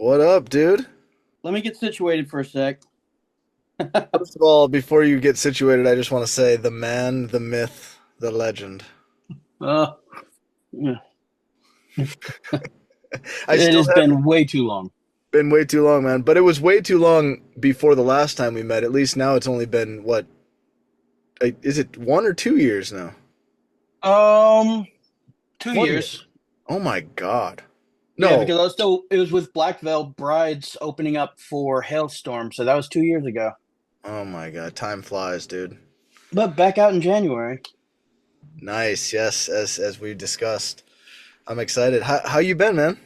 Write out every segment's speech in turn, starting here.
What up, dude? Let me get situated for a sec. First of all, before you get situated, I just want to say the man, the myth, the legend. Uh, it I still has haven't been way too long. been way too long, man. But it was way too long before the last time we met. At least now it's only been what? Is it 1 or 2 years now? Um, two 1 year. years. Oh my God. Yeah, No. because it was with Black Veil Brides opening up for Hailstorm, so that was 2 years ago. Oh my God. Time flies, dude. But back out in January. Nice. Yes, as we discussed. I'm excited. How you been, man?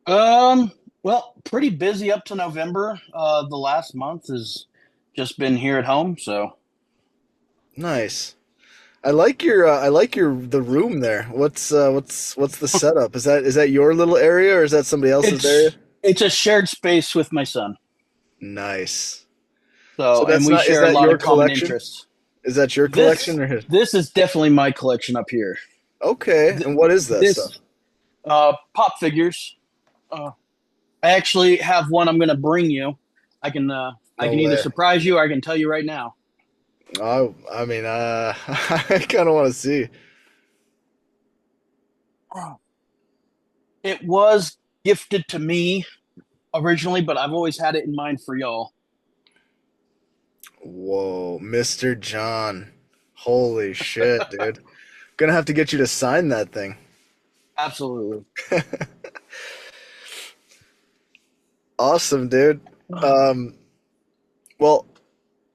Um, well, pretty busy up to November. The last month has just been here at home, so Nice. I like your the room there. What's the setup? Is that your little area or is that somebody else's area? it's a shared space with my son. Nice. So So, and that's we not is share a that lot your of common collection? interests. Is that your collection This or his? this is definitely my collection up here. Okay. Th- And what is that stuff? this pop figures. Uh, I actually have one I'm going to bring you. I No can either way. surprise you or I can tell you right now. I mean, I kind of want to see. It was gifted to me originally, but I've always had it in mind for y'all. Whoa, Mr. John. Holy shit, dude. Gonna have to get you to sign that thing. Absolutely. Awesome, dude. Um, well,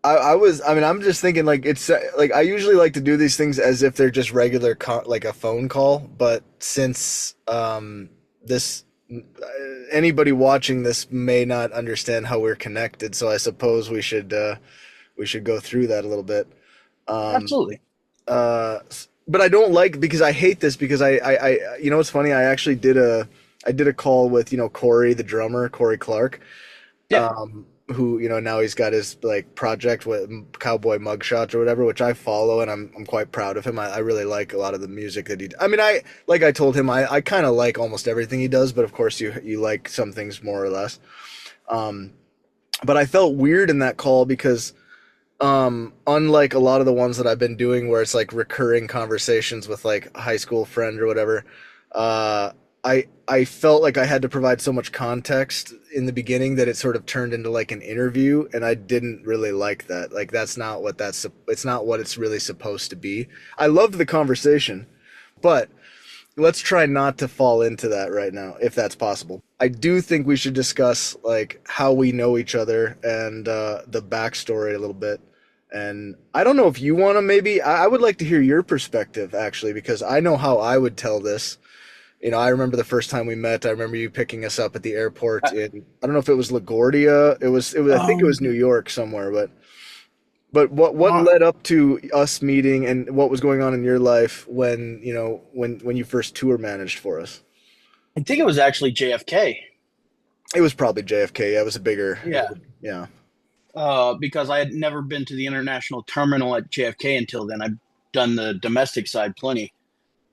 I mean, I'm just thinking like it's like I usually like to do these things as if they're just regular like a phone call, but since this anybody watching this may not understand how we're connected, so I suppose we should go through that a little bit. Um, Absolutely. but I don't like because I hate this because you know what's funny? I did a call with Corey the drummer, Corey Clark, Yeah. who now he's got his like project with Cowboy Mugshots or whatever, which I follow and I'm quite proud of him. I really like a lot of the music that he. I mean, I told him I kind of like almost everything he does, but of course you like some things more or less. Um, but I felt weird in that call because unlike a lot of the ones that I've been doing where it's like recurring conversations with like a high school friend or whatever, uh I felt like I had to provide so much context in the beginning that it sort of turned into like an interview, and I didn't really like that. Like it's not what it's really supposed to be. I loved the conversation, but let's try not to fall into that right now if that's possible. I do think we should discuss like how we know each other and the backstory a little bit. And I don't know if you want to maybe I would like to hear your perspective actually because I know how I would tell this. I remember the first time we met. I remember you picking us up at the airport Uh, in I don't know if it was LaGuardia. It was I think it was Um, New York somewhere, but what uh, led up to us meeting and what was going on in your life when, when you first tour managed for us? I think it was actually JFK. It was probably JFK. Yeah, Yeah. yeah. Because I had never been to the international terminal at JFK until then. I've done the domestic side plenty.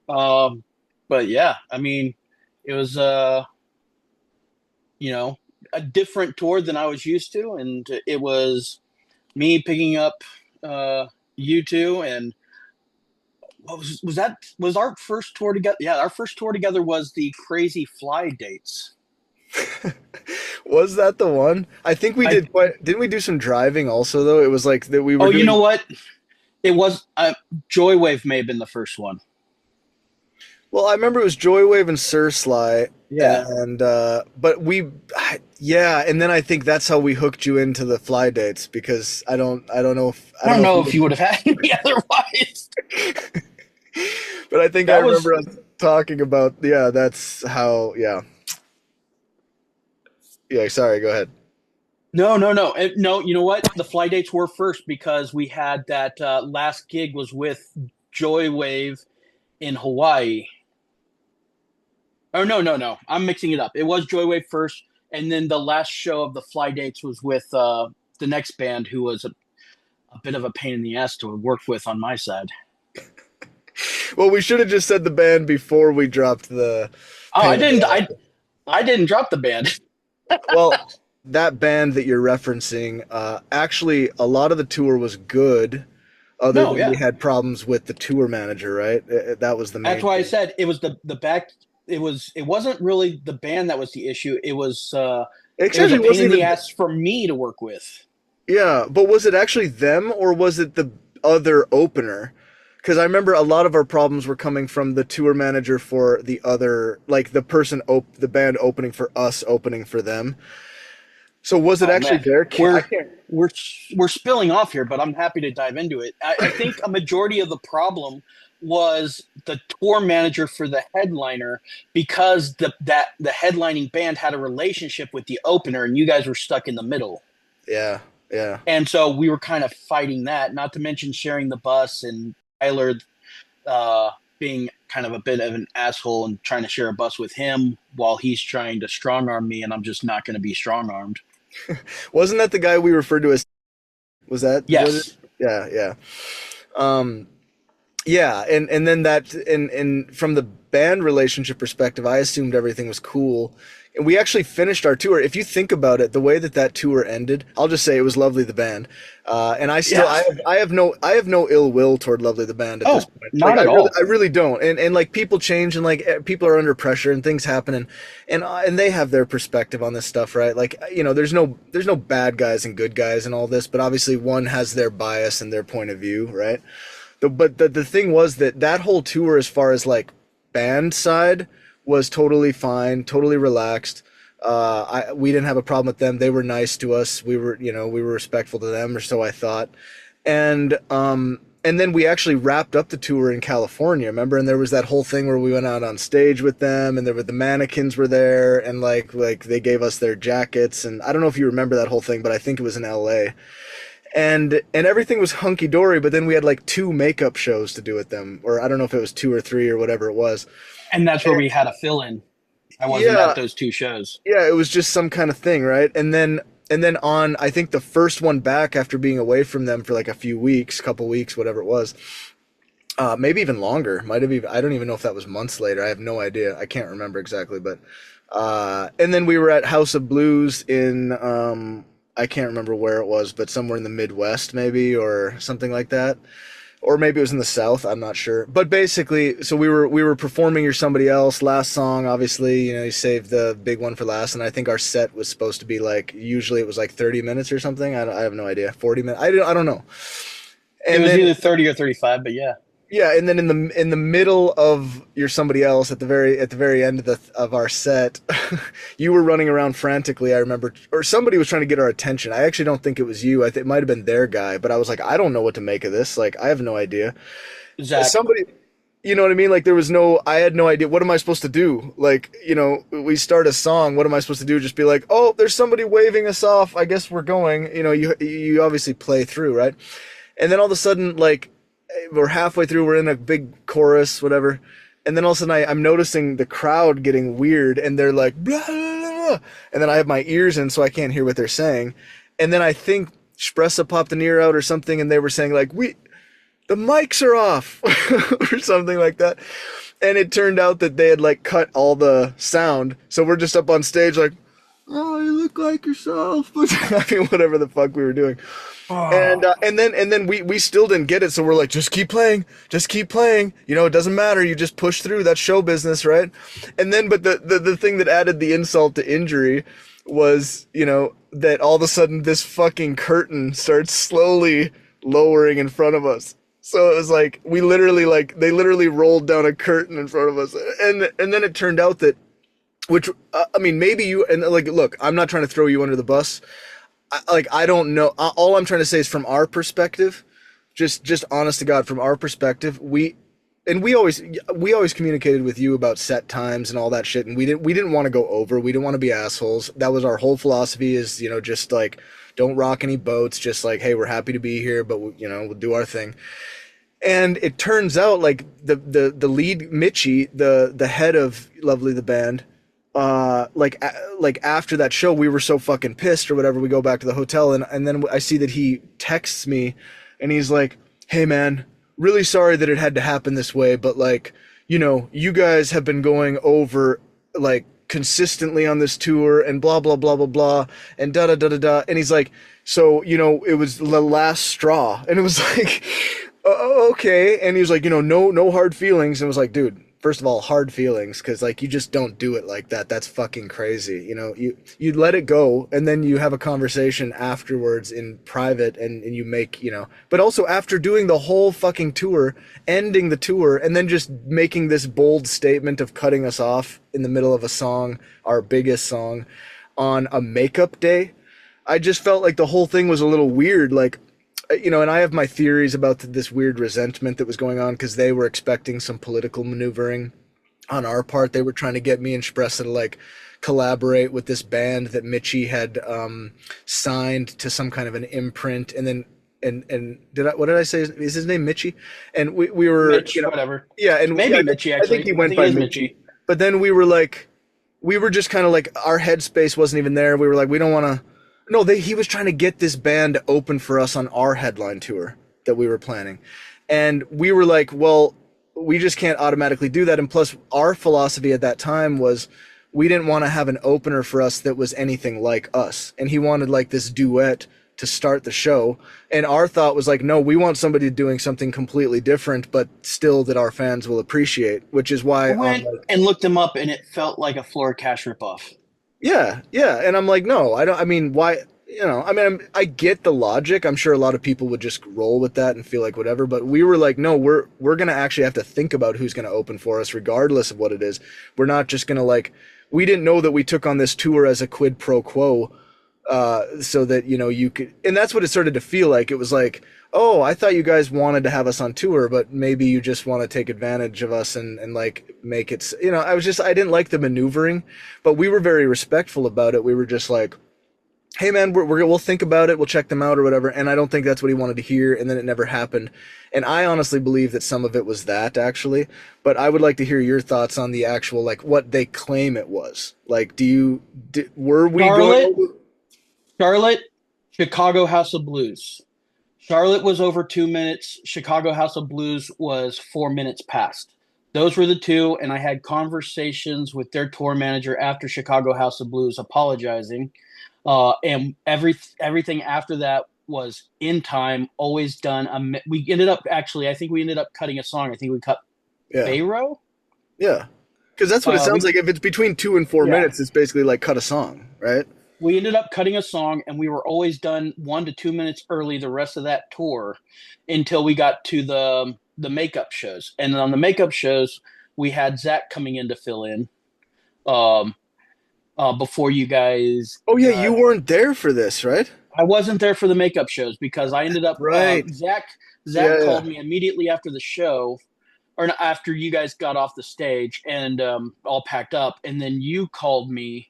Um, but yeah, I mean, it was you know, a different tour than I was used to, and it was me picking up you two, and what was that? Was our first tour together? Yeah, our first tour together was the Crazy Fly dates. Was that the one? I think we I did quite, didn't we do some driving also though? It was like that we were Oh, you know doing. what? It was Joywave may have been the first one. Well, I remember it was Joywave and Sir Sly, Yeah, and but yeah, and then I think that's how we hooked you into the fly dates because I don't know if I I don't don't know if know you if you would have had me otherwise. but I think I That was remember us talking about yeah, that's how yeah. Yeah, sorry, go ahead. no. You know what? The fly dates were first because we had that last gig was with Joywave in Hawaii. Oh no. I'm mixing it up. It was Joywave first, and then the last show of the fly dates was with the next band who was a bit of a pain in the ass to work with on my side. Well, we should have just said the band before we dropped the Oh, pain in the ass. I didn't drop the band. Well, that band that you're referencing, actually, a lot of the tour was good, other No, than we yeah. had problems with the tour manager, right? That was the That's main why I thing. said it was the back. It wasn't really the band that was the issue. It It was a actually pain in wasn't the even, ass for me to work with. yeah, but was it actually them or was it the other opener? Because I remember a lot of our problems were coming from the tour manager for the other, like the band opening for us, opening for them. So was it Oh actually man, their? I we're can't. we're we're spilling off here, but I'm happy to dive into it. I think a majority of the problem was the tour manager for the headliner because the headlining band had a relationship with the opener, and you guys were stuck in the middle. Yeah, yeah. And so we were kind of fighting that. Not to mention sharing the bus and Tyler uh, being kind of a bit of an asshole and trying to share a bus with him while he's trying to strong arm me, and I'm just not going to be strong armed. Wasn't that the guy we referred to as? Was that what? Yes. Yeah, yeah. Um, Yeah, and then that and from the band relationship perspective, I assumed everything was cool. And we actually finished our tour. If you think about it, the way that that tour ended, I'll just say it was Lovely the band. And Yeah. I have no ill will toward Lovely the band at this Oh, point. Like not at all. I really don't. And like people change and like people are under pressure and things happen and they have their perspective on this stuff, right? Like there's no bad guys and good guys and all this, but obviously one has their bias and their point of view, right? The thing was that that whole tour, as far as like band side, was totally fine, totally relaxed. We didn't have a problem with them. They were nice to us. We were respectful to them, or so I thought. And then we actually wrapped up the tour in California, remember? And there was that whole thing where we went out on stage with them, and there were the mannequins were there, and like they gave us their jackets, and I don't know if you remember that whole thing, but I think it was in L.A. And everything was hunky dory, but then we had like two makeup shows to do with them, or I don't know if it was two or three or whatever it was. And that's where we had a fill in. I wasn't at Yeah, those two shows. yeah, it was just some kind of thing, right? And then on I think the first one back after being away from them for like a few weeks, couple weeks, whatever it was, maybe even longer. Might have even I don't even know if that was months later. I have no idea. I can't remember exactly, but and then we were at House of Blues in I can't remember where it was, but somewhere in the Midwest maybe or something like that. Or maybe it was in the South, I'm not sure. But basically, so we were performing You're Somebody Else, last song, obviously, you saved the big one for last, and I think our set was supposed to be like usually it was like 30 minutes or something. I have no idea. 40 minutes. I don't know. It And was then either 30 or 35, but yeah. yeah, and then in the middle of You're Somebody Else at the very end of the of our set, you were running around frantically. I remember, or somebody was trying to get our attention. I actually don't think it was you. It might have been their guy, but I was like, I don't know what to make of this. Like, I have no idea. Zach, Somebody, you know what I mean? Like, I had no idea. What am I supposed to do? Like, we start a song. What am I supposed to do? Just be like, oh, there's somebody waving us off. I guess we're going. You obviously play through, right? And then all of a sudden, like we're halfway through, we're in a big chorus, whatever. And then all of a sudden I'm noticing the crowd getting weird and they're like, blah, blah, blah. And then I have my ears in so I can't hear what they're saying. And then I think Spressa popped an ear out or something and they were saying like, the mics are off or something like that. And it turned out that they had like cut all the sound. So we're just up on stage like, oh, you look like yourself. I mean, whatever the fuck we were doing. And then we still didn't get it, so we're like, just keep playing, just keep playing. It doesn't matter. You just push through. That's show business, right? And then, but the thing that added the insult to injury was, that all of a sudden this fucking curtain starts slowly lowering in front of us. So it was like they literally rolled down a curtain in front of us, and then it turned out that, which I mean, maybe you and like, look, I'm not trying to throw you under the bus. I don't know. All I'm trying to say is from our perspective, just honest to God, from our perspective, we always communicated with you about set times and all that shit, and we didn't want to go over. We didn't want to be assholes. That was our whole philosophy. Is just like don't rock any boats. Just like, hey, we're happy to be here, but we'll do our thing. And it turns out like the lead Mitchie, the head of Lovely the band, like after that show we were so fucking pissed or whatever, we go back to the hotel and then I see that he texts me and he's like, hey man, really sorry that it had to happen this way, but like you guys have been going over like consistently on this tour and blah blah blah blah blah and da da da da da. And he's like, so it was the last straw, and it was like, oh, okay. And he was like, no hard feelings. And it was like, dude, first of all, hard feelings, because like you just don't do it like that. That's fucking crazy. You let it go, and then you have a conversation afterwards in private, and you make, but also after doing the whole fucking tour, ending the tour, and then just making this bold statement of cutting us off in the middle of a song, our biggest song, on a makeup day. I just felt like the whole thing was a little weird. Like, and I have my theories about this weird resentment that was going on because they were expecting some political maneuvering on our part. They were trying to get me and Spressa to like collaborate with this band that Mitchie had signed to some kind of an imprint, and then and what did I say? Is his name Mitchie? And we were Mitch, whatever. Yeah, and maybe Mitchie. Actually, I think he went by Mitchie. But then we were just kind of like, our headspace wasn't even there. We were like, we don't want to. No, he was trying to get this band to open for us on our headline tour that we were planning. And we were like, well, we just can't automatically do that. And plus, our philosophy at that time was we didn't want to have an opener for us that was anything like us. And he wanted like this duet to start the show. And our thought was like, no, we want somebody doing something completely different, but still that our fans will appreciate, which is why I went and looked them up, and it felt like a Flora Cash ripoff. Yeah. And I'm like, no, I don't. I mean, why? I get the logic. I'm sure a lot of people would just roll with that and feel like whatever. But we were like, no, we're gonna actually have to think about who's gonna open for us, regardless of what it is. We're not just gonna like. We didn't know that we took on this tour as a quid pro quo, so that you could. And that's what it started to feel like. It was like, oh, I thought you guys wanted to have us on tour, but maybe you just want to take advantage of us and like make it, I didn't like the maneuvering, but we were very respectful about it. We were just like, hey man, we'll think about it. We'll check them out or whatever. And I don't think that's what he wanted to hear. And then it never happened. And I honestly believe that some of it was that actually, but I would like to hear your thoughts on the actual, like what they claim it was. Like, were we Charlotte, Chicago House of Blues. Charlotte was over 2 minutes. Chicago House of Blues was 4 minutes past. Those were the two, and I had conversations with their tour manager after Chicago House of Blues apologizing. And everything after that was in time, always done. We ended up, actually, I think we ended up cutting a song. I think we cut Pharaoh. Yeah, because that's what it sounds like. If it's between 2 and 4 minutes, it's basically like cut a song, right? We ended up cutting a song, and we were always done 1 to 2 minutes early the rest of that tour until we got to the makeup shows. And on the makeup shows, we had Zach coming in to fill in before you guys. Oh, yeah, you weren't there for this, right? I wasn't there for the makeup shows because I ended up right. Zach called me immediately after the show, or after you guys got off the stage and all packed up, and then you called me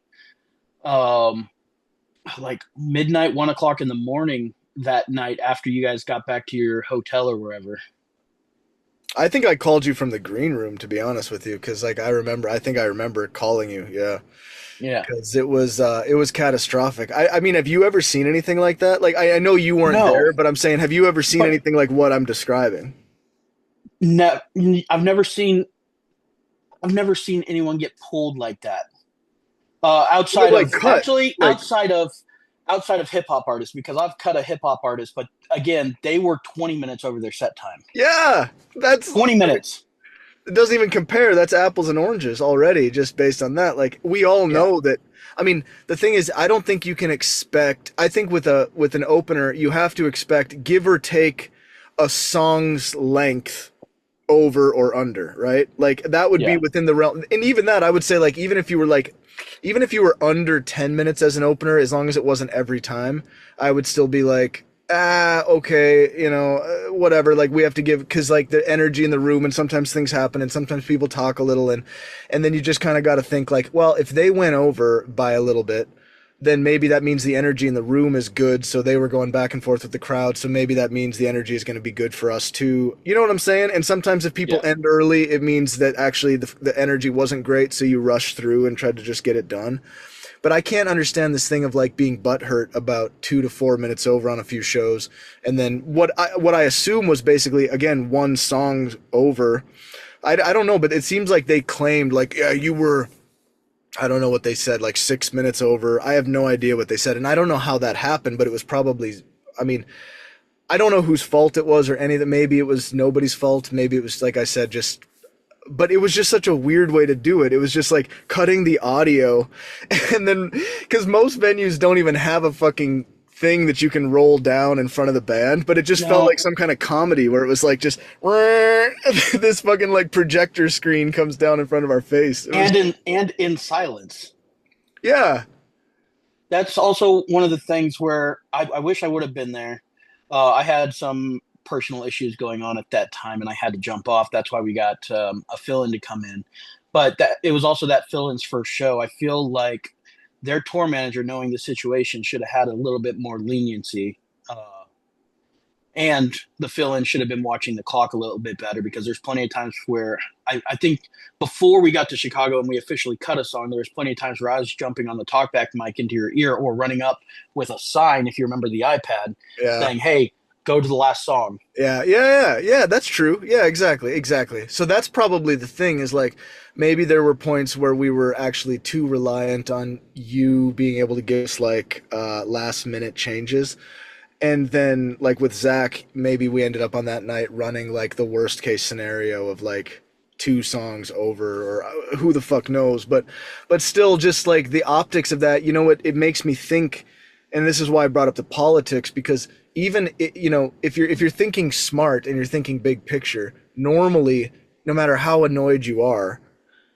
like midnight, 1 o'clock in the morning that night after you guys got back to your hotel or wherever. I think I called you from the green room, to be honest with you, because like I think I remember calling you. Yeah, because it was catastrophic. I mean, have you ever seen anything like that? Like I know you weren't there, but I'm saying, have you ever seen anything like what I'm describing? No, I've never seen anyone get pulled like that. Outside of hip hop artists, because I've cut a hip hop artist, but again, they were 20 minutes over their set time. Yeah, that's 20 minutes. It doesn't even compare. That's apples and oranges already, just based on that. Like we all know that. I mean, the thing is, I don't think you can expect. I think with an opener, you have to expect, give or take, a song's length over or under, right? Like that would be within the realm. And even that, I would say, like even if you were under 10 minutes as an opener, as long as it wasn't every time, I would still be like, okay, whatever. Like we have to give, because like the energy in the room, and sometimes things happen, and sometimes people talk a little, and then you just kind of got to think like, well, if they went over by a little bit, then maybe that means the energy in the room is good. So they were going back and forth with the crowd. So maybe that means the energy is going to be good for us too. You know what I'm saying? And sometimes if people end early, it means that actually the energy wasn't great. So you rush through and tried to just get it done. But I can't understand this thing of like being butthurt about 2 to 4 minutes over on a few shows. And then what I assume was basically, again, one song over. I don't know, but it seems like they claimed like, yeah, you were I don't know what they said, like 6 minutes over. I have no idea what they said, and I don't know how that happened, but it was probably. I mean, I don't know whose fault it was or any of that. Maybe it was nobody's fault. Maybe it was, like I said, just. But it was just such a weird way to do it. It was just like cutting the audio, and then because most venues don't even have a fucking thing that you can roll down in front of the band, but it just felt like No, some kind of comedy where it was like just this fucking like projector screen comes down in front of our face. It was and in silence. yeah, That's also one of the things where I wish I would have been there. I had some personal issues going on at that time, and I had to jump off. That's why we got a fill-in to come in. But that it was also that fill-in's first show. I feel like their tour manager, knowing the situation, should have had a little bit more leniency. And the fill-in should have been watching the clock a little bit better because there's plenty of times where I think before we got to Chicago and we officially cut a song, there was plenty of times where I was jumping on the talkback mic into your ear or running up with a sign, if you remember the iPad, yeah. saying, "Hey, go to the last song." Yeah, that's true. Yeah, exactly. So that's probably the thing is like maybe there were points where we were actually too reliant on you being able to give us like last minute changes. And then like with Zach, maybe we ended up on that night running like the worst case scenario of like two songs over or who the fuck knows, but still just like the optics of that, you know what, it makes me think, and this is why I brought up the politics because even if you're thinking smart and you're thinking big picture, normally no matter how annoyed you are,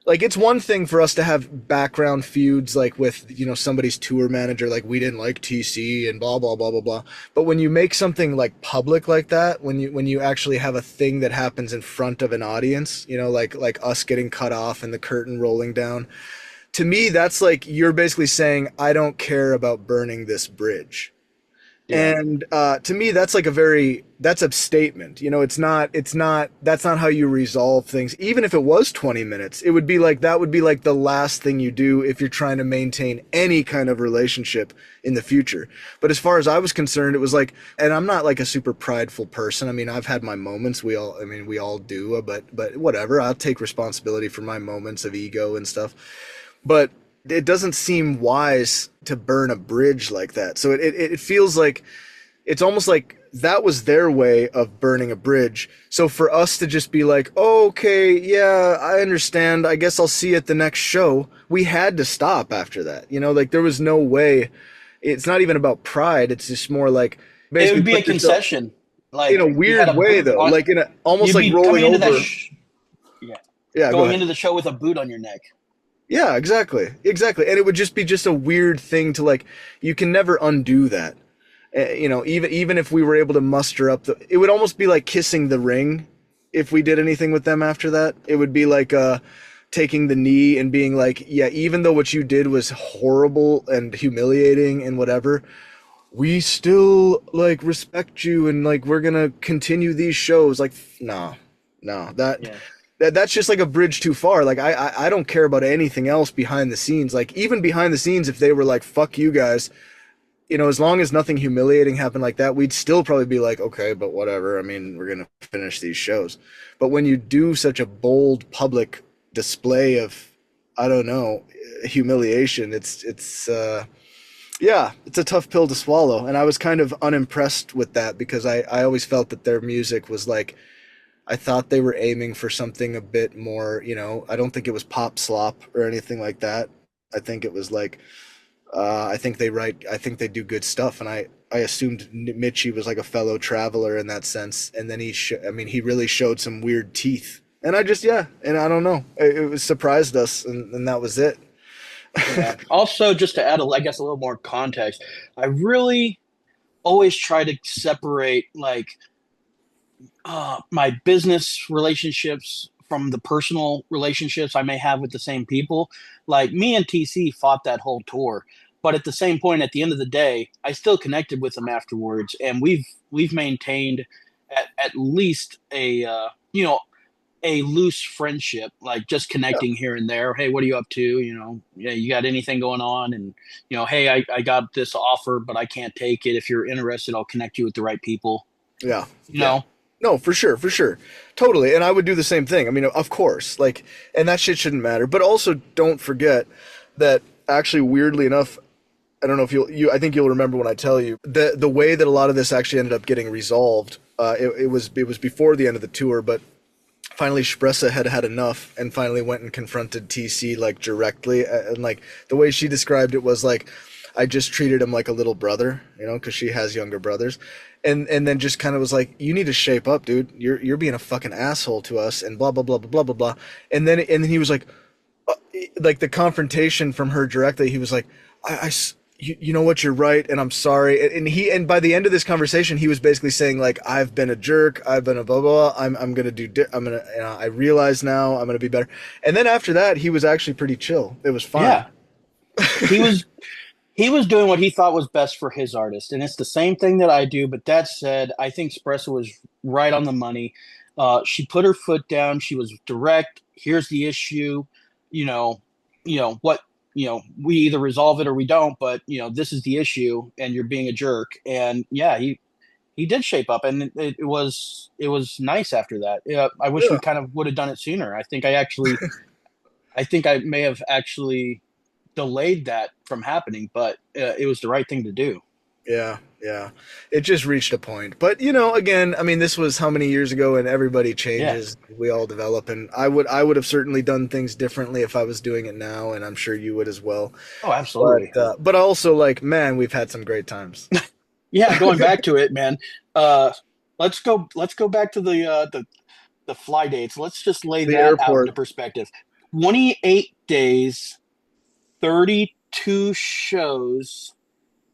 like it's one thing for us to have background feuds like with somebody's tour manager, like we didn't like TC and blah blah blah blah blah, but when you make something like public like that, when you actually have a thing that happens in front of an audience, like us getting cut off and the curtain rolling down, to me that's like you're basically saying I don't care about burning this bridge. Yeah. And to me, that's like that's a statement. That's not how you resolve things. Even if it was 20 minutes, it would be like, that would be like the last thing you do if you're trying to maintain any kind of relationship in the future. But as far as I was concerned, it was like, and I'm not like a super prideful person. I mean, I've had my moments. We all do, but whatever. I'll take responsibility for my moments of ego and stuff. But it doesn't seem wise to burn a bridge like that. So it feels like it's almost like that was their way of burning a bridge. So for us to just be like, oh, okay, yeah, I understand. I guess I'll see you at the next show. We had to stop after that. Like there was no way. It's not even about pride. It's just more like It basically would be a put yourself concession. in Like a you had weird a way boot though, on. like in a almost You'd like be rolling coming into that. over. Yeah, Yeah, go going ahead. into the show with a boot on your neck. Yeah, exactly. And it would just be just a weird thing to like, you can never undo that. Even if we were able to muster up it would almost be like kissing the ring if we did anything with them after that. It would be like taking the knee and being like, yeah, even though what you did was horrible and humiliating and whatever, we still like respect you and like we're gonna continue these shows. Like, no, no, Yeah. that's just like a bridge too far. Like I don't care about anything else behind the scenes. Like even behind the scenes, if they were like, fuck you guys, as long as nothing humiliating happened like that, we'd still probably be like, okay, but whatever. I mean, we're gonna finish these shows. But when you do such a bold public display of, I don't know, humiliation, it's yeah, it's a tough pill to swallow. And I was kind of unimpressed with that because I always felt that their music was like, I thought they were aiming for something a bit more, I don't think it was pop slop or anything like that. I think it was like, I think they do good stuff. And I assumed Mitchie was like a fellow traveler in that sense. And then he really showed some weird teeth. And yeah, and I don't know. It was surprised us and that was it. Yeah. Also, just to add, I guess, a little more context, I really always try to separate like my business relationships from the personal relationships I may have with the same people. Like me and TC fought that whole tour, but at the same point, at the end of the day, I still connected with them afterwards, and we've maintained at least a loose friendship, like just Yeah. connecting here and there. Hey, what are you up to? Yeah, you got anything going on? And hey, I got this offer, but I can't take it. If you're interested, I'll connect you with the right people. Yeah. You Yeah. know, No, for sure, for sure. Totally. And I would do the same thing. I mean, of course, like, and that shit shouldn't matter. But also don't forget that actually, weirdly enough, I don't know if I think you'll remember when I tell you the way that a lot of this actually ended up getting resolved. It was before the end of the tour, but finally Spressa had had enough and finally went and confronted TC like directly, and like the way she described it was like, I just treated him like a little brother, because she has younger brothers, and then just kind of was like, you need to shape up, dude. You're being a fucking asshole to us, and blah blah blah blah blah blah blah. And then he was like the confrontation from her directly. He was like, you know what, you're right, and I'm sorry. And by the end of this conversation, he was basically saying like, I've been a jerk, I've been a blah blah. Blah. I'm gonna I realize now I'm gonna be better. And then after that, he was actually pretty chill. It was fine. Yeah, he was he was doing what he thought was best for his artist, and it's the same thing that I do. But that said, I think Espresso was right on the money. She put her foot down. She was direct. Here's the issue. You know, what. We either resolve it or we don't. But this is the issue, and you're being a jerk. And yeah, he did shape up, and it was nice after that. Yeah, I wish we Yeah. kind of would have done it sooner. I think I may have actually delayed that from happening, but it was the right thing to do. Yeah, yeah. It just reached a point. But again, I mean, this was how many years ago, and everybody Yeah. changes. We all develop, and I would have certainly done things differently if I was doing it now, and I'm sure you would as well. Oh, absolutely. But also, like, man, we've had some great times. Yeah, going back to it, man. Uh, let's go back to the fly dates. Let's just lay The that out into airport. perspective. 28 days, 32 shows,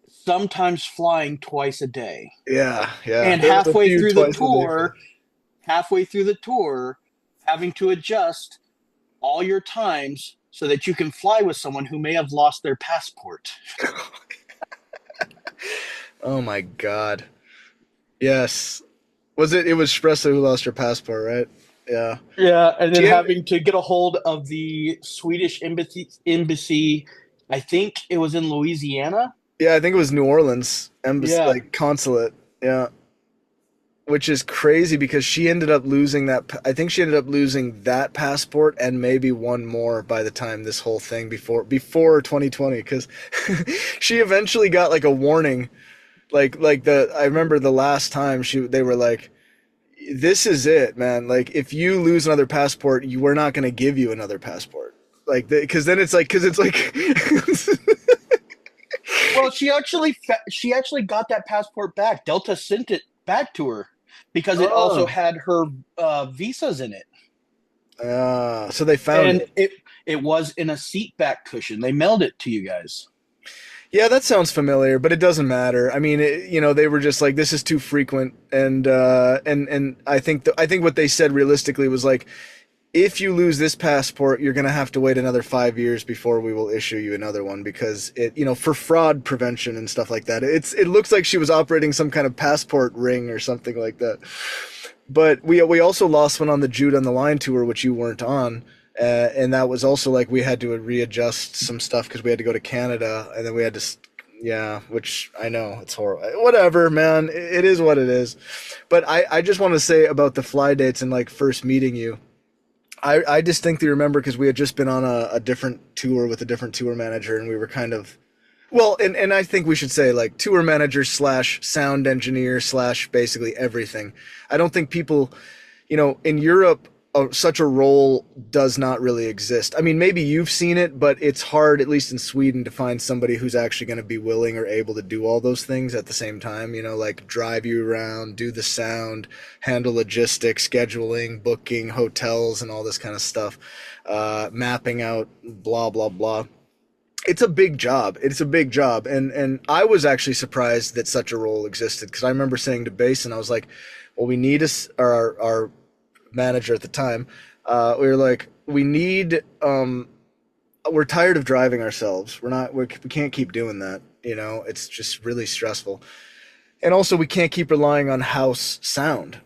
sometimes flying twice a day. Yeah, yeah. And There was a halfway few through the twice a day. tour, halfway through the tour, having to adjust all your times so that you can fly with someone who may have lost their passport. Oh my God. Yes. It was Espresso who lost her passport, right? Yeah. Yeah, and then She had, having to get a hold of the Swedish embassy. I think it was in Louisiana. yeah, I think it was New Orleans embassy, Yeah, like consulate. Yeah. Which is crazy because she ended up losing that. I think she ended up losing that passport and maybe one more by the time this whole thing before 2020, because she eventually got like a warning. I remember the last time they were like, this is it, man. Like, if you lose another passport, we're not going to give you another passport. Like, because then because it's like, well, she actually got that passport back. Delta sent it back to her because it also oh, had her visas in it, so they found and it. it was in a seat back cushion. They mailed it to you guys. Yeah, that sounds familiar, but it doesn't matter. I mean, they were just like, this is too frequent, and I think what they said realistically was like, if you lose this passport, you're gonna have to wait another 5 years before we will issue you another one, because for fraud prevention and stuff like that. It looks like she was operating some kind of passport ring or something like that. But we also lost one on the Jude on the Line tour, which you weren't on, and that was also like we had to readjust some stuff because we had to go to Canada, and then we had to, yeah, which I know it's horrible. Whatever, man, it is what it is. But I just want to say about the fly dates and like first meeting you. I distinctly remember because we had just been on a different tour with a different tour manager, and we were kind of, well, and I think we should say like tour manager slash sound engineer slash basically everything. I don't think people, in Europe, such a role does not really exist. I mean, maybe you've seen it, but it's hard, at least in Sweden, to find somebody who's actually going to be willing or able to do all those things at the same time. Like drive you around, do the sound, handle logistics, scheduling, booking, hotels, and all this kind of stuff, mapping out, blah, blah, blah. It's a big job. It's a big job. And I was actually surprised that such a role existed, because I remember saying to Basin, I was like, well, we need our manager at the time, we were like, we're tired of driving ourselves. We can't keep doing that. It's just really stressful. And also we can't keep relying on house sound.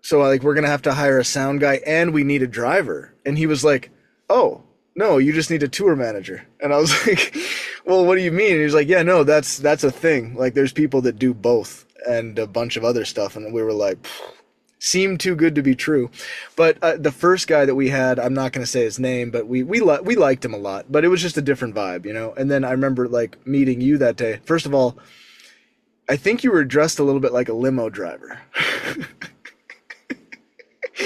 So like we're going to have to hire a sound guy, and we need a driver. And he was like, oh, no, you just need a tour manager. And I was like, well, what do you mean? And he was like, yeah, no, that's a thing. Like there's people that do both and a bunch of other stuff. And we were like, pfft. seemed too good to be true. But the first guy that we had, I'm not going to say his name, but we liked him a lot. But it was just a different vibe, you know. And then I remember like meeting you that day. First of all, I think you were dressed a little bit like a limo driver.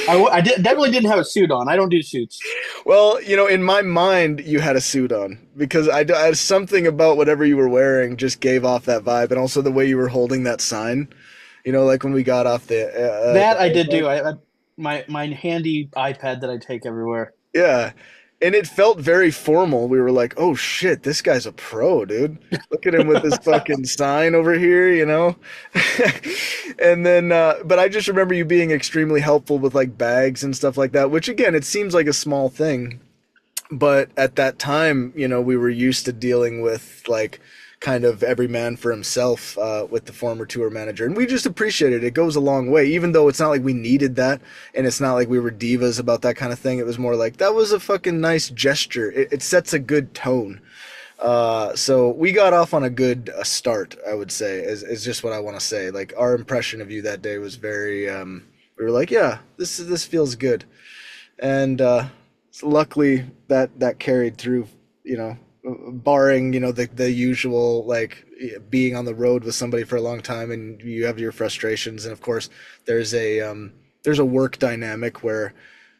Definitely didn't have a suit on. I don't do suits. Well, you know, in my mind, you had a suit on because something about whatever you were wearing just gave off that vibe, and also the way you were holding that sign. You know, like when we got off That I the did do. airplane. My handy iPad that I take everywhere. Yeah, and it felt very formal. We were like, "Oh shit, this guy's a pro, dude! Look at him with his fucking sign over here," you know. And then, but I just remember you being extremely helpful with like bags and stuff like that. Which again, it seems like a small thing, but at that time, you know, we were used to dealing with like kind of every man for himself with the former tour manager, and we just appreciate it. It goes a long way, even though it's not like we needed that, and it's not like we were divas about that kind of thing. It was more like that was a fucking nice gesture. It sets a good tone. So we got off on a good start, I would say, is just what I want to say. Like our impression of you that day was very. We were like, yeah, this feels good, and so luckily that carried through. You know, barring the usual like being on the road with somebody for a long time and you have your frustrations, and of course there's a work dynamic where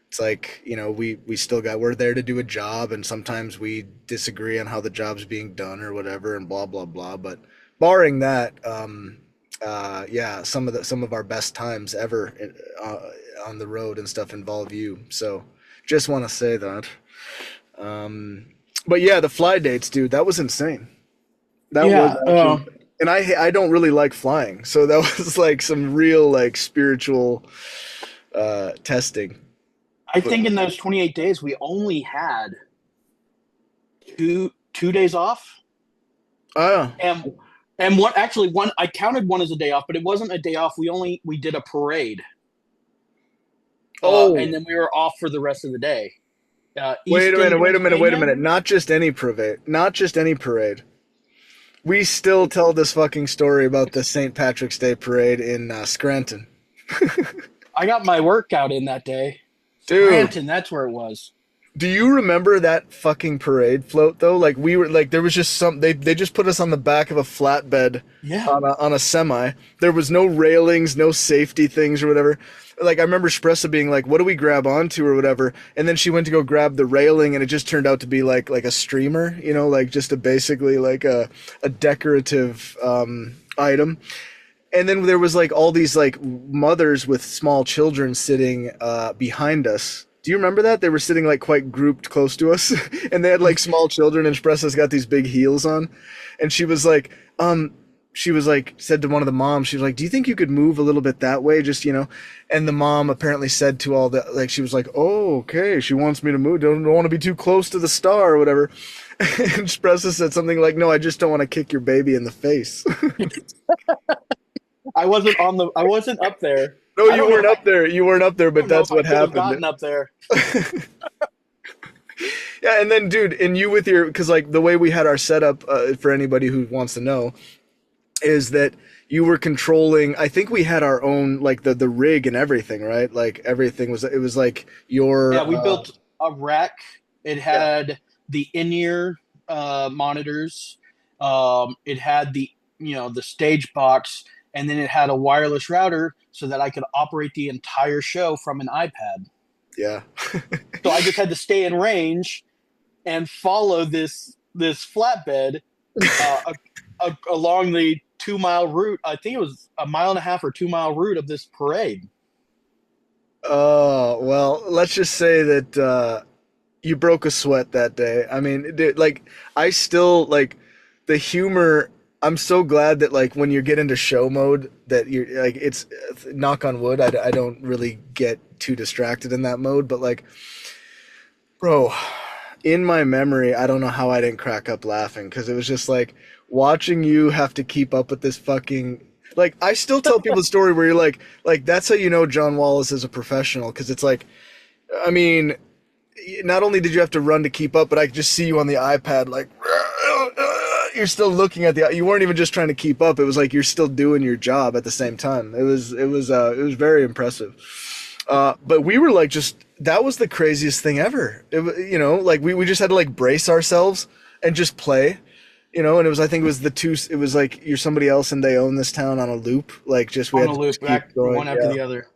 it's like, you know, we're there to do a job, and sometimes we disagree on how the job's being done or whatever, and blah blah blah. But barring that, yeah, some of our best times ever uh, on the road and stuff involve you. So just want to say that. um but yeah, the fly dates, dude, that was insane. That was Yeah. actually, and I don't really like flying, so that was like some real like spiritual testing. I But think in those 28 days we only had two days off, ah, and one I counted one as a day off, but it wasn't a day off. We did a parade, and oh, then we were off for the rest of the day. wait a Easton, minute, wait a Pennsylvania. minute. Not just any parade, not just any parade. We still tell this fucking story about the St. Patrick's Day parade in Scranton. I got my workout in that day. Dude, Scranton, that's where it was. do you remember that fucking parade float though? Like we were like there was just they just put us on the back of a flatbed Yeah. on a semi. There was no railings, no safety things or whatever. Like I remember Spressa being like, "What do we grab onto or whatever?" And then she went to go grab the railing, and it just turned out to be like a streamer, you know, like just basically like a decorative item. And then there was like all these like mothers with small children sitting behind us. Do you remember that? They were sitting like quite grouped close to us, and they had like small children, and Espresso's got these big heels on, and she was like said to one of the moms, she was like, "Do you think you could move a little bit that way, just, you know?" And the mom apparently said to all the like, she was like, "Oh, okay, she wants me to move. Don't want to be too close to the star or whatever." And Espresso said something like, "No, I just don't want to kick your baby in the face." I wasn't up there. No, I you don't know weren't if up there. You weren't up there, I but don't know that's if I what could have happened. gotten up there. Yeah, and then, dude, and you with your, because like the way we had our setup, for anybody who wants to know, is that you were controlling. I think we had our own like the rig and everything, right? Like everything was. It was like your. Yeah, we built a rack. It Yeah, had the in-ear monitors. It had the stage box, and then it had a wireless router so that I could operate the entire show from an iPad. yeah. So I just had to stay in range and follow this flatbed along the 2 mile route. I think it was a mile and a half or 2 mile route of this parade. Oh well, let's just say that you broke a sweat that day. I mean, dude, like I still like the humor. I'm so glad that like when you get into show mode that you're like it's knock on wood. I don't really get too distracted in that mode, but like, bro, in my memory, I don't know how I didn't crack up laughing because it was just like watching you have to keep up with this fucking. Like I still tell people the story where you're like that's how you know John Wallace is a professional because it's like, I mean, not only did you have to run to keep up, but I could just see you on the iPad, like, you're still looking at the. You weren't even just trying to keep up. It was like you're still doing your job at the same time. It was very impressive. But we were like, just that was the craziest thing ever. Like we just had to like brace ourselves and just play. And it was, I think it was it was like you're somebody else and they own this town on a loop. Like just we On had a to loop, just keep back going. one after Yeah. the other.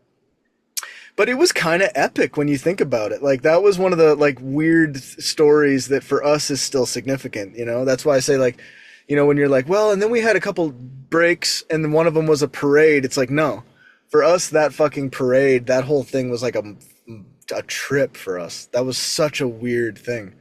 But it was kind of epic when you think about it. Like that was one of the like weird stories that for us is still significant. That's why I say like, when you're like, well, and then we had a couple breaks and then one of them was a parade. It's like, no, for us, that fucking parade, that whole thing was like a trip for us. That was such a weird thing.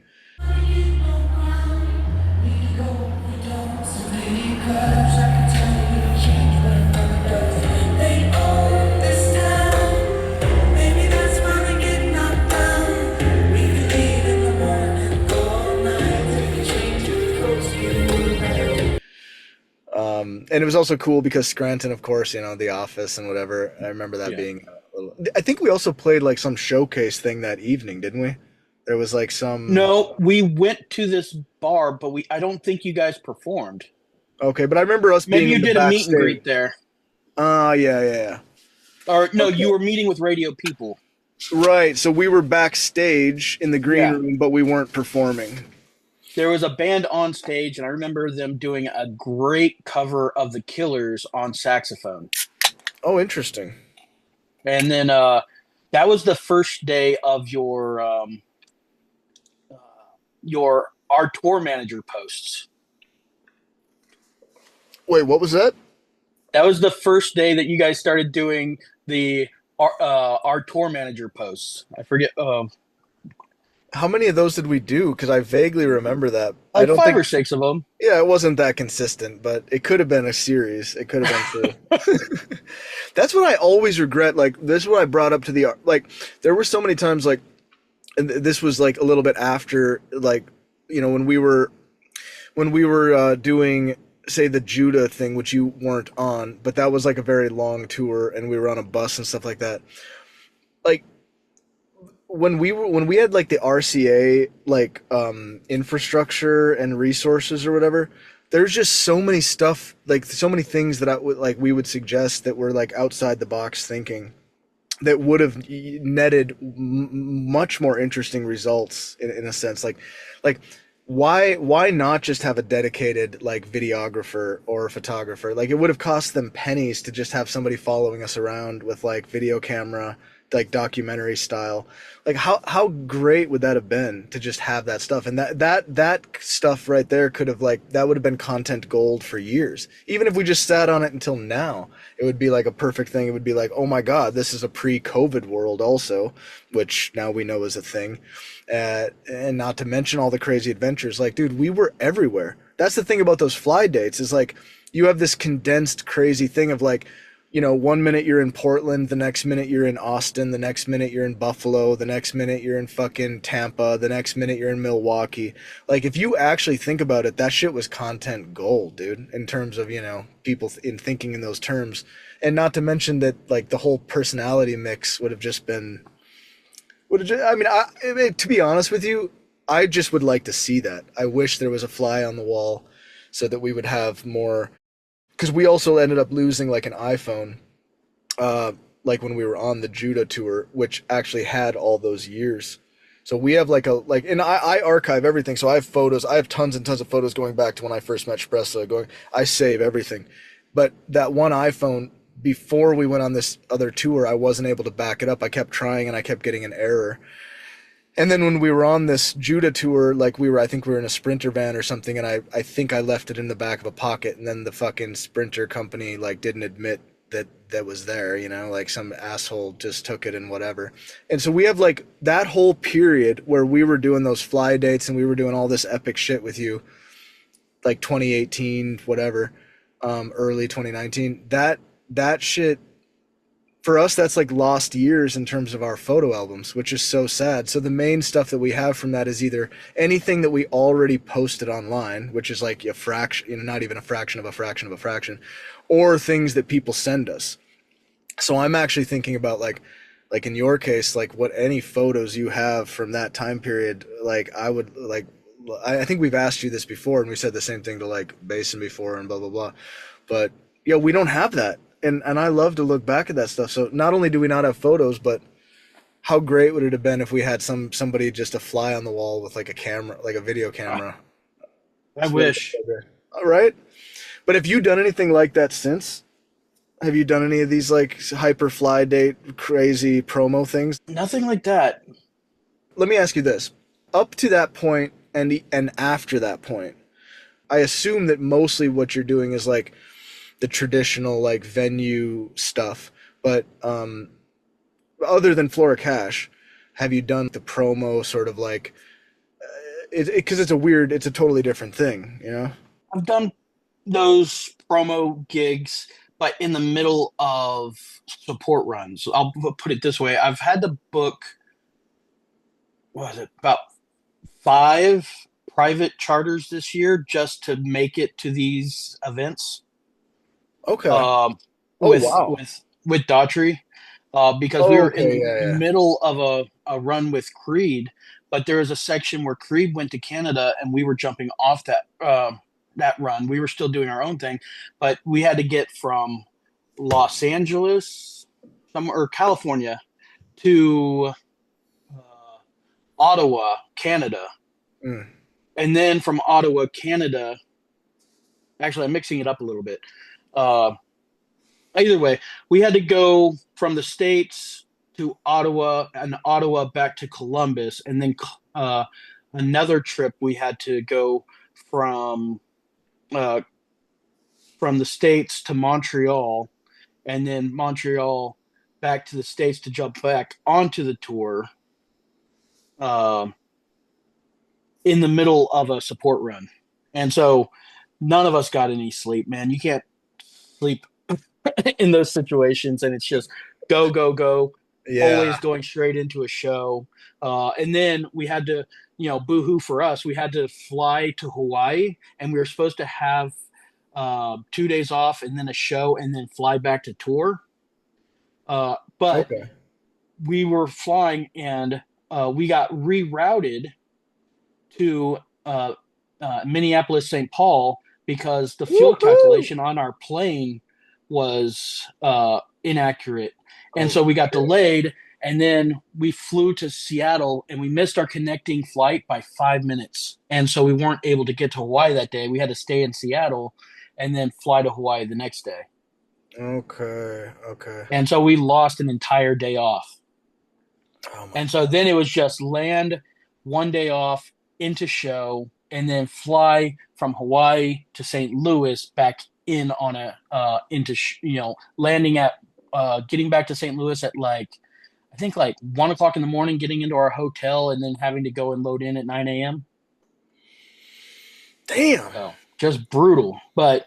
And it was also cool because Scranton, of course, The Office and whatever. I remember that Yeah. being a little. I think we also played like some showcase thing that evening, didn't we? There was like some. No, we went to this bar, but I don't think you guys performed. Okay, but I remember us Maybe being you in the did a meet and backstage. greet there. Yeah, yeah, yeah. Or no, Okay. you were meeting with radio people. Right. So we were backstage in the green Yeah. room, but we weren't performing. There was a band on stage, and I remember them doing a great cover of The Killers on saxophone. Oh, interesting. And then that was the first day of your our tour manager posts. Wait, what was that? That was the first day that you guys started doing our tour manager posts. I forget, How many of those did we do? Because I vaguely remember that. I like don't five think. or six of them. Yeah, it wasn't that consistent, but it could have been a series. It could have been two. That's what I always regret. Like this is what I brought up to the like. There were so many times like, and this was like a little bit after like, when we were doing say the Judah thing, which you weren't on, but that was like a very long tour, and we were on a bus and stuff like that. Like when we had like the RCA like infrastructure and resources or whatever, there's just so many stuff like so many things that I would like we would suggest that were like outside the box thinking that would have netted much more interesting results in a sense like why not just have a dedicated like videographer or photographer? Like it would have cost them pennies to just have somebody following us around with like video camera, like documentary style. Like how great would that have been to just have that stuff? And that stuff right there could have like that would have been content gold for years. Even if we just sat on it until now, it would be like a perfect thing. It would be like, oh my God, this is a pre-COVID world also, which now we know is a thing. And not to mention all the crazy adventures. Like, dude, we were everywhere. That's the thing about those fly dates is like you have this condensed crazy thing of like, 1 minute you're in Portland, the next minute you're in Austin, the next minute you're in Buffalo, the next minute you're in fucking Tampa, the next minute you're in Milwaukee. Like, if you actually think about it, that shit was content gold, dude, in terms of, people in thinking in those terms. And not to mention that, like, the whole personality mix would have just been, I mean, to be honest with you, I just would like to see that. I wish there was a fly on the wall so that we would have more because we also ended up losing like an iPhone, like when we were on the Judah tour, which actually had all those years. So we have and I archive everything. So I have photos. I have tons and tons of photos going back to when I first met Shpressa. I save everything. But that one iPhone, before we went on this other tour, I wasn't able to back it up. I kept trying and I kept getting an error. And then when we were on this Judah tour, I think we were in a Sprinter van or something, and I think I left it in the back of a pocket, and then the fucking Sprinter company like didn't admit that was there, like some asshole just took it and whatever. And so we have like that whole period where we were doing those fly dates and we were doing all this epic shit with you, like 2018, whatever, early 2019. That shit for us, that's like lost years in terms of our photo albums, which is so sad. So the main stuff that we have from that is either anything that we already posted online, which is like a fraction, not even a fraction of a fraction of a fraction, or things that people send us. So I'm actually thinking about like in your case, like what any photos you have from that time period, like I would I think we've asked you this before, and we said the same thing to like Basin before, and blah blah blah. But yeah, we don't have that, and I love to look back at that stuff. So not only do we not have photos, but how great would it have been if we had somebody just a fly on the wall with like a camera, like a video camera? I This would have been wish. so good. All right. But have you done anything like that since? Have you done any of these like hyper fly date crazy promo things? Nothing like that. Let me ask you this. Up to that point and after that point, I assume that mostly what you're doing is like the traditional like venue stuff. But other than Flora Cash, have you done the promo sort of like because it's a weird, it's a totally different thing, you know? I've done those promo gigs, but in the middle of support runs. I'll put it this way: I've had to book, what was it, about 5 private charters this year just to make it to these events. Okay. Um, Oh with wow. with Daughtry, because we Oh, were in okay. the Yeah. Yeah. middle of a run with Creed, but there was a section where Creed went to Canada and we were jumping off that run. We were still doing our own thing, but we had to get from Los Angeles, or California, to Ottawa, Canada, Mm. and then from Ottawa, Canada. Actually, I'm mixing it up a little bit. Uh, Either way, we had to go from the States to Ottawa and Ottawa back to Columbus, and then uh, another trip we had to go from uh, from the States to Montreal, and then Montreal back to the States to jump back onto the tour uh, in the middle of a support run. And so none of us got any sleep, man. You can't sleep in those situations, and it's just go, go, go, Yeah. always going straight into a show. And then we had to, boohoo for us. We had to fly to Hawaii, and we were supposed to have 2 days off and then a show and then fly back to tour. But Okay. we were flying and we got rerouted to Minneapolis, St. Paul, because the fuel Woohoo! calculation on our plane was inaccurate. And Oh so we got shit. delayed. And then we flew to Seattle and we missed our connecting flight by 5 minutes. And so we weren't able to get to Hawaii that day. We had to stay in Seattle and then fly to Hawaii the next day. Okay. Okay. And so we lost an entire day off. Oh my And so god. then it was just land, 1 day off, into show, and then fly from Hawaii to St. Louis back in on a landing at getting back to St. Louis at like I think like 1 o'clock in the morning, getting into our hotel, and then having to go and load in at 9 a.m. Damn. So just brutal, but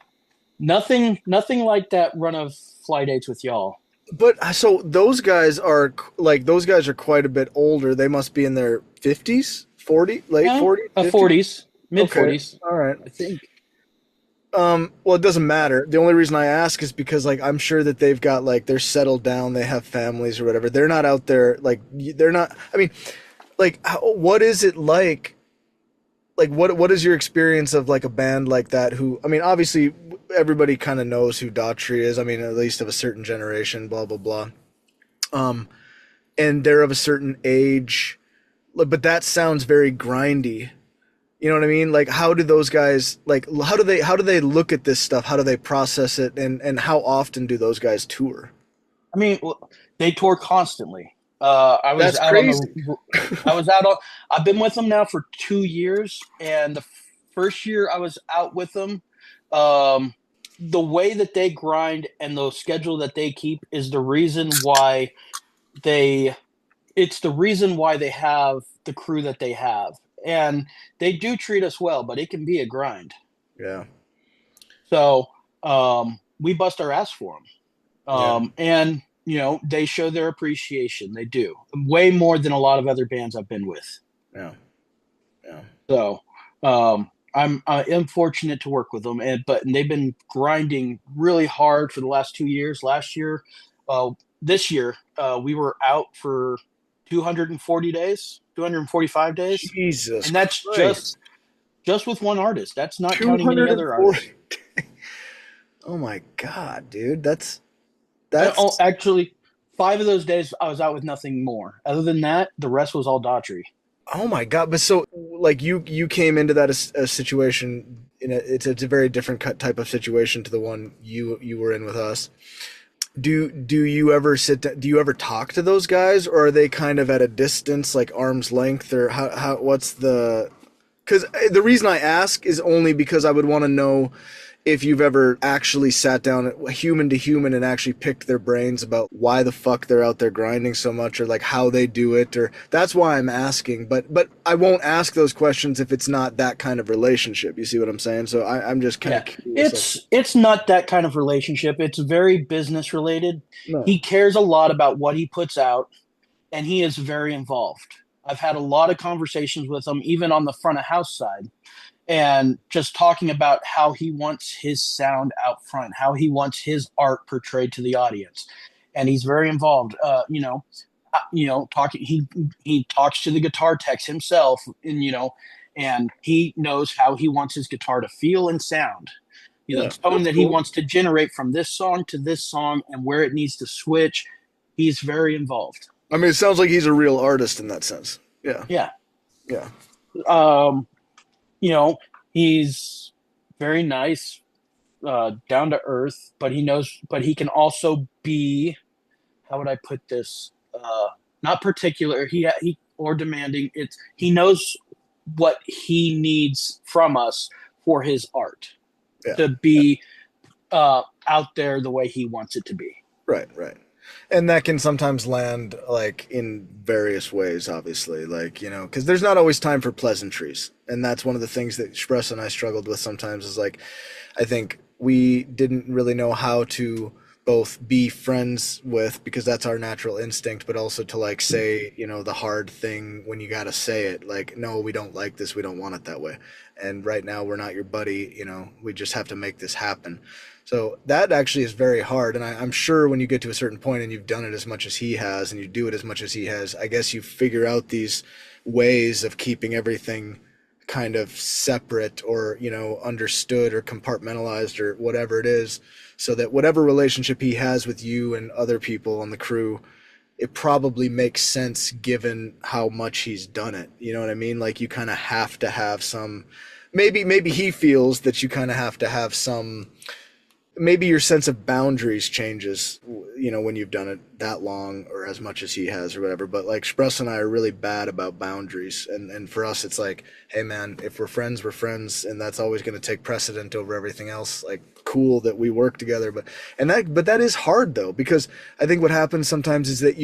nothing like that run of fly dates with y'all. But so those guys are quite a bit older. They must be in their 50s, 40, late Yeah, 40s, 50s. 40s, mid Okay. 40s, All right. I think. Well, it doesn't matter. The only reason I ask is because like I'm sure that they've got like they're settled down, they have families or whatever. They're not out there like they're not. I mean, like what is it like? Like what is your experience of like a band like that? Who I mean, obviously everybody kind of knows who Daughtry is. I mean, at least of a certain generation. Blah blah blah. Um, and they're of a certain age, but that sounds very grindy. You know what I mean? Like how do those guys like how do they look at this stuff? How do they process it and how often do those guys tour? I mean, they tour constantly. I was That's out on crazy. the. I was out on. I've been with them now for 2 years, and the first year I was out with them, um, the way that they grind and the schedule that they keep is the reason why they. It's the reason why they have the crew that they have, and they do treat us well, but it can be a grind. Yeah. So we bust our ass for them. Yeah. And they show their appreciation. They do way more than a lot of other bands I've been with. Yeah. Yeah. So I am fortunate to work with them, but they've been grinding really hard for the last 2 years. Last year, this year, we were out for 240 days, 245 days, Jesus and that's just Christ. just with one artist. That's not counting any other 240. artists. Oh my god, dude. That's Oh, actually, 5 of those days I was out with nothing more. Other than that, the rest was all Daughtry. oh my god. But so like you came into that a situation in it's a very different type of situation to the one you were in with us. Do you ever do you ever talk to those guys, or are they kind of at a distance, like arm's length, or how what's the, because the reason I ask is only because I would want to know if you've ever actually sat down human to human and actually picked their brains about why the fuck they're out there grinding so much, or like how they do it, or that's why I'm asking. But I won't ask those questions if it's not that kind of relationship. You see what I'm saying? So I'm just kind of Yeah, curious. it's not that kind of relationship. It's very business related. He No. cares a lot about what he puts out, and he is very involved. I've had a lot of conversations with him, even on the front of house side, and just talking about how he wants his sound out front, how he wants his art portrayed to the audience, and he's very involved. Talking he talks to the guitar techs himself, and and he knows how he wants his guitar to feel and sound. The Yeah, tone that's that he cool. wants to generate from this song to this song, and where it needs to switch. He's very involved. I mean, it sounds like he's a real artist in that sense. Yeah, Yeah. yeah, Um, you know, he's very nice, down to earth, but he can also be, how would I put this? Not particular, he or demanding. He knows what he needs from us for his art yeah. to be out there the way he wants it to be. Right, right. And that can sometimes land like in various ways, obviously, like, because there's not always time for pleasantries. And that's one of the things that Express and I struggled with sometimes is like, I think we didn't really know how to both be friends with, because that's our natural instinct, but also to like say, the hard thing when you got to say it, like, no, we don't like this. We don't want it that way. And right now we're not your buddy. We just have to make this happen. So that actually is very hard. And I'm sure when you get to a certain point and you've done it as much as he has and you do it as much as he has, I guess you figure out these ways of keeping everything kind of separate, or, understood or compartmentalized or whatever it is, so that whatever relationship he has with you and other people on the crew, it probably makes sense given how much he's done it. You know what I mean? Like you kind of have to have some, maybe he feels that you kind of have to have some, maybe your sense of boundaries changes, when you've done it that long or as much as he has or whatever. But like Express and I are really bad about boundaries. And for us, it's like, hey man, if we're friends, we're friends. And that's always going to take precedent over everything else. Like cool that we work together. But that is hard though, because I think what happens sometimes is that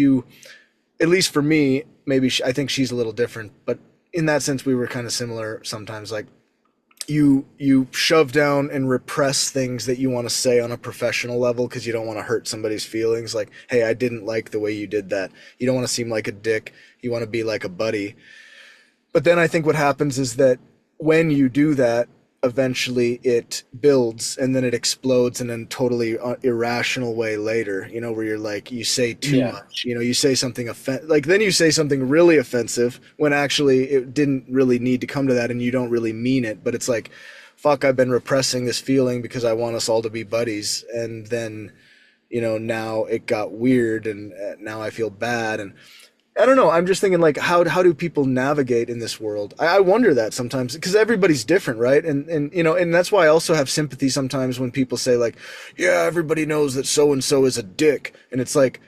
at least for me, maybe I think she's a little different, but in that sense, we were kind of similar sometimes. Like you shove down and repress things that you want to say on a professional level because you don't want to hurt somebody's feelings. Like, hey, I didn't like the way you did that. You don't want to seem like a dick. You want to be like a buddy. But then I think what happens is that when you do that, eventually it builds and then it explodes in a totally irrational way later, where you're like, you say too Yeah. much, you say something like then you say something really offensive when actually it didn't really need to come to that and you don't really mean it. But it's like, fuck, I've been repressing this feeling because I want us all to be buddies. And then, now it got weird and now I feel bad. And I don't know. I'm just thinking like how do people navigate in this world? I wonder that sometimes because everybody's different, right? And that's why I also have sympathy sometimes when people say like, yeah, everybody knows that so and so is a dick, and it's like,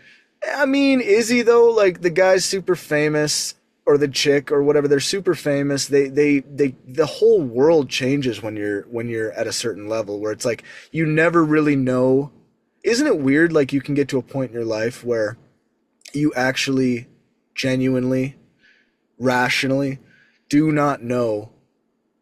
I mean, is he though? Like the guy's super famous or the chick or whatever, they're super famous. The whole world changes when you're at a certain level where it's like you never really know. Isn't it weird? Like you can get to a point in your life where you actually genuinely, rationally, do not know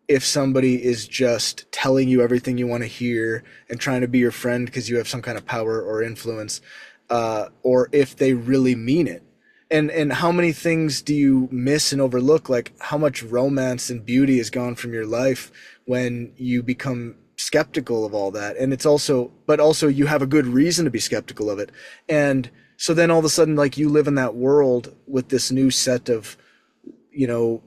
if somebody is just telling you everything you want to hear and trying to be your friend because you have some kind of power or influence, or if they really mean it. And how many things do you miss and overlook? Like how much romance and beauty is gone from your life when you become skeptical of all that. And but also you have a good reason to be skeptical of it. And so then all of a sudden, like you live in that world with this new set of,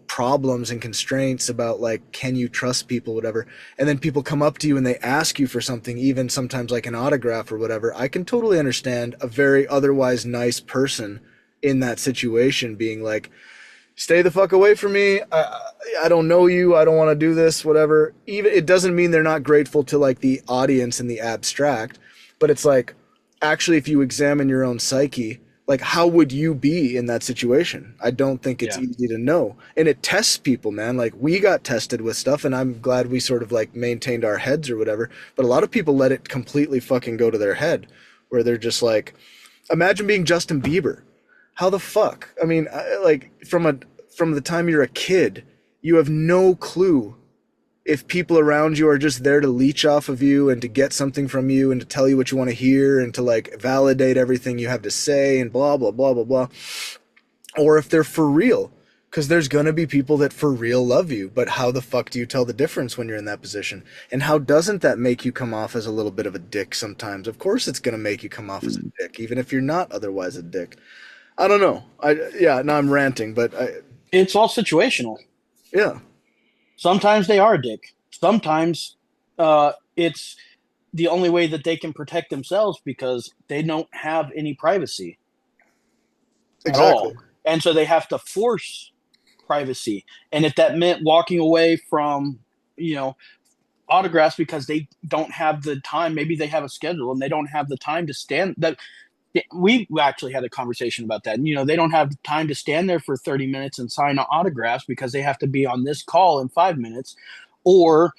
problems and constraints about like, can you trust people, whatever. And then people come up to you and they ask you for something, even sometimes like an autograph or whatever. I can totally understand a very otherwise nice person in that situation being like, stay the fuck away from me. I don't know you. I don't want to do this, whatever. Even it doesn't mean they're not grateful to like the audience in the abstract, but it's like, actually, if you examine your own psyche, like how would you be in that situation? I don't think it's Yeah. easy to know. And it tests people, man. Like we got tested with stuff and I'm glad we sort of like maintained our heads or whatever. But a lot of people let it completely fucking go to their head where they're just like, imagine being Justin Bieber. How the fuck? I mean, like from the time you're a kid, you have no clue if people around you are just there to leech off of you and to get something from you and to tell you what you want to hear and to like validate everything you have to say and blah blah blah blah blah, or if they're for real, because there's going to be people that for real love you, but how the fuck do you tell the difference when you're in that position? And how doesn't that make you come off as a little bit of a dick sometimes? Of course it's going to make you come off as a dick, even if you're not otherwise a dick. I don't know. Yeah, now I'm ranting, but It's all situational. yeah. Sometimes they are a dick. Sometimes it's the only way that they can protect themselves because they don't have any privacy at Exactly. all. And so they have to force privacy. And if that meant walking away from, you know, autographs because they don't have the time, maybe they have a schedule and they don't have the time to stand that we actually had a conversation about that. And, they don't have time to stand there for 30 minutes and sign autographs because they have to be on this call in 5 minutes, or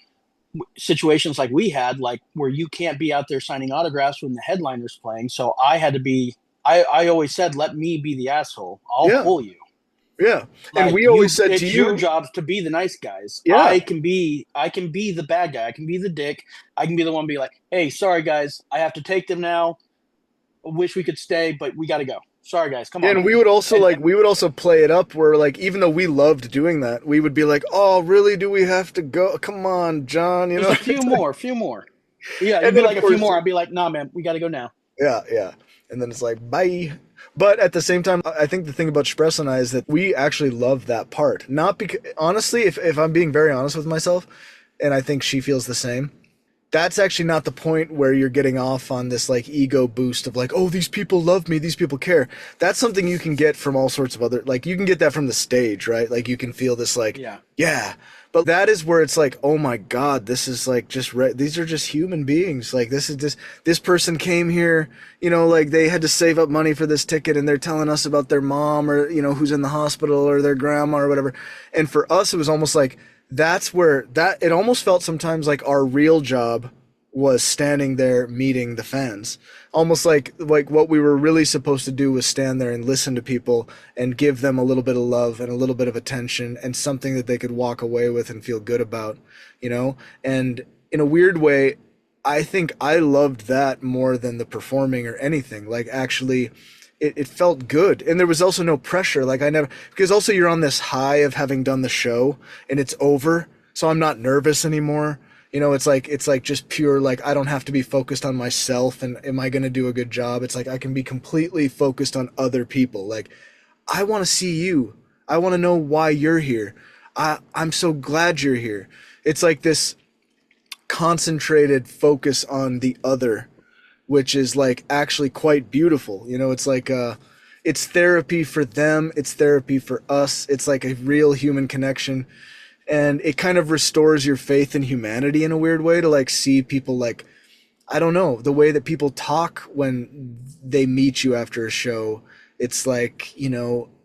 situations like we had, like where you can't be out there signing autographs when the headliner's playing. So I had to be, I always said, let me be the asshole. I'll Yeah. pull you. Yeah. And Like we always said to it's your you, job to be the nice guys. yeah. I can be the bad guy. I can be the dick. I can be the one be like, hey, sorry guys, I have to take them now. Wish we could stay, but we got to go. Sorry guys, come Yeah, on. and we would also And play it up where like even though we loved doing that, we would be like, "Oh, really? Do we have to go? Come on, John." just a few more, a few more. Yeah, And you'd be then of like a few course, more. I'd be like, nah, man, we got to go now. yeah, yeah. And then it's like, bye. But at the same time, I think the thing about Spress and I is that we actually love that part. Not because honestly, if I'm being very honest with myself, and I think she feels the same, that's actually not the point where you're getting off on this like ego boost of like, oh, these people love me, these people care. That's something you can get from all sorts of other, like you can get that from the stage, right? Like you can feel this like, Yeah. yeah. But that is where it's like, oh my God, this is like just these are just human beings. Like this person came here, like they had to save up money for this ticket and they're telling us about their mom or who's in the hospital or their grandma or whatever. And for us, it was almost like that's where that it almost felt sometimes like our real job was standing there meeting the fans, almost like what we were really supposed to do was stand there and listen to people and give them a little bit of love and a little bit of attention and something that they could walk away with and feel good about, and in a weird way, I think I loved that more than the performing or anything. Like actually it felt good, and there was also no pressure. Like I never, because also you're on this high of having done the show and it's over, so I'm not nervous anymore. It's like just pure, like I don't have to be focused on myself and am I going to do a good job. It's like I can be completely focused on other people. Like I want to see you, I want to know why you're here. I'm so glad you're here. It's like this concentrated focus on the other, which is like actually quite beautiful. It's like it's therapy for them, it's therapy for us. It's like a real human connection, and it kind of restores your faith in humanity in a weird way to like see people like, I don't know, the way that people talk when they meet you after a show. It's like,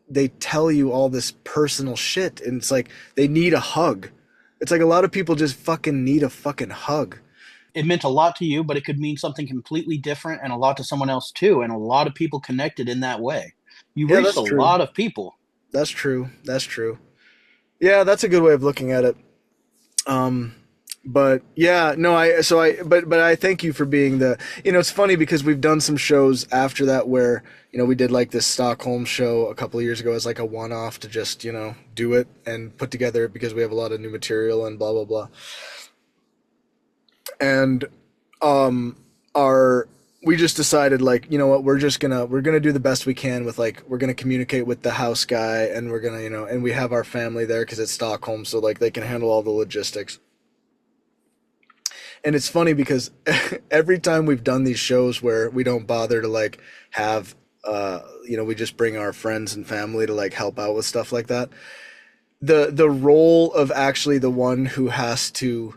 they tell you all this personal shit and it's like they need a hug. It's like a lot of people just fucking need a fucking hug. It meant a lot to you, but it could mean something completely different and a lot to someone else too. And a lot of people connected in that way. You Yeah, reached that's a true. lot of people. That's true. That's true. Yeah, that's a good way of looking at it. Um, but yeah, no, but I thank you for being it's funny because we've done some shows after that where, we did like this Stockholm show a couple of years ago as like a one-off to just, do it and put together because we have a lot of new material and blah, blah, blah. And, our we just decided like, you know what, we're gonna do the best we can with like, we're gonna communicate with the house guy, and we're gonna, and we have our family there because it's Stockholm, so like they can handle all the logistics. And it's funny because every time we've done these shows where we don't bother to like have we just bring our friends and family to like help out with stuff like that. The role of actually the one who has to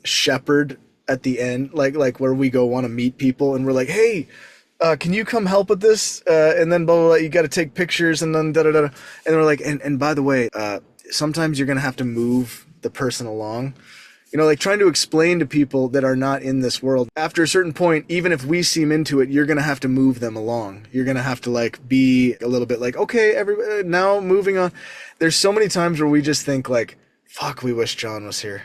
shepherd at the end, like where we go want to meet people and we're like, hey, can you come help with this? And then blah blah blah. You got to take pictures and then da da da. And we're like, and by the way, sometimes you're gonna have to move the person along. Like trying to explain to people that are not in this world. After a certain point, even if we seem into it, you're gonna have to move them along. You're gonna have to like be a little bit like, okay, everybody, now moving on. There's so many times where we just think like, fuck, we wish John was here.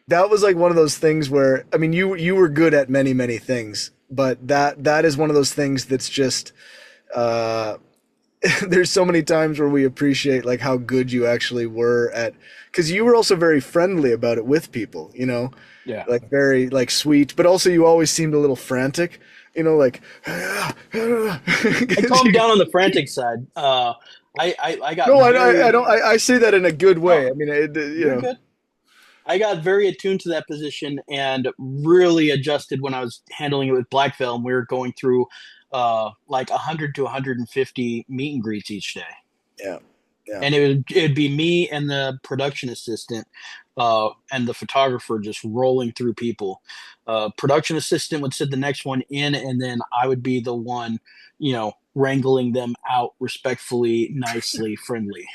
That was like one of those things where, I mean, you were good at many many things, but that is one of those things that's just uh there's so many times where we appreciate like how good you actually were at, because you were also very friendly about it with people, Yeah. like very like sweet, but also you always seemed a little frantic, like I 'cause calmed down on the frantic side. I got no, I very don't, I say that in a good no, way. I mean, you're good. I got very attuned to that position and really adjusted when I was handling it with Black Film. We were going through like 100 to 150 meet and greets each day. yeah, yeah. And it'd be me and the production assistant and the photographer just rolling through people. Production assistant would sit the next one in, and then I would be the one, wrangling them out respectfully, nicely, friendly.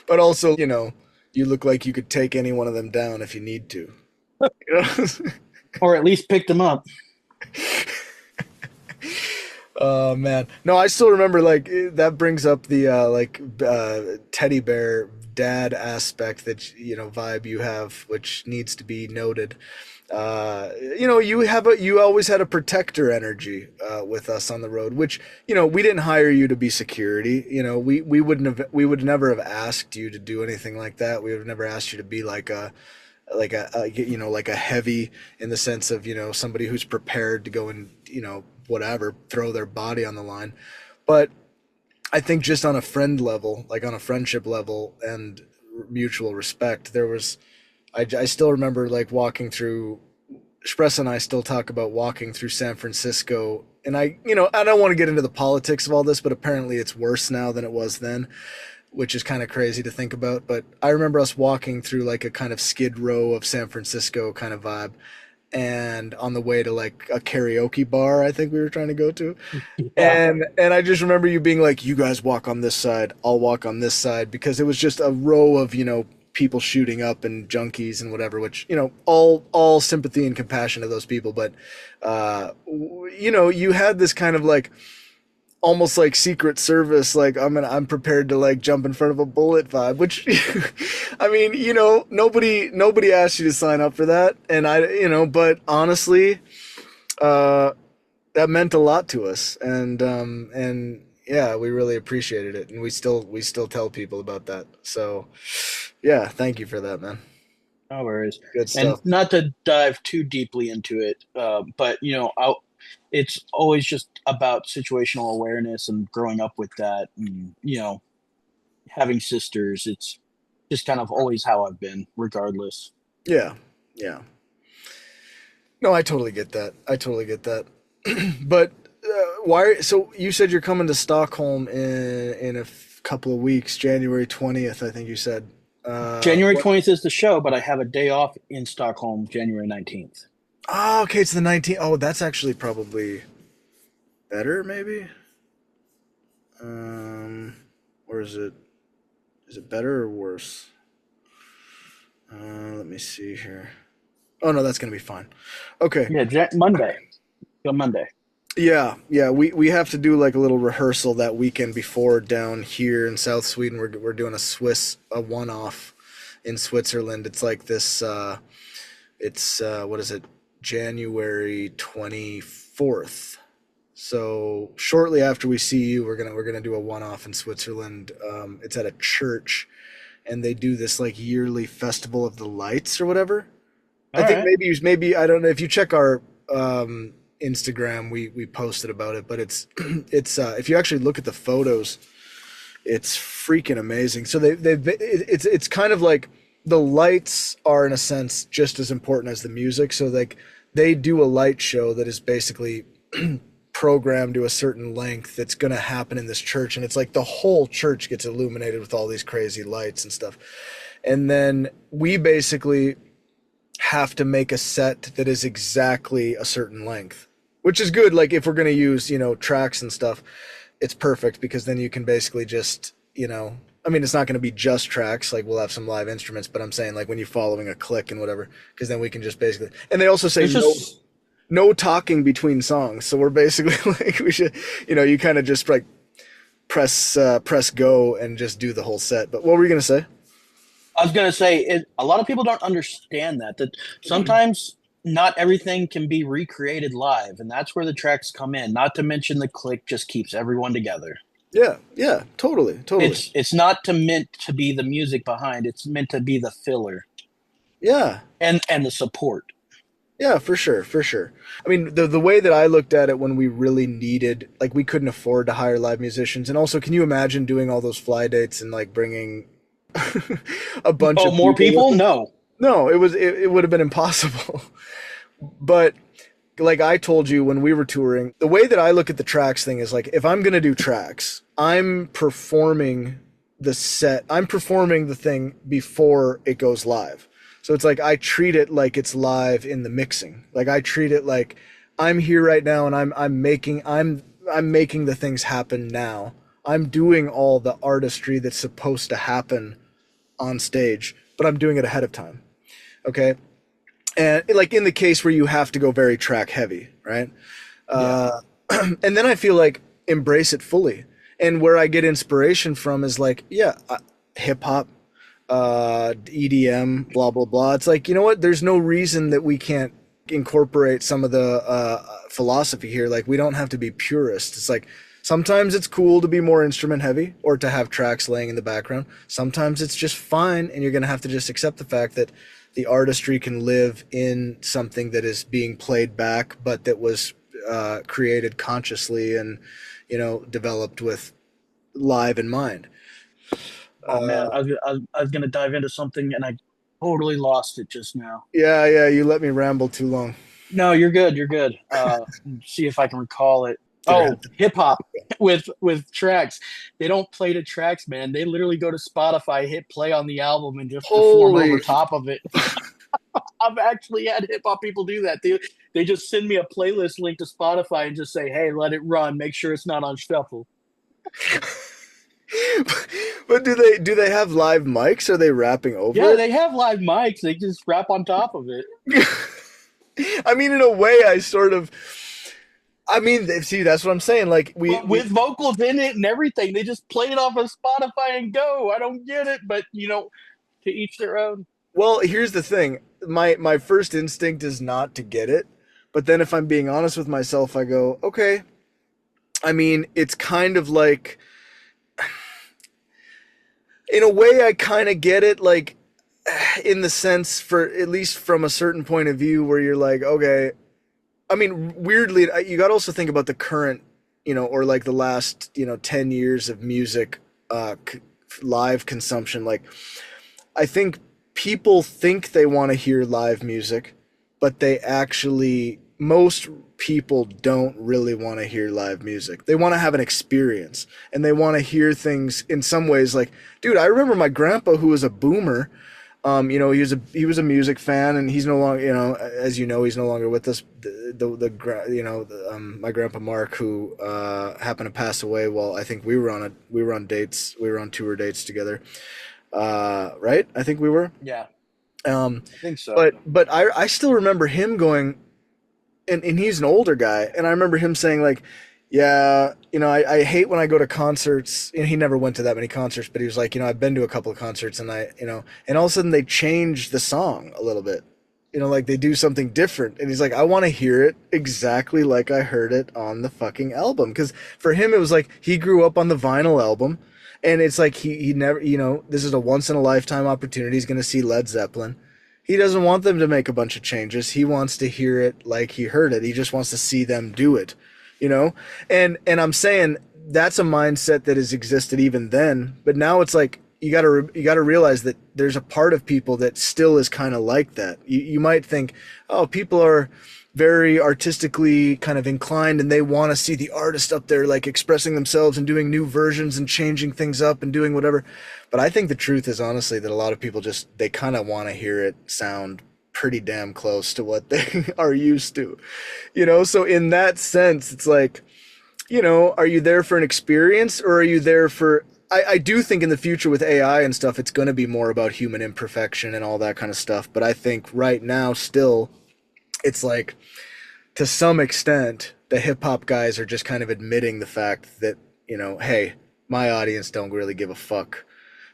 But also, you look like you could take any one of them down if you need to. You know? Or at least pick them up. Oh man, no, I still remember like that brings up the teddy bear dad aspect that vibe you have, which needs to be noted. You always had a protector energy with us on the road, which we didn't hire you to be security. We would never have asked you to do anything like that. We would have never asked you to be like a heavy, in the sense of somebody who's prepared to go and whatever, throw their body on the line. But I think just on a friend level, like on a friendship level and mutual respect, there was, I still remember like walking through, Express and I still talk about walking through San Francisco. And I don't want to get into the politics of all this, but apparently it's worse now than it was then, which is kind of crazy to think about. But I remember us walking through like a kind of Skid Row of San Francisco kind of vibe, and on the way to like a karaoke bar I think we were trying to go to. Yeah. And I just remember you being like, you guys walk on this side, I'll walk on this side, because it was just a row of, people shooting up and junkies and whatever, which, all sympathy and compassion to those people. But, you had this kind of like, almost like Secret Service, like I'm prepared to like jump in front of a bullet vibe, which I mean, nobody asked you to sign up for that. And but honestly, that meant a lot to us. And yeah, we really appreciated it. And we still tell people about that. So yeah, thank you for that, man. No worries. Good And stuff. not to dive too deeply into it, but it's always just about situational awareness and growing up with that, and having sisters. It's just kind of always how I've been, regardless. Yeah. Yeah. No, I totally get that. I totally get that. But why? So you said you're coming to Stockholm in couple of weeks, January 20th, I think you said. January What? 20th is the show, but I have a day off in Stockholm, January 19th. Oh, okay, it's the 19th. Oh, that's actually probably better, maybe. Um, or is it? Is it better or worse? Let me see here. Oh no, that's gonna be fine. Okay. Yeah, Monday. Go Monday. Yeah, yeah. We have to do like a little rehearsal that weekend before down here in South Sweden. We're doing a one off in Switzerland. It's like this. It's what is it? January 24th. So shortly after we see you, we're gonna do a one off in Switzerland. It's at a church, and they do this like yearly festival of the lights or whatever. I All think right. maybe I don't know if you check our Instagram, we posted about it, but it's if you actually look at the photos, it's freaking amazing. So it's kind of like the lights are in a sense just as important as the music. So like they do a light show that is basically programmed to a certain length that's going to happen in this church, and it's like the whole church gets illuminated with all these crazy lights and stuff. And then we basically have to make a set that is exactly a certain length, which is good. Like if we're going to use, tracks and stuff, it's perfect because then you can basically just, I mean, it's not going to be just tracks. Like we'll have some live instruments, but I'm saying like when you're following a click and whatever, because then we can just basically, and they also say It's just no talking between songs. So we're basically like, we should, you kind of just like press go and just do the whole set. But what were you going to say? I was gonna say a lot of people don't understand that sometimes not everything can be recreated live, and that's where the tracks come in. Not to mention the click just keeps everyone together. Yeah. Yeah. Totally. Totally. It's not meant to be the music behind. It's meant to be the filler Yeah. and the support. Yeah, for sure, for sure. I mean, the way that I looked at it when we really needed, like, we couldn't afford to hire live musicians, and also, can you imagine doing all those fly dates and like bringing a bunch Oh, of more people people? with us? No. No, it would have been impossible. But like I told you when we were touring, the way that I look at the tracks thing is like if I'm gonna do tracks, I'm performing I'm performing the thing before it goes live. So it's like I treat it like it's live in the mixing. Like I treat it like I'm here right now and I'm making the things happen now. I'm doing all the artistry that's supposed to happen on stage, but I'm doing it ahead of time. Okay. And like in the case where you have to go very track heavy, right? Yeah. And then I feel like embrace it fully. And where I get inspiration from is like, yeah, hip hop, EDM, blah blah blah. It's like, you know what? There's no reason that we can't incorporate some of the philosophy here. Like we don't have to be purists. It's like sometimes it's cool to be more instrument heavy or to have tracks laying in the background. Sometimes it's just fine, and you're gonna have to just accept the fact that the artistry can live in something that is being played back, but that was created consciously and developed with live in mind. Oh man, Uh, I was gonna dive into something and I totally lost it just now. yeah, yeah, you let me ramble too long. No, you're good. You're good. See if I can recall it. Did it Oh, have to? hip hop with tracks. They don't play to tracks, man. They literally go to Spotify, hit play on the album, and just perform over Holy! top of it. I've actually had hip hop people do that. They just send me a playlist link to Spotify and just say, "Hey, let it run. Make sure it's not on shuffle." But do they have live mics? Are they rapping over Yeah, it? they have live mics. They just rap on top of it. I mean, in a way, I sort of. I mean, see, that's what I'm saying. Like But with vocals in it and everything, they just play it off of Spotify and go. I don't get it, but to each their own. well, here's the thing. My first instinct is not to get it, but then if I'm being honest with myself, I go, okay. I mean, it's kind of like, in a way, I kind of get it. Like, in the sense, for at least from a certain point of view, where you're like, okay. I mean, weirdly, you got to also think about the current, or like the last, 10 years of music, live consumption. Like, I think people think they want to hear live music, but most people don't really want to hear live music. They want to have an experience and they want to hear things in some ways. Like, dude, I remember my grandpa who was a boomer. He was a music fan, and he's no longer, as you know, he's no longer with us. My grandpa Mark, who happened to pass away while I think we were on tour dates together. Right? I think we were. Yeah, I think so. But I still remember him going, and he's an older guy, and I remember him saying like, yeah, I hate when I go to concerts. He never went to that many concerts, but he was like, I've been to a couple of concerts, and and all of a sudden they change the song a little bit, like they do something different, and he's like, I want to hear it exactly like I heard it on the fucking album, because for him it was like he grew up on the vinyl album, and it's like he never, this is a once in a lifetime opportunity. He's going to see Led Zeppelin. He doesn't want them to make a bunch of changes. He wants to hear it like he heard it. He just wants to see them do it, you know? And I'm saying that's a mindset that has existed even then, but now it's like you got to realize that there's a part of people that still is kind of like that. You might think, "Oh, people are very artistically kind of inclined and they want to see the artist up there like expressing themselves and doing new versions and changing things up and doing whatever." But I think the truth is honestly that a lot of people just they kind of want to hear it sound pretty damn close to what they are used to. So in that sense, it's like, are you there for an experience or are you there for I do think in the future with AI and stuff, it's going to be more about human imperfection and all that kind of stuff. But I think right now, still, it's like to some extent, the hip hop guys are just kind of admitting the fact that, hey, my audience don't really give a fuck.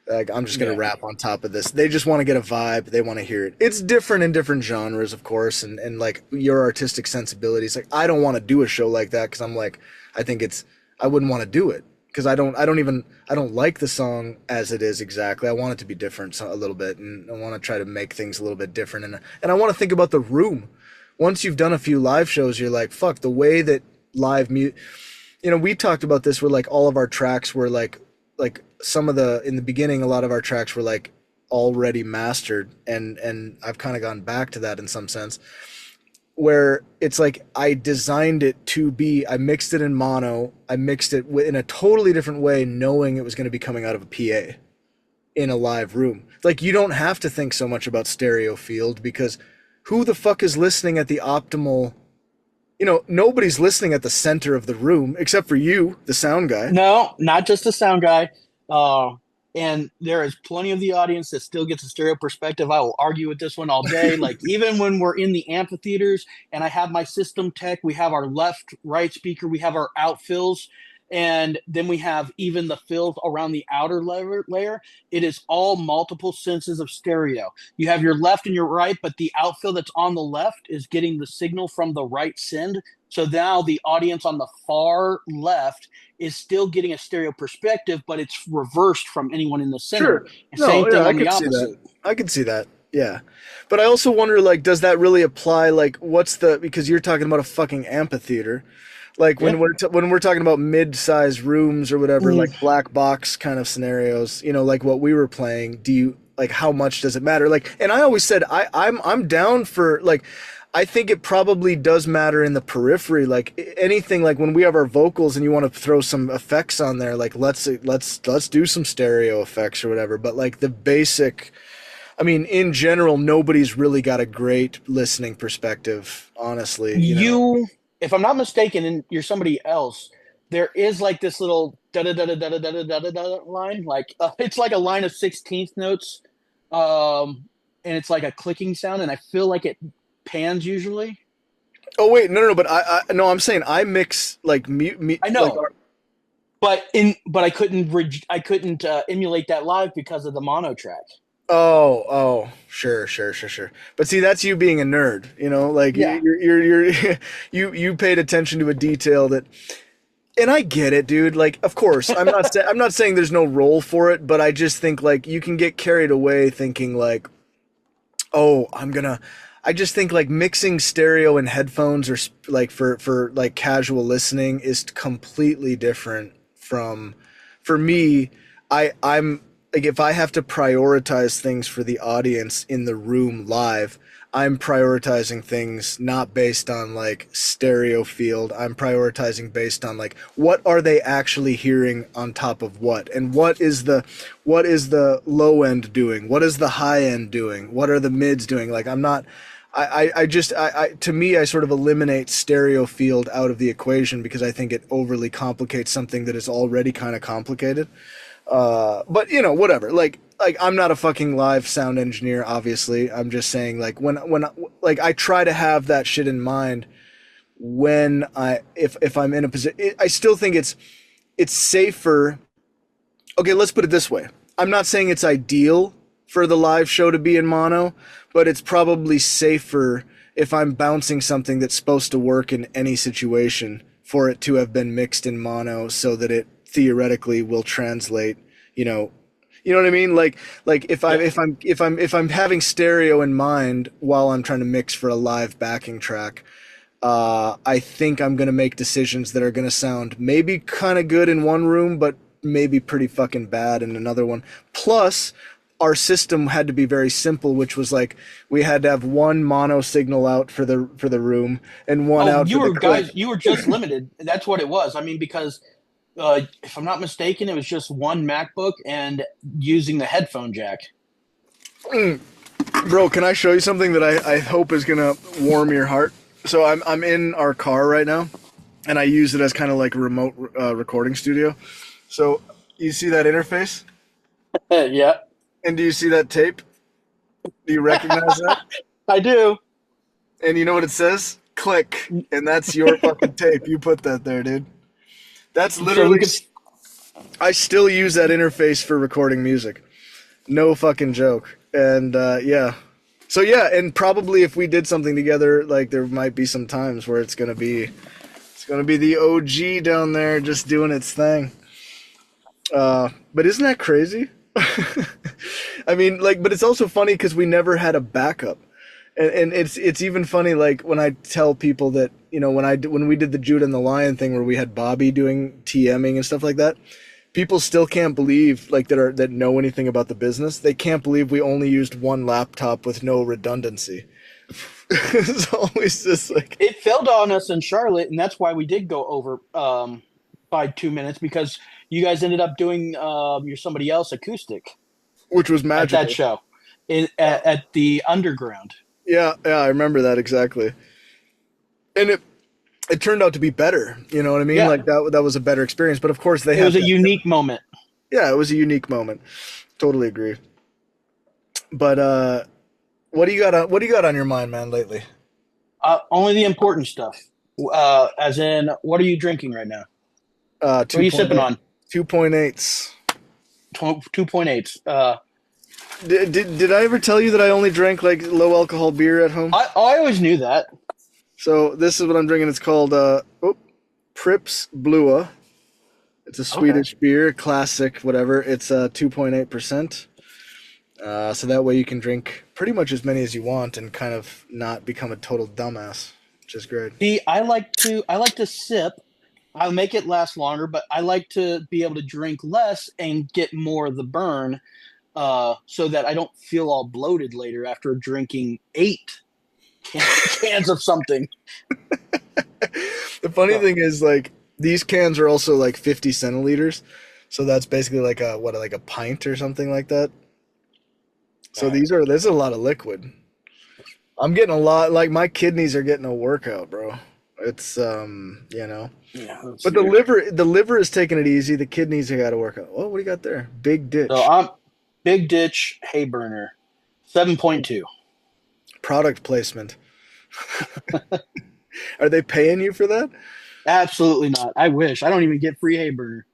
Like, I'm just going to Yeah. rap on top of this. They just want to get a vibe. They want to hear it. It's different in different genres, of course. And like your artistic sensibilities. Like, I don't want to do a show like that because I'm like, I think I wouldn't want to do it because I don't like the song as it is exactly. I want it to be different a little bit. And I want to try to make things a little bit different. And I want to think about the room. Once you've done a few live shows, you're like, fuck, the way that live mute, we talked about this where like all of our tracks were like some of the in the beginning a lot of our tracks were like already mastered and I've kind of gone back to that in some sense where it's like I designed it to be I mixed it in mono, I mixed it in a totally different way knowing it was going to be coming out of a PA in a live room. Like you don't have to think so much about stereo field because who the fuck is listening at the optimal, nobody's listening at the center of the room except for you, the sound guy. No, not just the sound guy. Uh, and there is plenty of the audience that still gets a stereo perspective. I will argue with this one all day. Like even when we're in the amphitheaters and I have my system tech, we have our left, right speaker, we have our outfills, and then we have even the fills around the outer layer. It is all multiple senses of stereo. You have your left and your right, but the outfill that's on the left is getting the signal from the right send. So now the audience on the far left is still getting a stereo perspective, but it's reversed from anyone in the center. Sure. And No, same yeah, thing I on the could see that. opposite. I could see that. Yeah. But I also wonder, like, does that really apply? Like, because you're talking about a fucking amphitheater. Like Yeah. when we're talking about mid-sized rooms or whatever, Mm. like black box kind of scenarios, like what we were playing, do you like how much does it matter? Like, and I always said I'm down for like I think it probably does matter in the periphery. Like anything, like when we have our vocals and you want to throw some effects on there, like let's do some stereo effects or whatever. But like the basic, I mean, in general, nobody's really got a great listening perspective, honestly. You, if I'm not mistaken, and you're somebody else, there is like this little da da da da da da da da da da line. Like it's like a line of 16th notes, and it's like a clicking sound, and I feel like it pans usually. Oh wait, no, but no, I'm saying I mix like me I like know, but I couldn't emulate that live because of the mono track. oh, sure. But see, that's you being a nerd, like Yeah. you're you paid attention to a detail that, and I get it, dude. Like, of course, I'm not saying there's no role for it, but I just think like you can get carried away thinking like, oh, I just think like mixing stereo and headphones or like for like casual listening is completely different from for me. I'm like if I have to prioritize things for the audience in the room live, I'm prioritizing things not based on like stereo field. I'm prioritizing based on like what are they actually hearing on top of what, and what is the low end doing? What is the high end doing? What are the mids doing? Like I'm not. I just to me I sort of eliminate stereo field out of the equation because I think it overly complicates something that is already kind of complicated. But whatever. Like I'm not a fucking live sound engineer, obviously. I'm just saying like when like I try to have that shit in mind when if I'm in a position. I still think it's safer. Okay, let's put it this way. I'm not saying it's ideal for the live show to be in mono, but it's probably safer if I'm bouncing something that's supposed to work in any situation for it to have been mixed in mono so that it theoretically will translate, you know, You know what I mean? Like Yep. if I'm having stereo in mind while I'm trying to mix for a live backing track, I think I'm gonna make decisions that are gonna sound maybe kind of good in one room, but maybe pretty fucking bad in another one. Plus, our system had to be very simple, which was like we had to have one mono signal out for the room and one Oh, out for the click. you were just limited. That's what it was. I mean, because if I'm not mistaken, it was just one MacBook and using the headphone jack. Bro, can I show you something that I hope is gonna warm your heart? So I'm in our car right now, and I use it as kind of like a remote recording studio. So you see that interface, Yeah, and do you see that tape? Do you recognize that? I do. And you know what it says? Click, and that's your fucking tape. You put that there, dude. That's So literally. we could. I still use that interface for recording music. No fucking joke. And yeah. So yeah, and probably if we did something together, like there might be some times where it's gonna be the OG down there just doing its thing. But isn't that crazy? I mean, like, but it's also funny because we never had a backup, and it's even funny like when I tell people that when we did the Judah and the Lion thing where we had Bobby doing TMing and stuff like that, people still can't believe like that know anything about the business. They can't believe we only used one laptop with no redundancy. It's always just like, It failed on us in Charlotte, and that's why we did go over by 2 minutes because you guys ended up doing your somebody else acoustic which was at that magical. show at the Underground. Yeah, yeah, I remember that exactly. And it turned out to be better. You know what I mean? Yeah, Like that was a better experience. But of course, they it have was a to. unique moment. Yeah, it was a unique moment. Totally agree. But what do you got on your mind, man, lately? Only the important stuff. As in, what are you drinking right now? What are you sipping 2.8, on? 2.8s. 2.8. Did I ever tell you that I only drank like low alcohol beer at home? I always knew that. So this is what I'm drinking. It's called Prips Blua. It's a Okay. Swedish beer, classic, whatever. It's 2.8%. So that way you can drink pretty much as many as you want and kind of not become a total dumbass, which is great. See, I like to sip. I'll make it last longer, but I like to be able to drink less and get more of the burn, so that I don't feel all bloated later after drinking eight cans of something. The funny So, thing is, like, these cans are also like 50 centiliters, so that's basically like like a pint or something like that. So right. there's a lot of liquid. I'm getting a lot, like my kidneys are getting a workout, bro. It's Yeah, let's but see here. the liver is taking it easy. The kidneys have got to work out. Oh, what do you got there? Big So ditch. I'm Big Ditch Hay Burner, 7.2. Product placement. Are they paying you for that? Absolutely not. I wish. I don't even get free Hay Burner.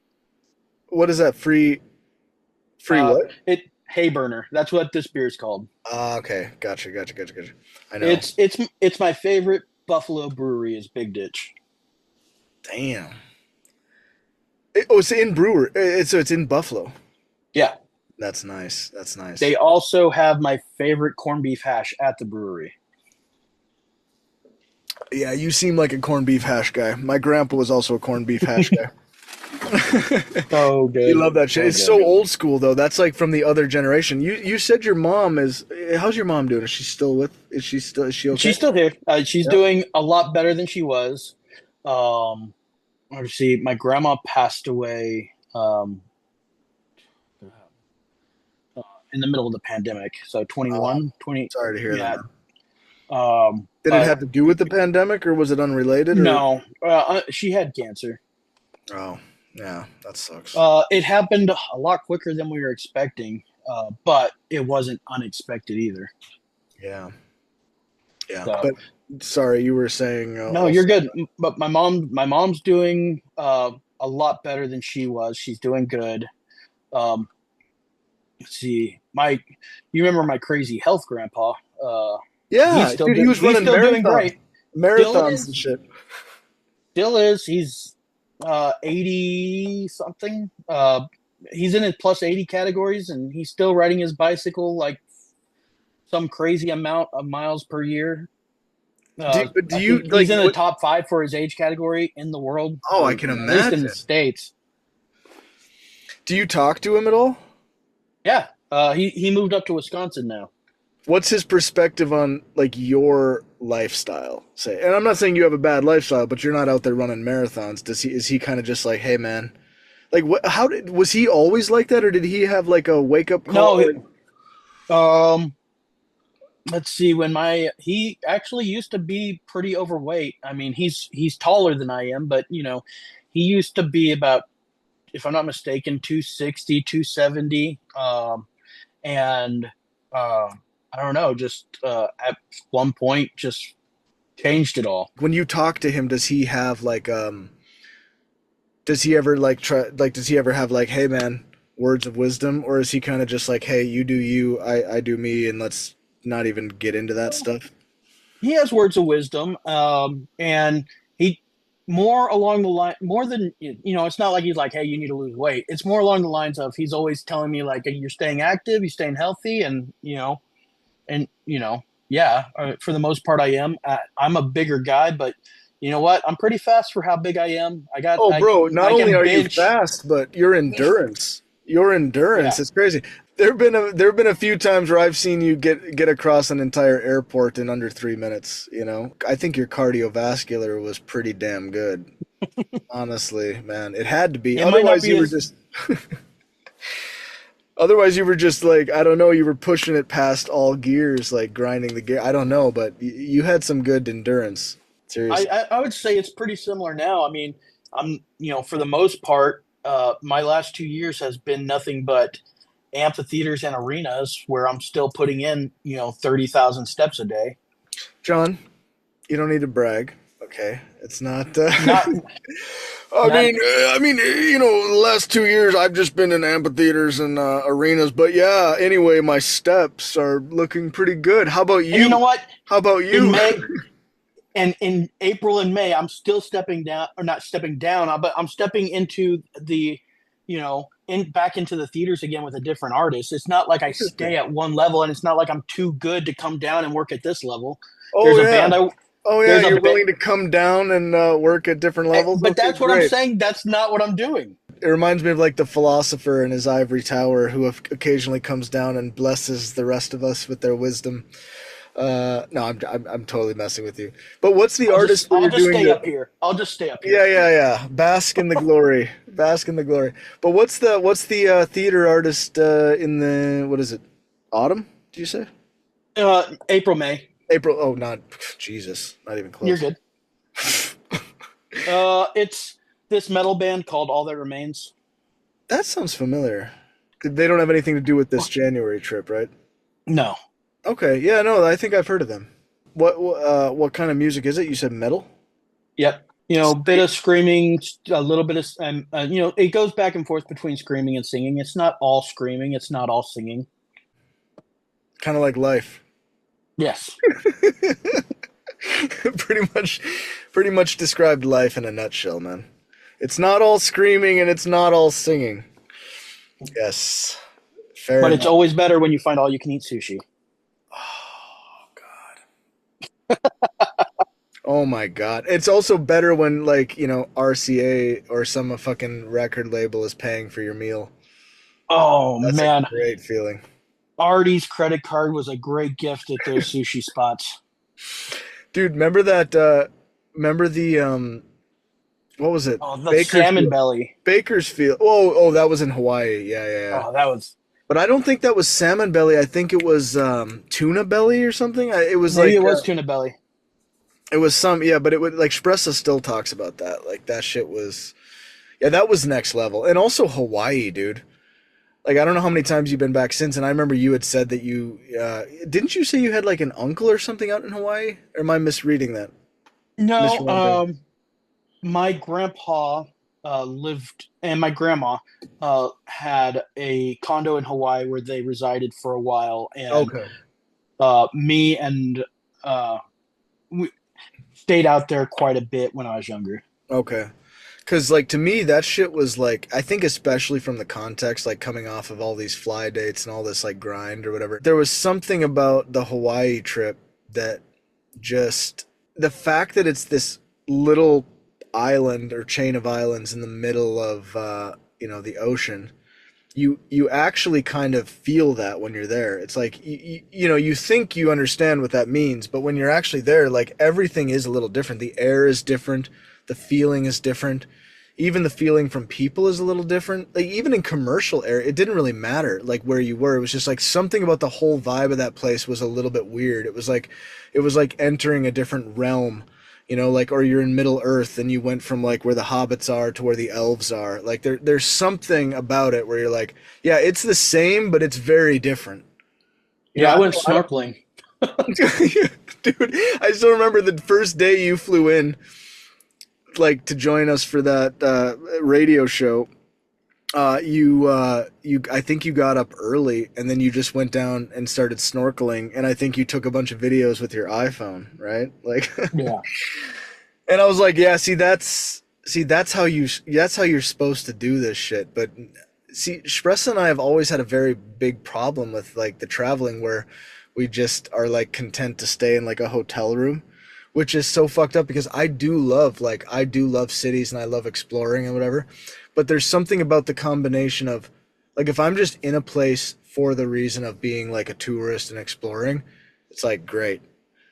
What is that? Free Uh, what? it Hay Burner. That's what this beer is called. Ah, okay. Gotcha. I know. It's my favorite Buffalo brewery is Big Ditch. Damn. Oh, it's in Brewer. It's in Buffalo. Yeah. That's nice. That's nice. They also have my favorite corned beef hash at the brewery. Yeah, you seem like a corned beef hash guy. My grandpa was also a corned beef hash guy. So You good. love that shit. So It's so good. old school though. That's like from the other generation. You said your mom is. How's your mom doing? Is she still with? Is she okay? She's still here. She's Yep. doing a lot better than she was. Um, let's see. My grandma passed away in the middle of the pandemic. So Uh, 21, 20. Sorry to hear that, Yeah. man. Did it But have to do with the pandemic, or was it unrelated? Or no, she had cancer. oh, yeah, that sucks. It happened a lot quicker than we were expecting, but it wasn't unexpected either. Yeah, yeah. So But sorry, you were saying no, you're also. good. But my mom's doing a lot better than she was. She's doing good. Um, let's see, you remember my crazy health grandpa? Yeah, dude, he was He's running still doing marathons, great. Still marathons and is. shit. Still is. He's 80 something. he's in his plus 80 categories, and he's still riding his bicycle like some crazy amount of miles per year. Do I you think like he's in the what? top five for his age category in the world, Oh, I or can at least in the imagine. states. Do you talk to him at all? Yeah, he moved up to Wisconsin now. What's his perspective on like your lifestyle? Say, and I'm not saying you have a bad lifestyle, but you're not out there running marathons. Does he? Is he kind of just like, hey man, like what? How did was he always like that, or did he have like a wake up call? No, Like, um, let's see. When my he actually used to be pretty overweight. I mean, he's taller than I am, but he used to be about, if I'm not mistaken, 260, 270. And I don't know, just at one point, just changed it all. when you talk to him, does he have like does he ever like try like does he ever have like, hey man, words of wisdom, or is he kind of just like, hey, you do you, I do me, and let's not even get into that stuff? He has words of wisdom, and he more along the line, more than it's not like he's like, hey, you need to lose weight. It's more along the lines of he's always telling me like, you're staying active, you're staying healthy, and yeah, for the most part, I am. I'm a bigger guy, but you know what? I'm pretty fast for how big I am. Oh, bro, not I only can are you bench. fast, but your Yeah, endurance is crazy. There have been a few times where I've seen you get across an entire airport in under 3 minutes. You know, I think your cardiovascular was pretty damn good. Honestly, man, it had to be. it might not be as Otherwise you were just like, I don't know, you were pushing it past all gears, like grinding the gear. I don't know, but you had some good endurance. Seriously. I would say it's pretty similar now. I mean, I'm for the most part, my last 2 years has been nothing but amphitheaters and arenas where I'm still putting in 30,000 steps a day. John, you don't need to brag. Okay, it's not. Not not The last 2 years I've just been in amphitheaters and arenas. But yeah, anyway, my steps are looking pretty good. How about and you know you? what? How about In you? May and in April and May, I'm still stepping down, or not stepping down, but I'm stepping into the in back into the theaters again with a different artist. It's not like I Interesting. stay at one level, and it's not like I'm too good to come down and work at this level. Oh There's a yeah. band I Oh yeah. there's a You're bit, willing to come down and work at different levels. but Okay, that's what I'm great. saying. That's not what I'm doing. It reminds me of like the philosopher in his ivory tower who occasionally comes down and blesses the rest of us with their wisdom. No, I'm totally messing with you. But what's the artist that I'll you're just doing stay the? up here. I'll just stay up here. Yeah, yeah, yeah. Bask in the glory. Bask in the glory. But what's the theater artist in the what is it? Autumn? Do you say? April, May. April? Oh, not Jesus. Not even You're close. good. It's this metal band called All That Remains. That sounds familiar. They don't have anything to do with this January trip, right? No. Okay. Yeah, no, I think I've heard of them. What kind of music is it? You said metal? Yep. Bit of screaming, a little bit of, it goes back and forth between screaming and singing. It's not all screaming. It's not all singing. Kind of like life. Yes. pretty pretty much described life in a nutshell, man. It's not all screaming and it's not all singing. Yes. Fair But it's enough. always better when you find all you can eat sushi. Oh god. Oh my god. It's also better when like, RCA or some fucking record label is paying for your meal. Oh, That's a man. great feeling. Artie's credit card was a great gift at those sushi spots. Dude, remember that remember the what was it? Oh, the salmon Bakersfield. belly. Bakersfield. Oh, that was in Hawaii. Yeah, yeah, yeah. Oh, that was, But I don't think that was salmon belly. I think it was tuna belly or something. It was maybe like it was tuna belly. it was some yeah, but it would like Spressa still talks about that. Like that shit was yeah, that was next level. And also Hawaii, dude. Like I don't know how many times you've been back since, and I remember you had said that you didn't you say you had like an uncle or something out in Hawaii? Or am I misreading that? No, Misremembering. my grandpa lived, and my grandma had a condo in Hawaii where they resided for a while, and Okay. me and we stayed out there quite a bit when I was younger. Okay. Cause like to me that shit was like I think especially from the context like coming off of all these fly dates and all this like grind or whatever. There was something about the Hawaii trip that just the fact that it's this little island or chain of islands in the middle of the ocean. You actually kind of feel that when you're there. It's like you think you understand what that means, but when you're actually there, like everything is a little different. The air is different, the feeling is different. Even the feeling from people is a little different. Like even in commercial air, it didn't really matter like where you were. It was just like something about the whole vibe of that place was a little bit weird. It was like entering a different realm, like or you're in Middle Earth and you went from like where the hobbits are to where the elves are. Like there's something about it where you're like, yeah, it's the same, but it's very different. Yeah, I went I don't, snorkeling. dude, I still remember the first day you flew in like to join us for that radio show. You I think you got up early and then you just went down and started snorkeling, and I think you took a bunch of videos with your iPhone, right? Like, Yeah. and I was like, yeah, that's how you're supposed to do this shit. But see, Shpressa and I have always had a very big problem with like the traveling where we just are like content to stay in like a hotel room, which is so fucked up because I do love cities and I love exploring and whatever. But there's something about the combination of like if I'm just in a place for the reason of being like a tourist and exploring, it's like great.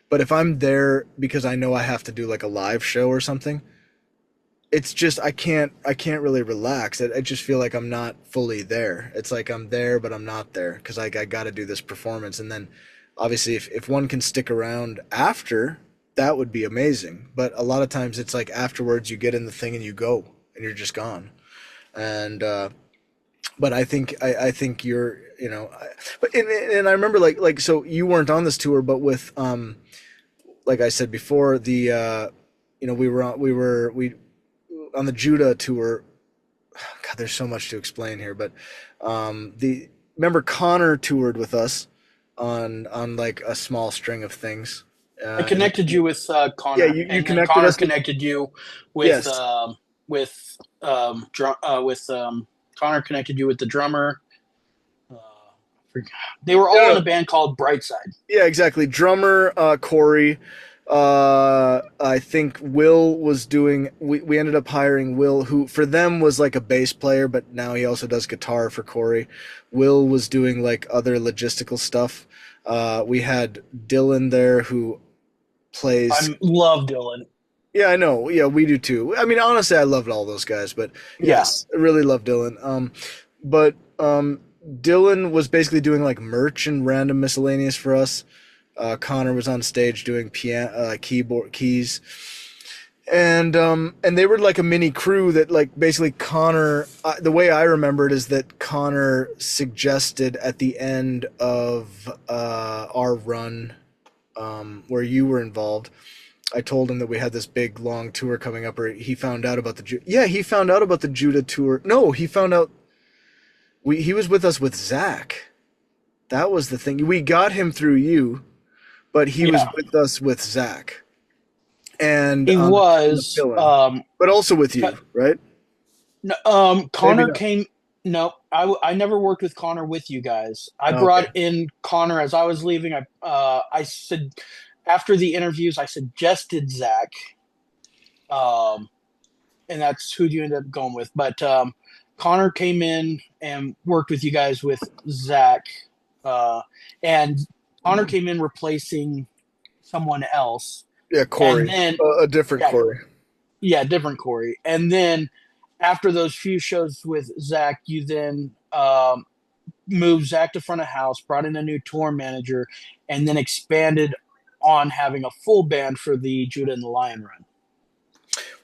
But if I'm there because I know I have to do like a live show or something, it's just I can't really relax. I just feel like I'm not fully there. It's like I'm there but I'm not there because I got to do this performance, and then obviously if one can stick around after, that would be amazing. But a lot of times it's like afterwards you get in the thing and you go and you're just gone. And but I think but I remember like so you weren't on this tour, but with like I said before, the we on the Judah tour. God, there's so much to explain here, but the remember Connor toured with us on like a small string of things. I And connected you with yeah, Connor, you and then connected Connor us with connected you with yes, Connor connected you with the drummer. Uh, they were no, all in no, a band called Brightside. yeah, exactly. Drummer Corey. I think Will was doing. We ended up hiring Will, who for them was like a bass player, but now he also does guitar for Corey. Will was doing like other logistical stuff. We had Dylan there who plays. I love Dylan. Yeah, I know. Yeah, we do too. I mean, honestly, I loved all those guys, but Yeah, yes, I really love Dylan. But Dylan was basically doing like merch and random miscellaneous for us. Connor was on stage doing piano, keyboard keys, and they were like a mini crew that like basically Connor. The way I remember it is that Connor suggested at the end of our run where you were involved. I told him that we had this big long tour coming up, or he found out about he found out about the Judah tour. No, he found out he was with us with Zach. That was the thing. We got him through you, but he was yeah. with us with Zach and He on the team of was. Dylan, but also with you, right? Maybe Connor not. came. No, I never worked with Connor with you guys. I Okay. brought in Connor as I was leaving. I said after the interviews, I suggested Zach, um, and that's who you ended up going with. But Connor came in and worked with you guys with Zach, uh, and Connor came in replacing someone else, Yeah, and Corey, then a different yeah, Corey. yeah, different Corey. And then after those few shows with Zach, you then moved Zach to front of house, brought in a new tour manager, and then expanded on having a full band for the Judah and the Lion run.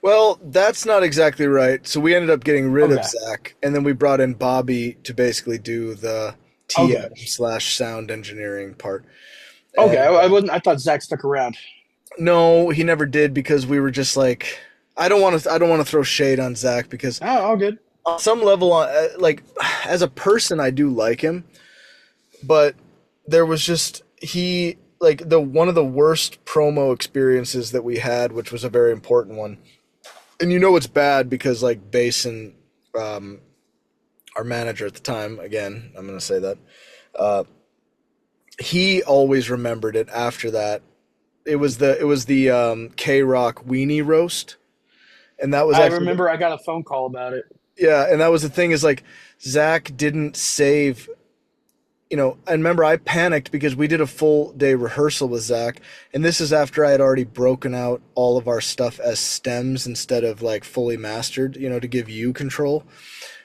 Well, that's not exactly right. So we ended up getting rid of Okay. Zach, and then we brought in Bobby to basically do the Okay. TM/sound engineering part. Okay. And I wasn't. I thought Zach stuck around. no, he never did because we were just like, I don't want to throw shade on Zach because Oh, all good. on some level, like as a person, I do like him, but there was just he like the one of the worst promo experiences that we had, which was a very important one. And you know it's bad because like Basin, um, our manager at the time, again, I'm gonna say that, uh, he always remembered it after that. It was the K Rock weenie roast, and that was I actually remember I got a phone call about it. yeah, and that was the thing is like Zach didn't save, and remember I panicked because we did a full day rehearsal with Zach, and this is after I had already broken out all of our stuff as stems instead of like fully mastered, to give you control.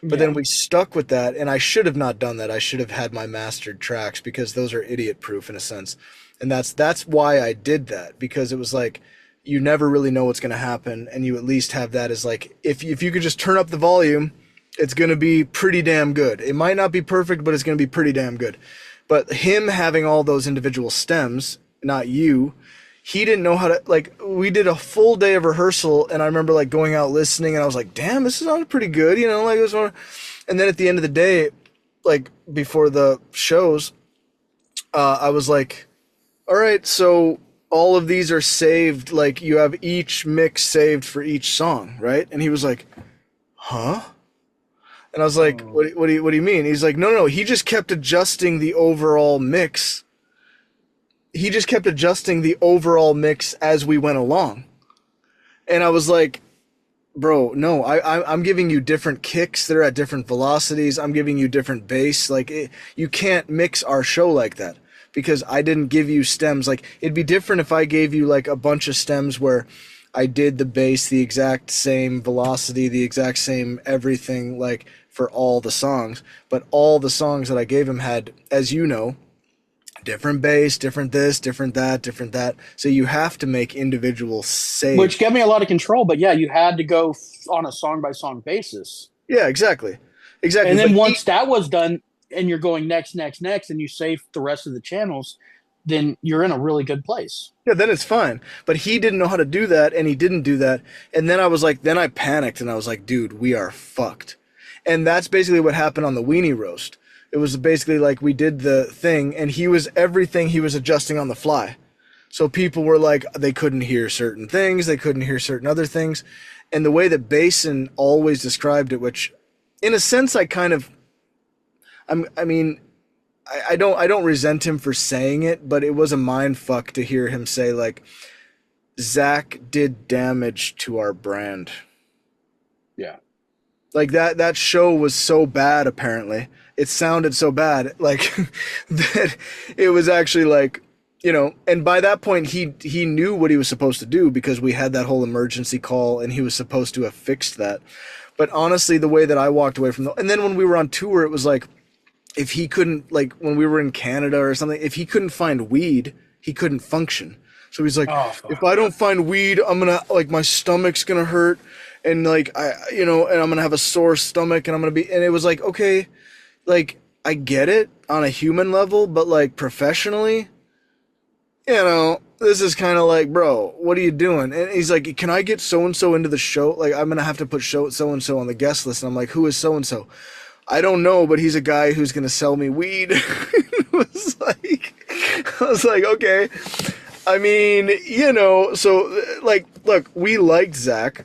But then Yeah. we stuck with that, and I should have not done that. I should have had my mastered tracks because those are idiot proof in a sense. And that's why I did that, because it was like you never really know what's going to happen, and you at least have that as like if you could just turn up the volume, it's going to be pretty damn good. It might not be perfect, but it's going to be pretty damn good. But him having all those individual stems, not you, he didn't know how to like we did a full day of rehearsal, and I remember like going out listening, and I was like, damn, this sounded pretty good, like it was one. And then at the end of the day, like before the shows, I was like, all right, so all of these are saved, like you have each mix saved for each song, right? And he was like, huh? And I was like, Oh. what do you mean? He's like, no, no, he just kept adjusting the overall mix. He just kept adjusting the overall mix as we went along. And I was like, bro, no, I'm giving you different kicks that are at different velocities. I'm giving you different bass. Like, you can't mix our show like that because I didn't give you stems. Like, it'd be different if I gave you like a bunch of stems where I did the bass the exact same velocity, the exact same everything, like for all the songs. But all the songs that I gave him had, as you know, different bass, different this, different that, different that. So you have to make individual Which saves. gave me a lot of control, but yeah, you had to go on a song by song basis. Yeah, exactly. Exactly. And But then he, once that was done and you're going next, next, next, and you save the rest of the channels, then you're in a really good place. yeah, then it's fine. But he didn't know how to do that, and he didn't do that. And then I was like, then I panicked, and I was like, dude, we are fucked. And that's basically what happened on the weenie roast. It was basically like we did the thing, and everything he was adjusting on the fly. So people were like, they couldn't hear certain things, they couldn't hear certain other things. And the way that Basin always described it, which in a sense I kind of, I mean, I don't resent him for saying it, but it was a mind fuck to hear him say like Zach did damage to our brand. Yeah. Like that show was so bad apparently. It sounded so bad like that it was actually like, and by that point he knew what he was supposed to do because we had that whole emergency call and he was supposed to have fixed that. But honestly, the way that I walked away from and then when we were on tour, it was like if he couldn't, like when we were in Canada or something, if he couldn't find weed, he couldn't function. So he's like, Oh, if fuck. I don't find weed, I'm gonna like my stomach's gonna hurt, and like and I'm gonna have a sore stomach, and I'm gonna be, and it was like, okay, like I get it on a human level, but like professionally, this is kind of like, bro, what are you doing? And he's like, can I get so and so into the show? Like I'm gonna have to put so and so on the guest list, and I'm like, who is so and so? I don't know, but he's a guy who's gonna sell me weed. I was like, okay. I mean, so like, look, we liked Zach.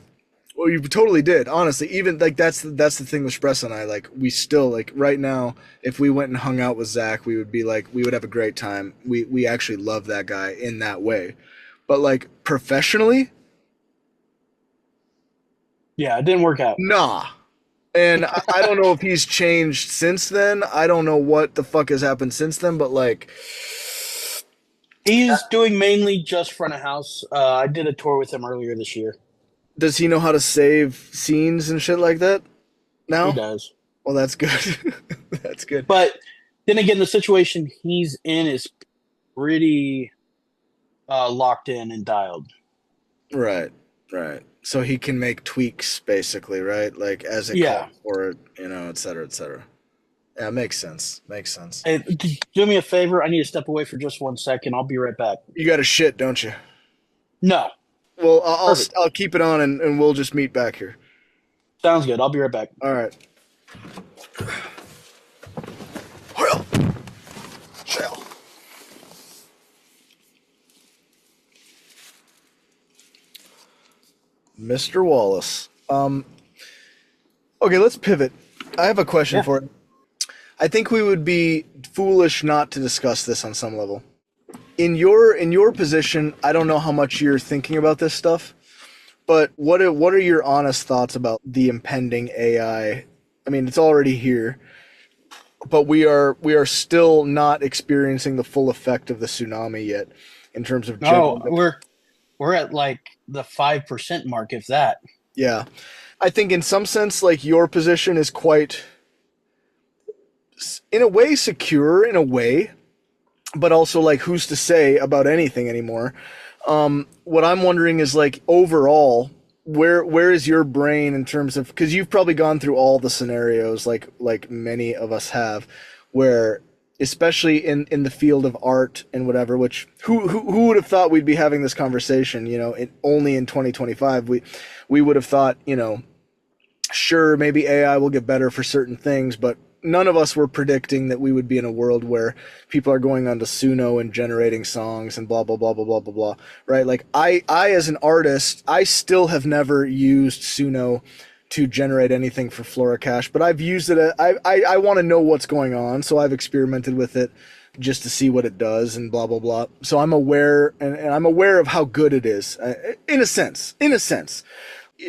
Well, you totally did, honestly. Even like that's the thing with Spress and I. Like, we still like right now, if we went and hung out with Zach, we would be like, we would have a great time. We actually love that guy in that way, but like professionally, Yeah, it didn't work out. nah. And I don't know if he's changed since then. I don't know what the fuck has happened since then, but like, He's doing mainly just front of house. I did a tour with him earlier this year. does he know how to save scenes and shit like that He now? does. Well, that's good. That's good. But then again, the situation he's in is pretty locked in and dialed. Right, right. So he can make tweaks, basically, right? Like as it calls Yeah. for it, et cetera, et cetera. Yeah, makes sense. Makes sense. Hey, do me a favor. I need to step away for just 1 second. I'll be right back. You got a shit, don't you? No. Well, Perfect. I'll keep it on, and we'll just meet back here. Sounds good. I'll be right back. All right. Well, chill. Mr. Wallace. Okay, let's pivot. I have a question Yeah. for it. I think we would be foolish not to discuss this on some level. In your position, I don't know how much you're thinking about this stuff, but what are your honest thoughts about the impending AI? I mean, it's already here, but we are still not experiencing the full effect of the tsunami yet in terms of No, generative. we're at like the 5% mark, if that. Yeah. I think in some sense like your position is quite in a way secure in a way, but also like who's to say about anything anymore. What I'm wondering is like overall, where is your brain in terms of, because you've probably gone through all the scenarios like many of us have, where especially in the field of art and whatever, which who would have thought we'd be having this conversation, only in 2025. We would have thought, sure, maybe AI will get better for certain things, but none of us were predicting that we would be in a world where people are going onto Suno and generating songs and blah blah blah blah blah blah blah. Right? Like I as an artist, I still have never used Suno to generate anything for Flora Cash, but I've used it. I want to know what's going on, so I've experimented with it just to see what it does and blah blah blah. So I'm aware, and I'm aware of how good it is, in a sense. In a sense,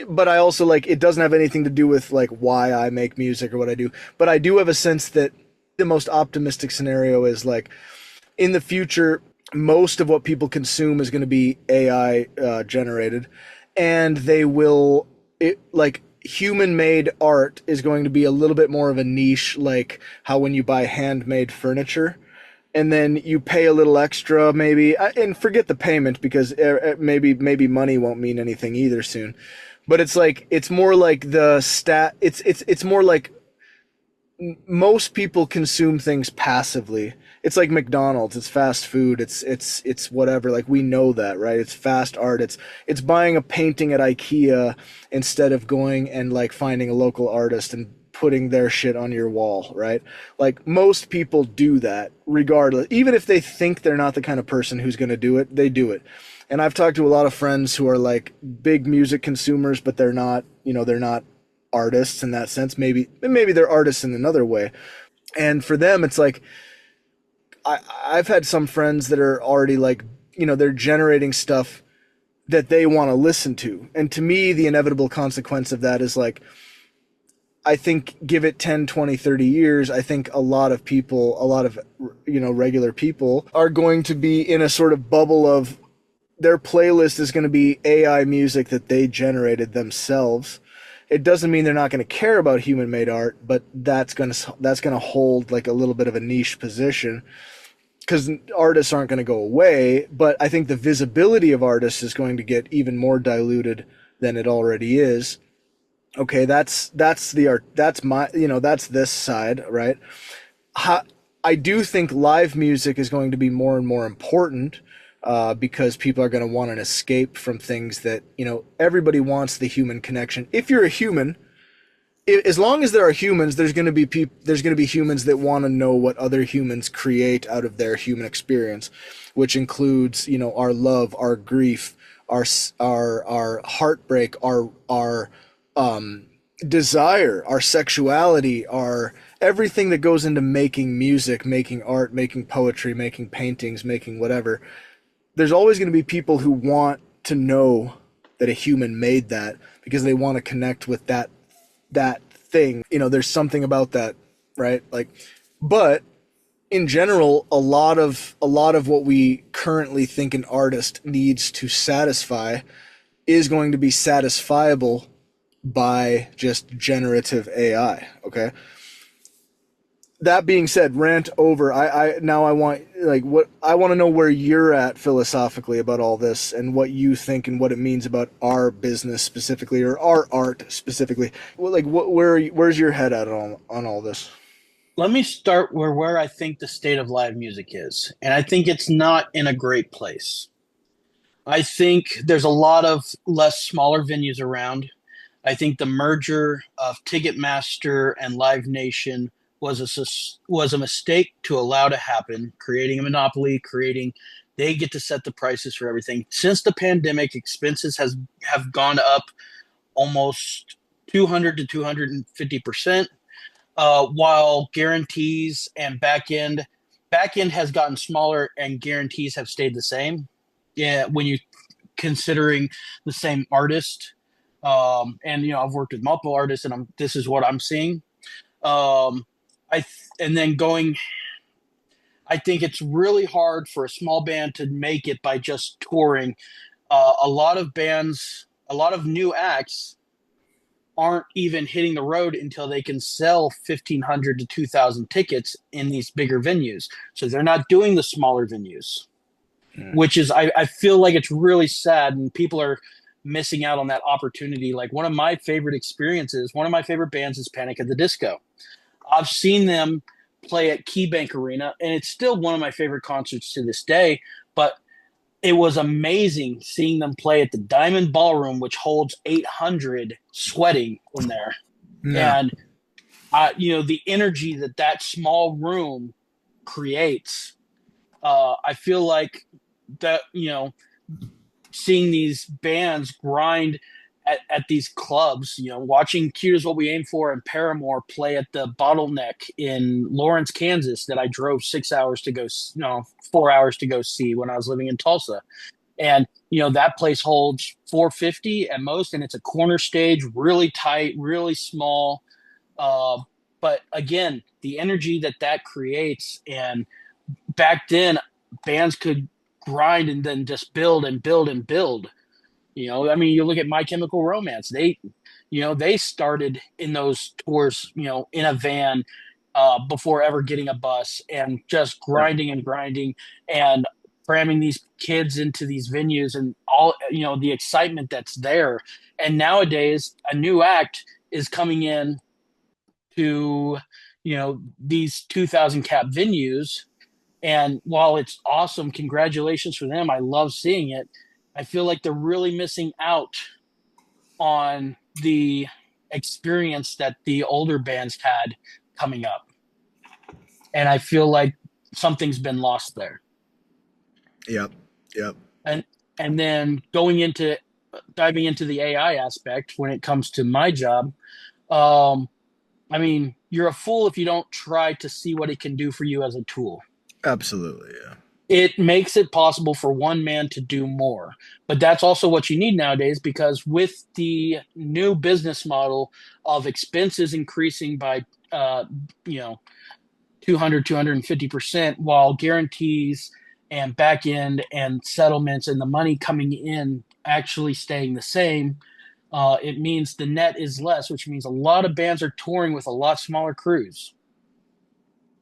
but I also like it doesn't have anything to do with like why I make music or what I do. But I do have a sense that the most optimistic scenario is like in the future, most of what people consume is going to be AI generated, and they will like human made art is going to be a little bit more of a niche, like how when you buy handmade furniture and then you pay a little extra maybe, and forget the payment because maybe money won't mean anything either soon, but it's like it's more like the stat it's more like most people consume things passively. It's like McDonald's, it's fast food, it's whatever. Like we know that, right? It's fast art. It's buying a painting at IKEA instead of going and like finding a local artist and putting their shit on your wall, right? Like most people do that regardless. Even if they think they're not the kind of person who's going to do it, they do it. And I've talked to a lot of friends who are like big music consumers, but they're not artists in that sense. Maybe they're artists in another way. And for them, it's like I've had some friends that are already like, they're generating stuff that they want to listen to. And to me, the inevitable consequence of that is like, I think give it 10, 20, 30 years, I think a lot of people, a lot of, regular people are going to be in a sort of bubble of their playlist is going to be AI music that they generated themselves. It doesn't mean they're not going to care about human made art, but that's going to hold like a little bit of a niche position because artists aren't going to go away. But I think the visibility of artists is going to get even more diluted than it already is. Okay, that's the art. That's my, that's this side, right? I do think live music is going to be more and more important because people are going to want an escape from things that, everybody wants the human connection. If you're a human, as long as there are humans, there's going to be humans that want to know what other humans create out of their human experience, which includes, our love, our grief, our heartbreak, our desire, our sexuality, our everything that goes into making music, making art, making poetry, making paintings, making whatever. There's always going to be people who want to know that a human made that because they want to connect with that thing. There's something about that, right? Like, but in general, a lot of what we currently think an artist needs to satisfy is going to be satisfiable by just generative AI. Okay. That being said, rant over. I want like what I want to know where you're at philosophically about all this and what you think and what it means about our business specifically or our art specifically. Well, like where's your head at on all this? Let me start where I think the state of live music is. And I think it's not in a great place. I think there's a lot of less smaller venues around. I think the merger of Ticketmaster and Live Nation was a mistake to allow to happen, creating a monopoly, creating They get to set the prices for everything. Since the pandemic, expenses has have gone up almost 200 to 250%, while guarantees and back end has gotten smaller and guarantees have stayed the same. Yeah, when you considering the same artist, and I've worked with multiple artists, and this is what I'm seeing. Um, and then going, I think it's really hard for a small band to make it by just touring. A lot of bands, a lot of new acts aren't even hitting the road until they can sell 1,500 to 2,000 tickets in these bigger venues. So they're not doing the smaller venues, Mm. which is, I feel like it's really sad, and people are missing out on that opportunity. Like one of my favorite experiences, one of my favorite bands is Panic at the Disco. I've seen them play at KeyBank Arena, and it's still one of my favorite concerts to this day. But it was amazing seeing them play at the Diamond Ballroom, which holds 800, sweating in there. Yeah. And the energy that that small room creates, I feel like that, seeing these bands grind at these clubs, watching Cute is What We Aim For and Paramore play at the Bottleneck in Lawrence, Kansas, that I drove 6 hours to go, 4 hours to go see when I was living in Tulsa. And, that place holds 450 at most, and it's a corner stage, really tight, really small. Uh, but again, the energy that that creates, and back then, bands could grind and then just build and build and build. I mean, you look at My Chemical Romance. They started in those tours, in a van, before ever getting a bus, and just Yeah. grinding and grinding and cramming these kids into these venues, and all, the excitement that's there. And nowadays, a new act is coming in to, these 2,000 cap venues, and while it's awesome, congratulations for them. I love seeing it. I feel like they're really missing out on the experience that the older bands had coming up. And I feel like something's been lost there. Yep. Yep. And and then diving into the AI aspect when it comes to my job, um, I mean, you're a fool if you don't try to see what it can do for you as a tool. Absolutely. Yeah. It makes it possible for one man to do more. But that's also what you need nowadays, because with the new business model of expenses increasing by, you know, 200, 250%, while guarantees and back end and settlements and the money coming in actually staying the same, it means the net is less, which means a lot of bands are touring with a lot smaller crews.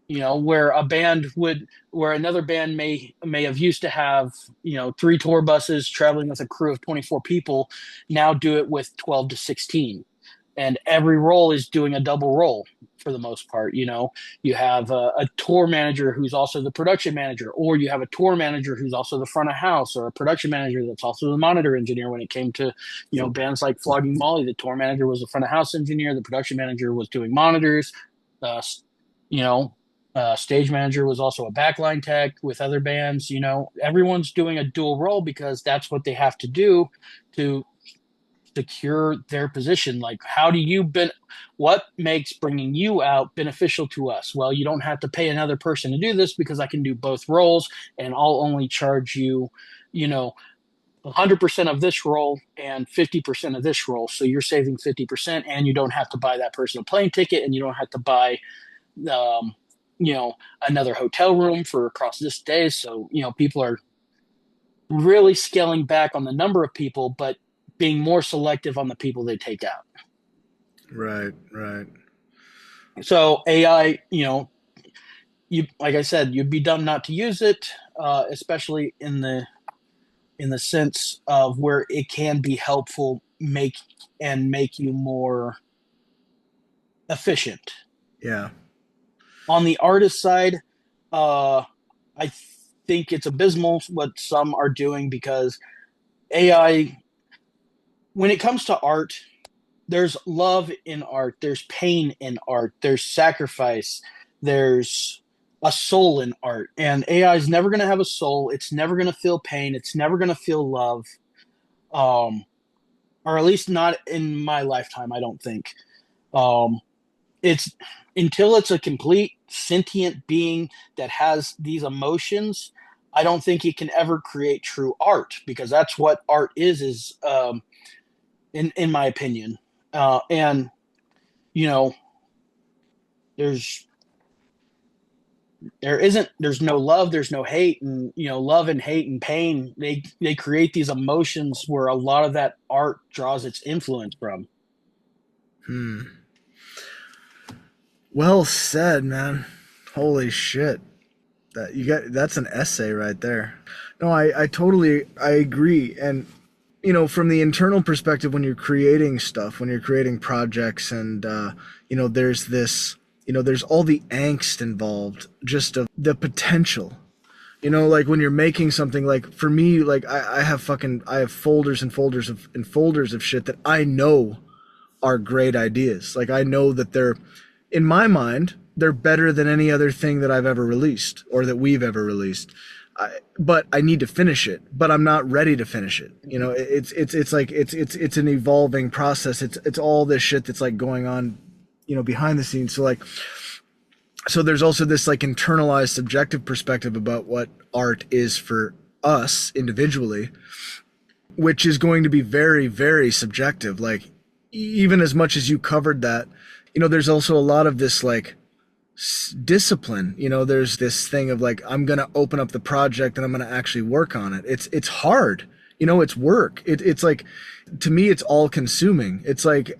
Where another band may have used to have, three tour buses traveling with a crew of 24 people, now do it with 12 to 16. And every role is doing a double role for the most part. You have a tour manager who's also the production manager, or you have a tour manager who's also the front of house, or a production manager that's also the monitor engineer. When it came to, bands like Flogging Molly, the tour manager was the front of house engineer, the production manager was doing monitors. uh, you know Stage manager was also a backline tech with other bands. Everyone's doing a dual role because that's what they have to do to secure their position. Like, what makes bringing you out beneficial to us? Well, you don't have to pay another person to do this because I can do both roles, and I'll only charge you, you know 100% of this role and 50% of this role. So you're saving 50%, and you don't have to buy that person a plane ticket, and you don't have to buy, um, another hotel room for across this day. So, people are really scaling back on the number of people, but being more selective on the people they take out. Right. Right. So AI, you like I said, you'd be dumb not to use it, especially in the sense of where it can be helpful, make you more efficient. Yeah. On the artist side, uh, I think it's abysmal what some are doing, because AI, when it comes to art, there's love in art, there's pain in art, there's sacrifice, there's a soul in art. And AI is never going to have a soul. It's never going to feel pain. It's never going to feel love. Um, or at least not in my lifetime, I don't think. Um, it's until it's a complete sentient being that has these emotions, I don't think it can ever create true art, because that's what art is in my opinion. And you know, there's there's no love, there's no hate, and love and hate and pain, they create these emotions where a lot of that art draws its influence from. Hmm. Well said, man. Holy shit. That's an essay right there. No, I totally I agree. And from the internal perspective, when you're creating stuff, when you're creating projects, and there's this, there's all the angst involved, just of the potential. Like when you're making something, like for me, like I have folders and folders of shit that I know are great ideas. Like I know that they're, in my mind, they're better than any other thing that I've ever released or that we've ever released. But I need to finish it, but I'm not ready to finish it. It's like it's an evolving process. It's all this shit that's like going on, behind the scenes. So there's also this like internalized subjective perspective about what art is for us individually, which is going to be very, very subjective. Like, even as much as you covered that, there's also a lot of this like discipline. There's this thing of like, I'm going to open up the project and I'm going to actually work on it. It's hard. It's work. It's like, to me, it's all consuming. It's like,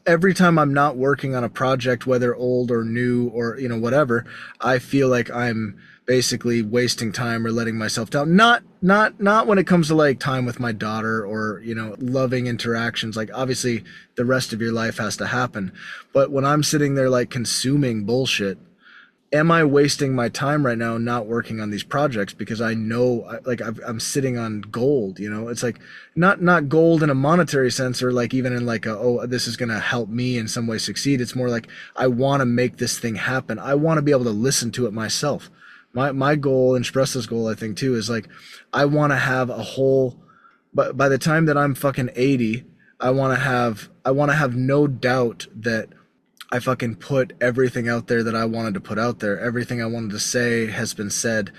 every time I'm not working on a project, whether old or new or, whatever, I feel like I'm basically wasting time or letting myself down. Not when it comes to like time with my daughter or, loving interactions. Like obviously the rest of your life has to happen. But when I'm sitting there like consuming bullshit, am I wasting my time right now not working on these projects because I know like I'm sitting on gold? It's like not gold in a monetary sense, or like even in like this is going to help me in some way succeed. It's more like I want to make this thing happen. I want to be able to listen to it myself. My goal, and Espresso's goal, I think too, is like I want to have a whole, but by the time that I'm fucking 80, I want to have no doubt that I fucking put everything out there that I wanted to put out there. Everything I wanted to say has been said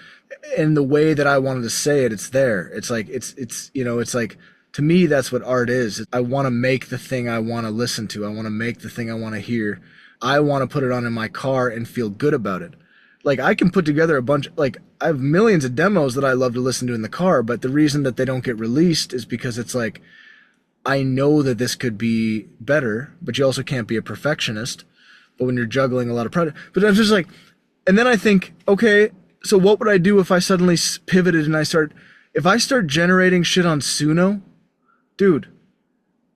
in the way that I wanted to say it. It's there. It's like, it's like, to me, that's what art is. I want to make the thing I want to listen to. I want to make the thing I want to hear. I want to put it on in my car and feel good about it. Like I can put together a bunch, like I have millions of demos that I love to listen to in the car, but the reason that they don't get released is because it's like, I know that this could be better, but you also can't be a perfectionist. But when you're juggling a lot of projects, but I'm just like, and then I think, okay, so what would I do if I suddenly pivoted and if I start generating shit on Suno, dude,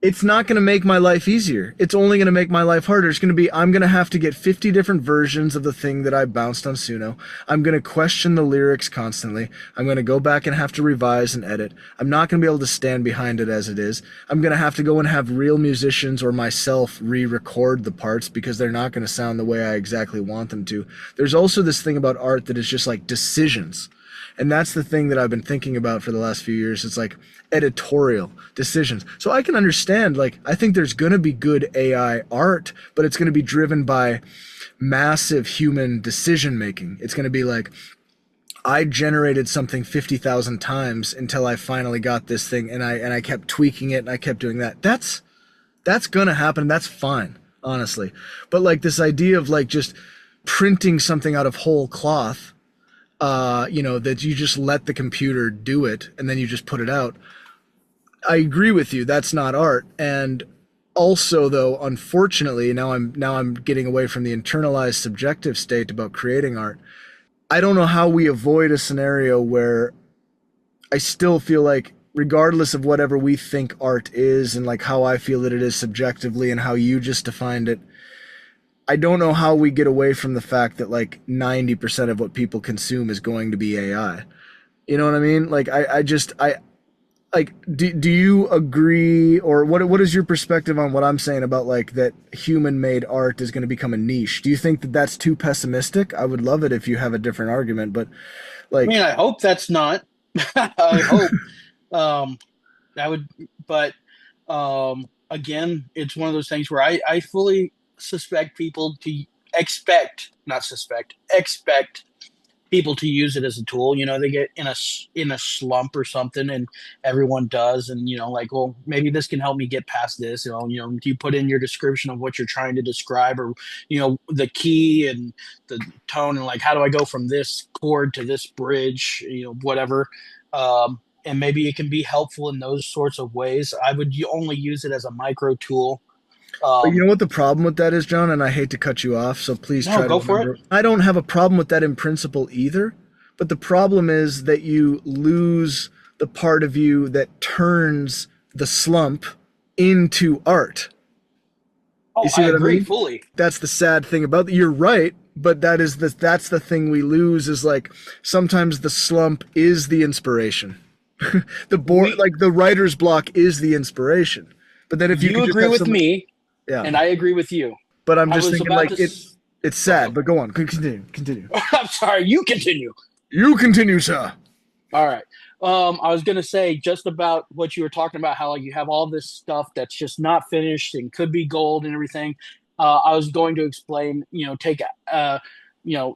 it's not going to make my life easier. It's only going to make my life harder. It's going to be, I'm going to have to get 50 different versions of the thing that I bounced on Suno. I'm going to question the lyrics constantly. I'm going to go back and have to revise and edit. I'm not going to be able to stand behind it as it is. I'm going to have to go and have real musicians or myself re-record the parts because they're not going to sound the way I exactly want them to. There's also this thing about art that is just like decisions. And that's the thing that I've been thinking about for the last few years. It's like editorial decisions. So I can understand, like, I think there's going to be good AI art, but it's going to be driven by massive human decision making. It's going to be like, I generated something 50,000 times until I finally got this thing, and I kept tweaking it and I kept doing that. That's going to happen. That's fine, honestly. But like this idea of like just printing something out of whole cloth, that you just let the computer do it and then you just put it out. I agree with you. That's not art. And also, though, unfortunately, now I'm getting away from the internalized subjective state about creating art. I don't know how we avoid a scenario where I still feel like, regardless of whatever we think art is and like how I feel that it is subjectively and how you just defined it, I don't know how we get away from the fact that like 90% of what people consume is going to be AI. You know what I mean? Like like do you agree, or what is your perspective on what I'm saying about like that human made art is going to become a niche? Do you think that that's too pessimistic? I would love it if you have a different argument, but I mean, like I hope that's not. I hope. Um, I would, but again, it's one of those things where I fully suspect people to not suspect, expect people to use it as a tool. You know, they get in a slump or something, and everyone does, and like, well, maybe this can help me get past this. You put in your description of what you're trying to describe, or the key and the tone, and like, how do I go from this chord to this bridge? Whatever. And maybe it can be helpful in those sorts of ways. I would only use it as a micro tool. but you Um, know what the problem with that is, John, and I hate to cut you off, so please no, try to go for it. remember. I don't have a problem with that in principle either, but the problem is that you lose the part of you that turns the slump into art. You Oh, see I what I agree mean? fully. That's the sad thing about it. You're right, but that's the thing we lose is like sometimes the slump is the inspiration. We Like the writer's block is the inspiration. But then if you You could just agree have with some, me, yeah. and I agree with you. But I'm I just was thinking about like to. it's Go ahead. sad, but go on. Continue. I'm sorry. You continue. You continue, sir. All right. I was gonna say just about what you were talking about, how like you have all this stuff that's just not finished and could be gold and everything. I was going to explain.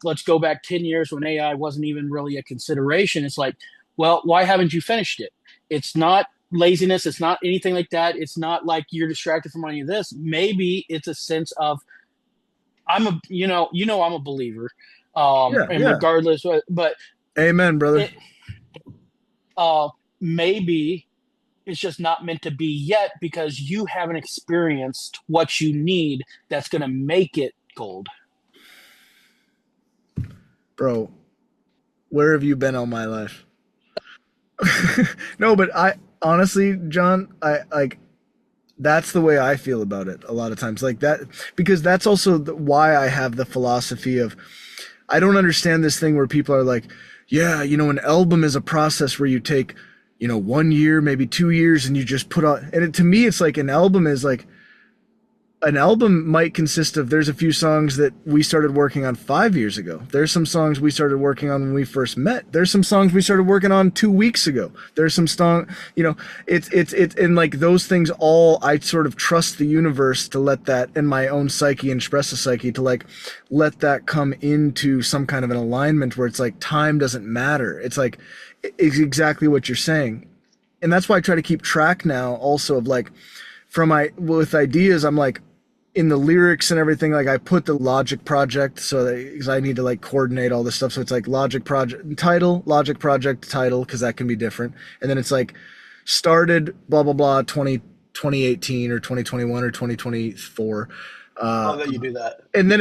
Let's go back 10 years when AI wasn't even really a consideration. It's like, well, why haven't you finished it? It's not laziness. It's not anything like that. It's not like you're distracted from any of this. Maybe it's a sense of I'm a believer, Yeah, and yeah. regardless, but Amen, brother. it uh, maybe it's just not meant to be yet because you haven't experienced what you need that's going to make it gold. Bro, where have you been all my life? No, but I honestly, John, I like that's the way I feel about it a lot of times. Like that because that's also why I have the philosophy of I don't understand this thing where people are like, yeah, an album is a process where you take, 1 year, maybe 2 years, and you just put on. And to me, it's like an album might consist of there's a few songs that we started working on 5 years ago. There's some songs we started working on when we first met. There's some songs we started working on 2 weeks ago. There's some song, it's and like those things all I sort of trust the universe to let that in my own psyche and express the psyche to like let that come into some kind of an alignment where it's like time doesn't matter. It's like it's exactly what you're saying. And that's why I try to keep track now also of like from my with ideas I'm like in the lyrics and everything like I put the logic project so that because I need to like coordinate all this stuff so it's like logic project title because that can be different and then it's like started blah blah blah 2018 or 2021 or 2024 Oh, uh that you do that. and then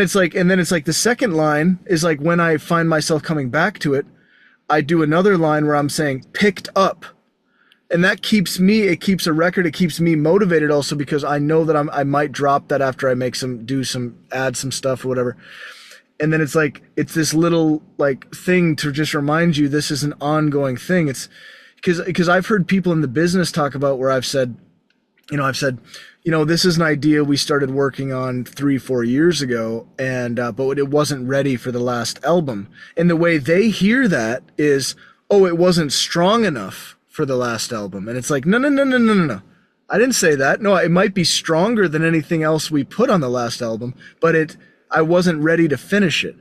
it's like the second line is like when I find myself coming back to it I do another line where I'm saying picked up and that keeps me it keeps a record it keeps me motivated also because I know that I might drop that after I make add some stuff or whatever and then it's like it's this little like thing to just remind you this is an ongoing thing it's because I've heard people in the business talk about where I've said this is an idea we started working on 3-4 years ago and but it wasn't ready for the last album and the way they hear that is oh it wasn't strong enough for the last album and it's like no I didn't say that no it might be stronger than anything else we put on the last album but I wasn't ready to finish it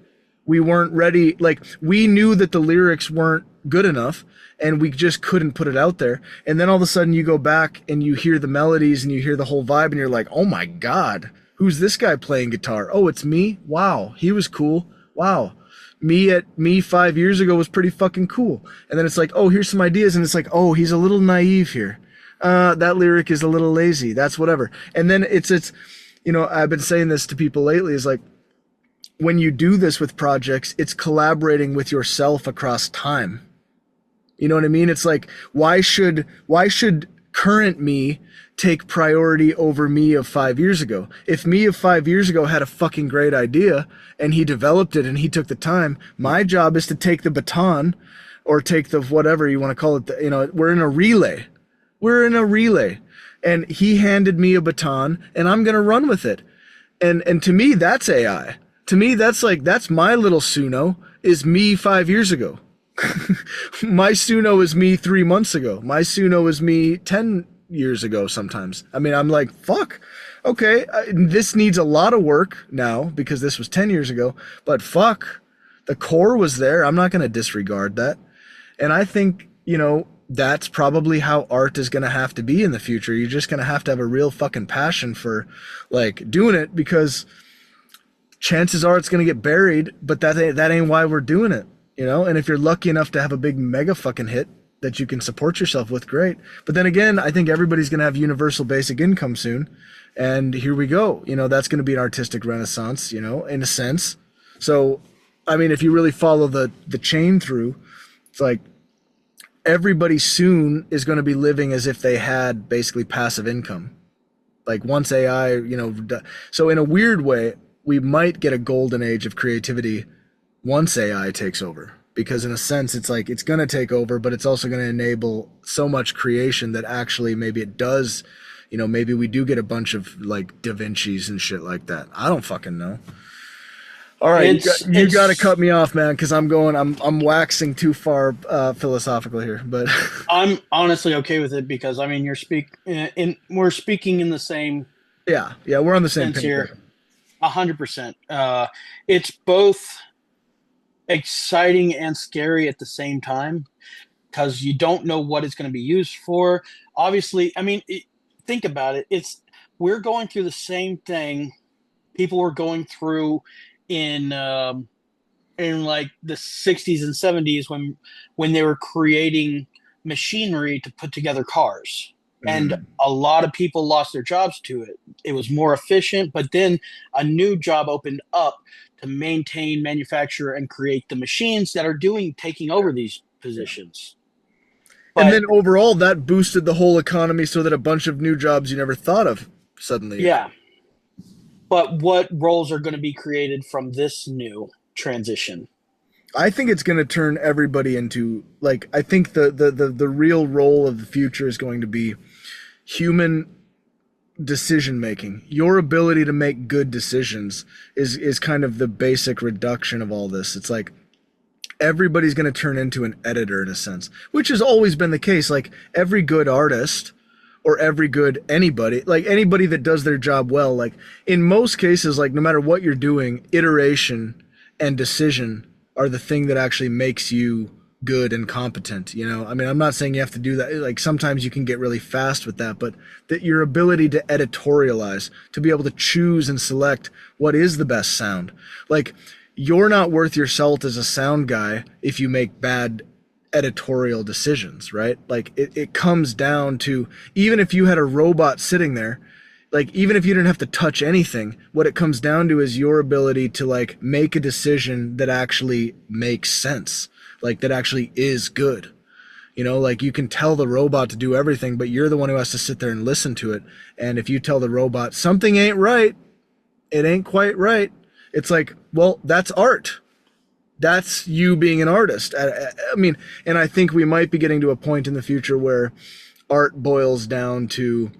we weren't ready like we knew that the lyrics weren't good enough and we just couldn't put it out there and then all of a sudden you go back and you hear the melodies and you hear the whole vibe and you're like oh my god who's this guy playing guitar oh it's me wow he was cool wow me 5 years ago was pretty fucking cool and then it's like oh here's some ideas and it's like oh he's a little naive here that lyric is a little lazy that's whatever and then it's I've been saying this to people lately is like when you do this with projects it's collaborating with yourself across time. You know what I mean? It's like why should current me take priority over me of 5 years ago? If me of 5 years ago had a fucking great idea and he developed it and he took the time, my job is to take the baton or take the whatever you want to call it. We're in a relay. We're in a relay, and he handed me a baton, and I'm gonna run with it. And to me, that's AI. To me, that's my little Suno is me 5 years ago. My Suno is me 3 months ago. My Suno is me 10 years ago. Sometimes, I mean, I'm like, fuck. Okay, this needs a lot of work now because this was 10 years ago. But fuck, the core was there. I'm not going to disregard that. And I think, that's probably how art is going to have to be in the future. You're just going to have a real fucking passion for like doing it, because chances are it's going to get buried, but that ain't why we're doing it, And if you're lucky enough to have a big mega fucking hit that you can support yourself with, great. But then again, I think everybody's going to have universal basic income soon. And here we go. That's going to be an artistic renaissance, in a sense. So, I mean, if you really follow the chain through, it's like everybody soon is going to be living as if they had basically passive income. Like once AI, so in a weird way, we might get a golden age of creativity once AI takes over. Because in a sense, it's like it's going to take over, but it's also going to enable so much creation that actually maybe it does, maybe we do get a bunch of like Da Vinci's and shit like that. I don't fucking know. All right, you got to cut me off, man, because I'm waxing too far philosophical here. But I'm honestly okay with it because I mean we're speaking in the same yeah, we're on the same sense page here, 100%. It's both exciting and scary at the same time because you don't know what it's going to be used for. Obviously, I mean, think about it. We're going through the same thing people were going through in like the 60s and 70s when they were creating machinery to put together cars. And a lot of people lost their jobs to it. It was more efficient, but then a new job opened up to maintain, manufacture, and create the machines that are taking over these positions. And then overall, that boosted the whole economy so that a bunch of new jobs you never thought of suddenly. Yeah. But what roles are going to be created from this new transition? I think it's going to turn everybody into, like, I think the real role of the future is going to be human decision making. Your ability to make good decisions is kind of the basic reduction of all this. It's like everybody's going to turn into an editor in a sense, which has always been the case. Like every good artist or every good anybody, like anybody that does their job well, like in most cases, like no matter what you're doing, iteration and decision are the thing that actually makes you good and competent. I mean, I'm not saying you have to do that. Like sometimes you can get really fast with that, but that your ability to editorialize, to be able to choose and select what is the best sound. Like you're not worth your salt as a sound guy if you make bad editorial decisions, right? Like it comes down to, even if you had a robot sitting there, like even if you didn't have to touch anything, what it comes down to is your ability to like make a decision that actually makes sense, like that actually is good. Like you can tell the robot to do everything, but you're the one who has to sit there and listen to it. And if you tell the robot something ain't right, it ain't quite right, it's like, well, that's art. That's you being an artist. I mean, and I think we might be getting to a point in the future where art boils down to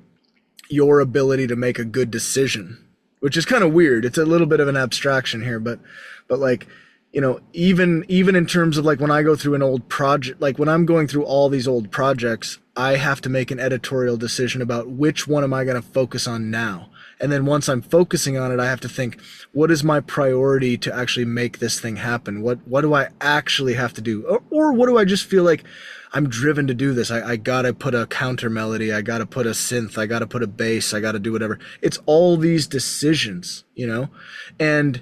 your ability to make a good decision, which is kind of weird. It's a little bit of an abstraction here, but like, even in terms of like when I go through an old project, like when I'm going through all these old projects, I have to make an editorial decision about which one am I going to focus on now. And then once I'm focusing on it, I have to think, what is my priority to actually make this thing happen? What do I actually have to do? Or what do I just feel like I'm driven to do this? I got to put a counter melody. I got to put a synth. I got to put a bass. I got to do whatever. It's all these decisions, and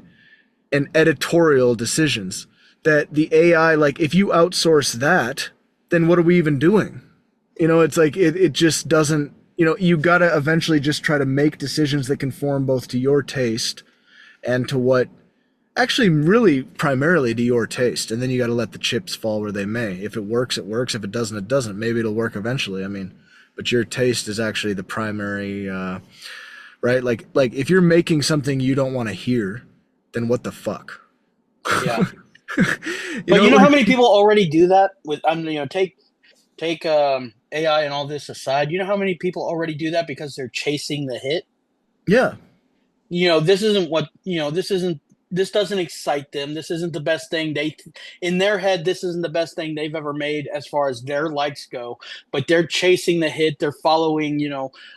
editorial decisions that the AI, like if you outsource that, then what are we even doing? It's like, it just doesn't, you got to eventually just try to make decisions that conform both to your taste and to what actually really primarily to your taste. And then you got to let the chips fall where they may. If it works, it works. If it doesn't, it doesn't. Maybe it'll work eventually. I mean, but your taste is actually the primary, right? Like if you're making something you don't want to hear, then what the fuck? Yeah. But you know how many people already do that with, take take AI and all this aside, you know how many people already do that because they're chasing the hit? Yeah. This isn't what, this doesn't excite them. This isn't the best thing in their head, this isn't the best thing they've ever made as far as their likes go, but they're chasing the hit. They're following,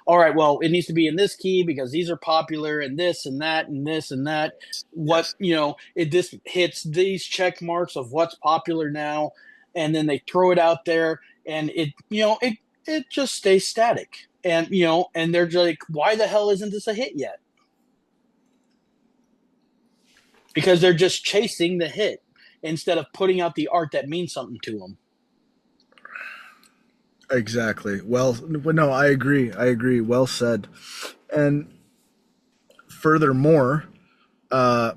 all right, well, it needs to be in this key because these are popular and this and that and this and that. What, Yes. this hits these check marks of what's popular now. And then they throw it out there and it just stays static. And, and they're like, why the hell isn't this a hit yet? Because they're just chasing the hit instead of putting out the art that means something to them. Exactly. Well, no, I agree. I agree. Well said. And furthermore, uh,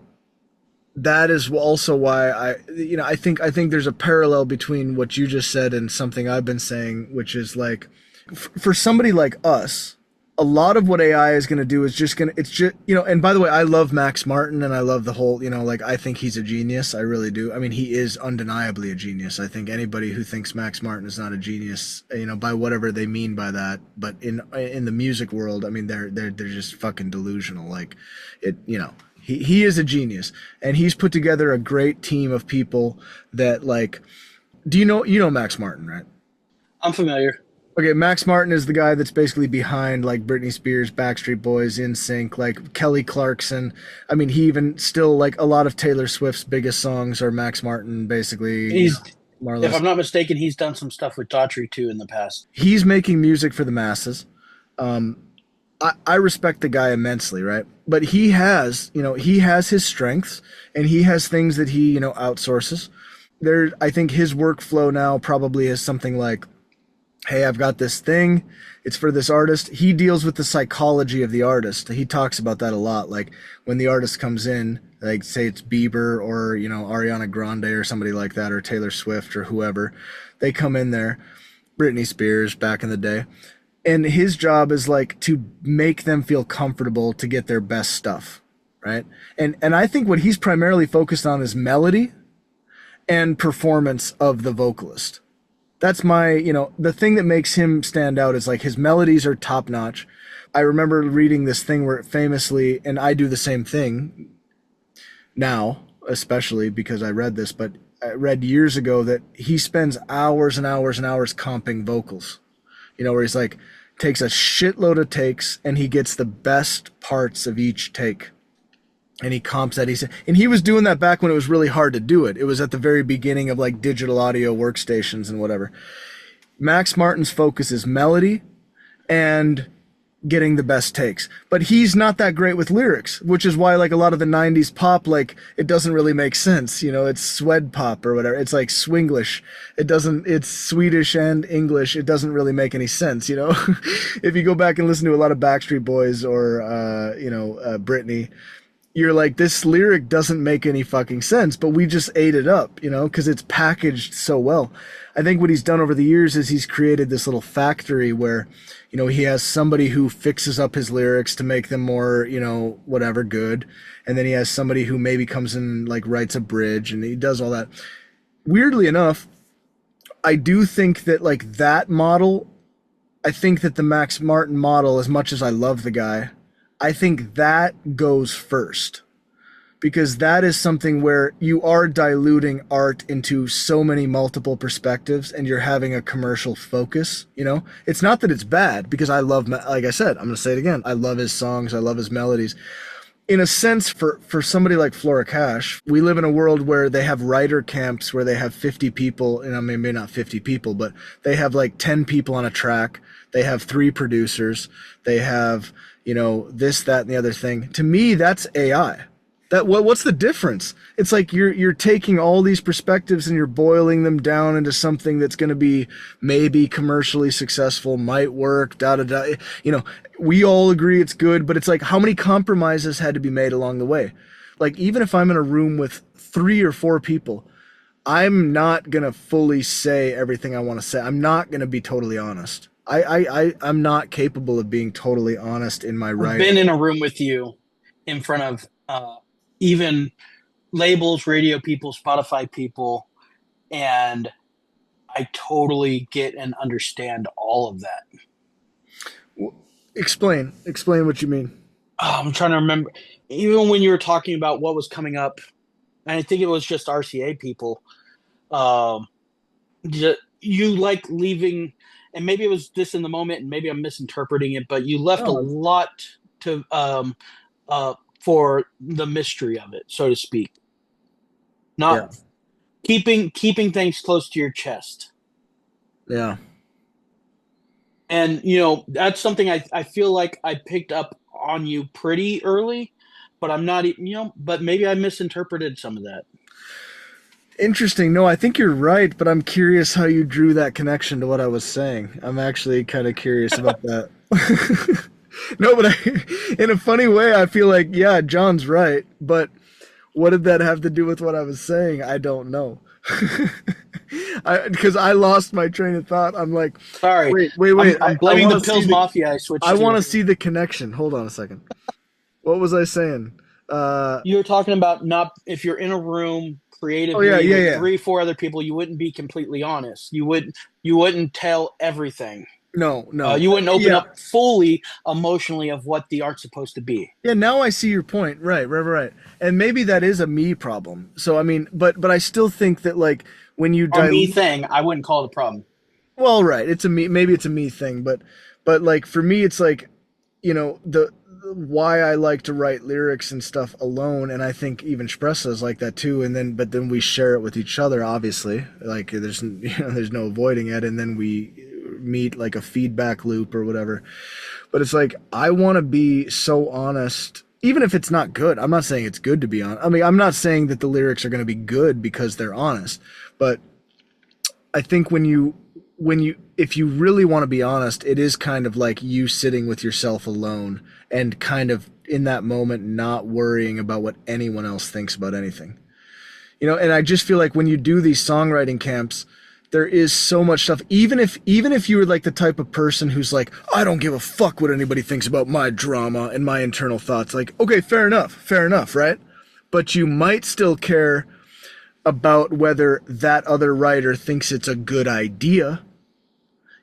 that is also why I think there's a parallel between what you just said and something I've been saying, which is like, for somebody like us, a lot of what AI is going to do is just going to, it's just, and by the way, I love Max Martin and I love the whole, like, I think he's a genius. I really do. I mean, he is undeniably a genius. I think anybody who thinks Max Martin is not a genius, by whatever they mean by that, but in the music world, I mean, they're just fucking delusional. Like he is a genius, and he's put together a great team of people that, like, do you know Max Martin, right? I'm familiar. Okay, Max Martin is the guy that's basically behind like Britney Spears, Backstreet Boys, NSYNC, like Kelly Clarkson. I mean, he even still, like, a lot of Taylor Swift's biggest songs are Max Martin, basically, He's, more or if less. I'm not mistaken, he's done some stuff with Daughtry too in the past. He's making music for the masses. Um, I respect the guy immensely, right? But he has his strengths, and he has things that he, outsources. I think his workflow now probably is something like, hey, I've got this thing. It's for this artist. He deals with the psychology of the artist. He talks about that a lot. Like, when the artist comes in, like, say it's Bieber or, Ariana Grande or somebody like that, or Taylor Swift or whoever, they come in there, Britney Spears back in the day. And his job is like to make them feel comfortable to get their best stuff, right? And I think what he's primarily focused on is melody and performance of the vocalist. That's the thing that makes him stand out is like his melodies are top notch. I remember reading this thing where famously, and I do the same thing now, especially because I read this, but I read years ago that he spends hours and hours and hours comping vocals. Where he's like, takes a shitload of takes and he gets the best parts of each take. And he comps that. And he was doing that back when it was really hard to do it. It was at the very beginning of like digital audio workstations and whatever. Max Martin's focus is melody and getting the best takes. But he's not that great with lyrics, which is why, like, a lot of the 90s pop, like, it doesn't really make sense. It's Swed pop or whatever. It's like Swinglish. It's Swedish and English. It doesn't really make any sense, If you go back and listen to a lot of Backstreet Boys or, Britney, you're like, this lyric doesn't make any fucking sense, but we just ate it up, because it's packaged so well. I think what he's done over the years is he's created this little factory where, he has somebody who fixes up his lyrics to make them more, whatever, good. And then he has somebody who maybe comes in and, like, writes a bridge, and he does all that. Weirdly enough, I do think that, like, that model, I think that the Max Martin model, as much as I love the guy, I think that goes first, because that is something where you are diluting art into so many multiple perspectives and you're having a commercial focus. It's not that it's bad, because I love, like I said, I'm going to say it again, I love his songs, I love his melodies. In a sense, for somebody like Flora Cash, we live in a world where they have writer camps where they have 50 people, maybe not 50 people, but they have like 10 people on a track. They have 3 producers. They have, this, that, and the other thing. To me, that's AI. What's the difference? It's like you're taking all these perspectives and you're boiling them down into something that's going to be maybe commercially successful, might work, da da da. We all agree it's good, but it's like, how many compromises had to be made along the way? Like, even if I'm in a room with 3 or 4 people, I'm not gonna fully say everything I want to say. I'm not gonna be totally honest. I'm not capable of being totally honest in my I've writing. been in a room with you in front of even labels, radio people, Spotify people, and I totally get and understand all of that. Explain what you mean. I'm trying to remember. Even when you were talking about what was coming up, and I think it was just RCA people. Um, you like leaving, and maybe it was this in the moment, and maybe I'm misinterpreting it, but you left a Oh, lot to for the mystery of it, so to speak. yeah, Not keeping things close to your chest. yeah. And that's something I feel like I picked up on you pretty early, but I'm not but maybe I misinterpreted some of that. Interesting. No, I think you're right, but I'm curious how you drew that connection to what I was saying. I'm actually kind of curious about that. No, but in a funny way, I feel like, yeah, John's right, but what did that have to do with what I was saying? I don't know. Because I lost my train of thought. I'm like, Sorry. wait. I'm I blaming want the to see pills mafia I I switched want to. to see the connection. Hold on a second. What was I saying? You were talking about, not if you're in a room Oh yeah, creatively yeah, with yeah. three, four other people, you wouldn't be completely honest. You wouldn't tell everything. No, no. You wouldn't open Yeah, up fully emotionally of what the art's supposed to be. yeah. Now I see your point. Right. And maybe that is a me problem. So I mean, but I still think that like when you Or me dilute. thing, I wouldn't call it a problem. Well, right. It's a me. Maybe it's a me thing, but like for me, it's like, the why I like to write lyrics and stuff alone, and I think even Spressa is like that too. And then, but then we share it with each other. Obviously, like there's there's no avoiding it, and then we meet like a feedback loop or whatever. But it's like I want to be so honest. Even if it's not good, I'm not saying it's good to be honest. I mean, I'm not saying that the lyrics are going to be good because they're honest, but I think when you if you really want to be honest, it is kind of like you sitting with yourself alone and kind of in that moment not worrying about what anyone else thinks about anything. And I just feel like when you do these songwriting camps, there is so much stuff. Even if you were like the type of person who's like, I don't give a fuck what anybody thinks about my drama and my internal thoughts. Like, okay, fair enough, right? But you might still care about whether that other writer thinks it's a good idea.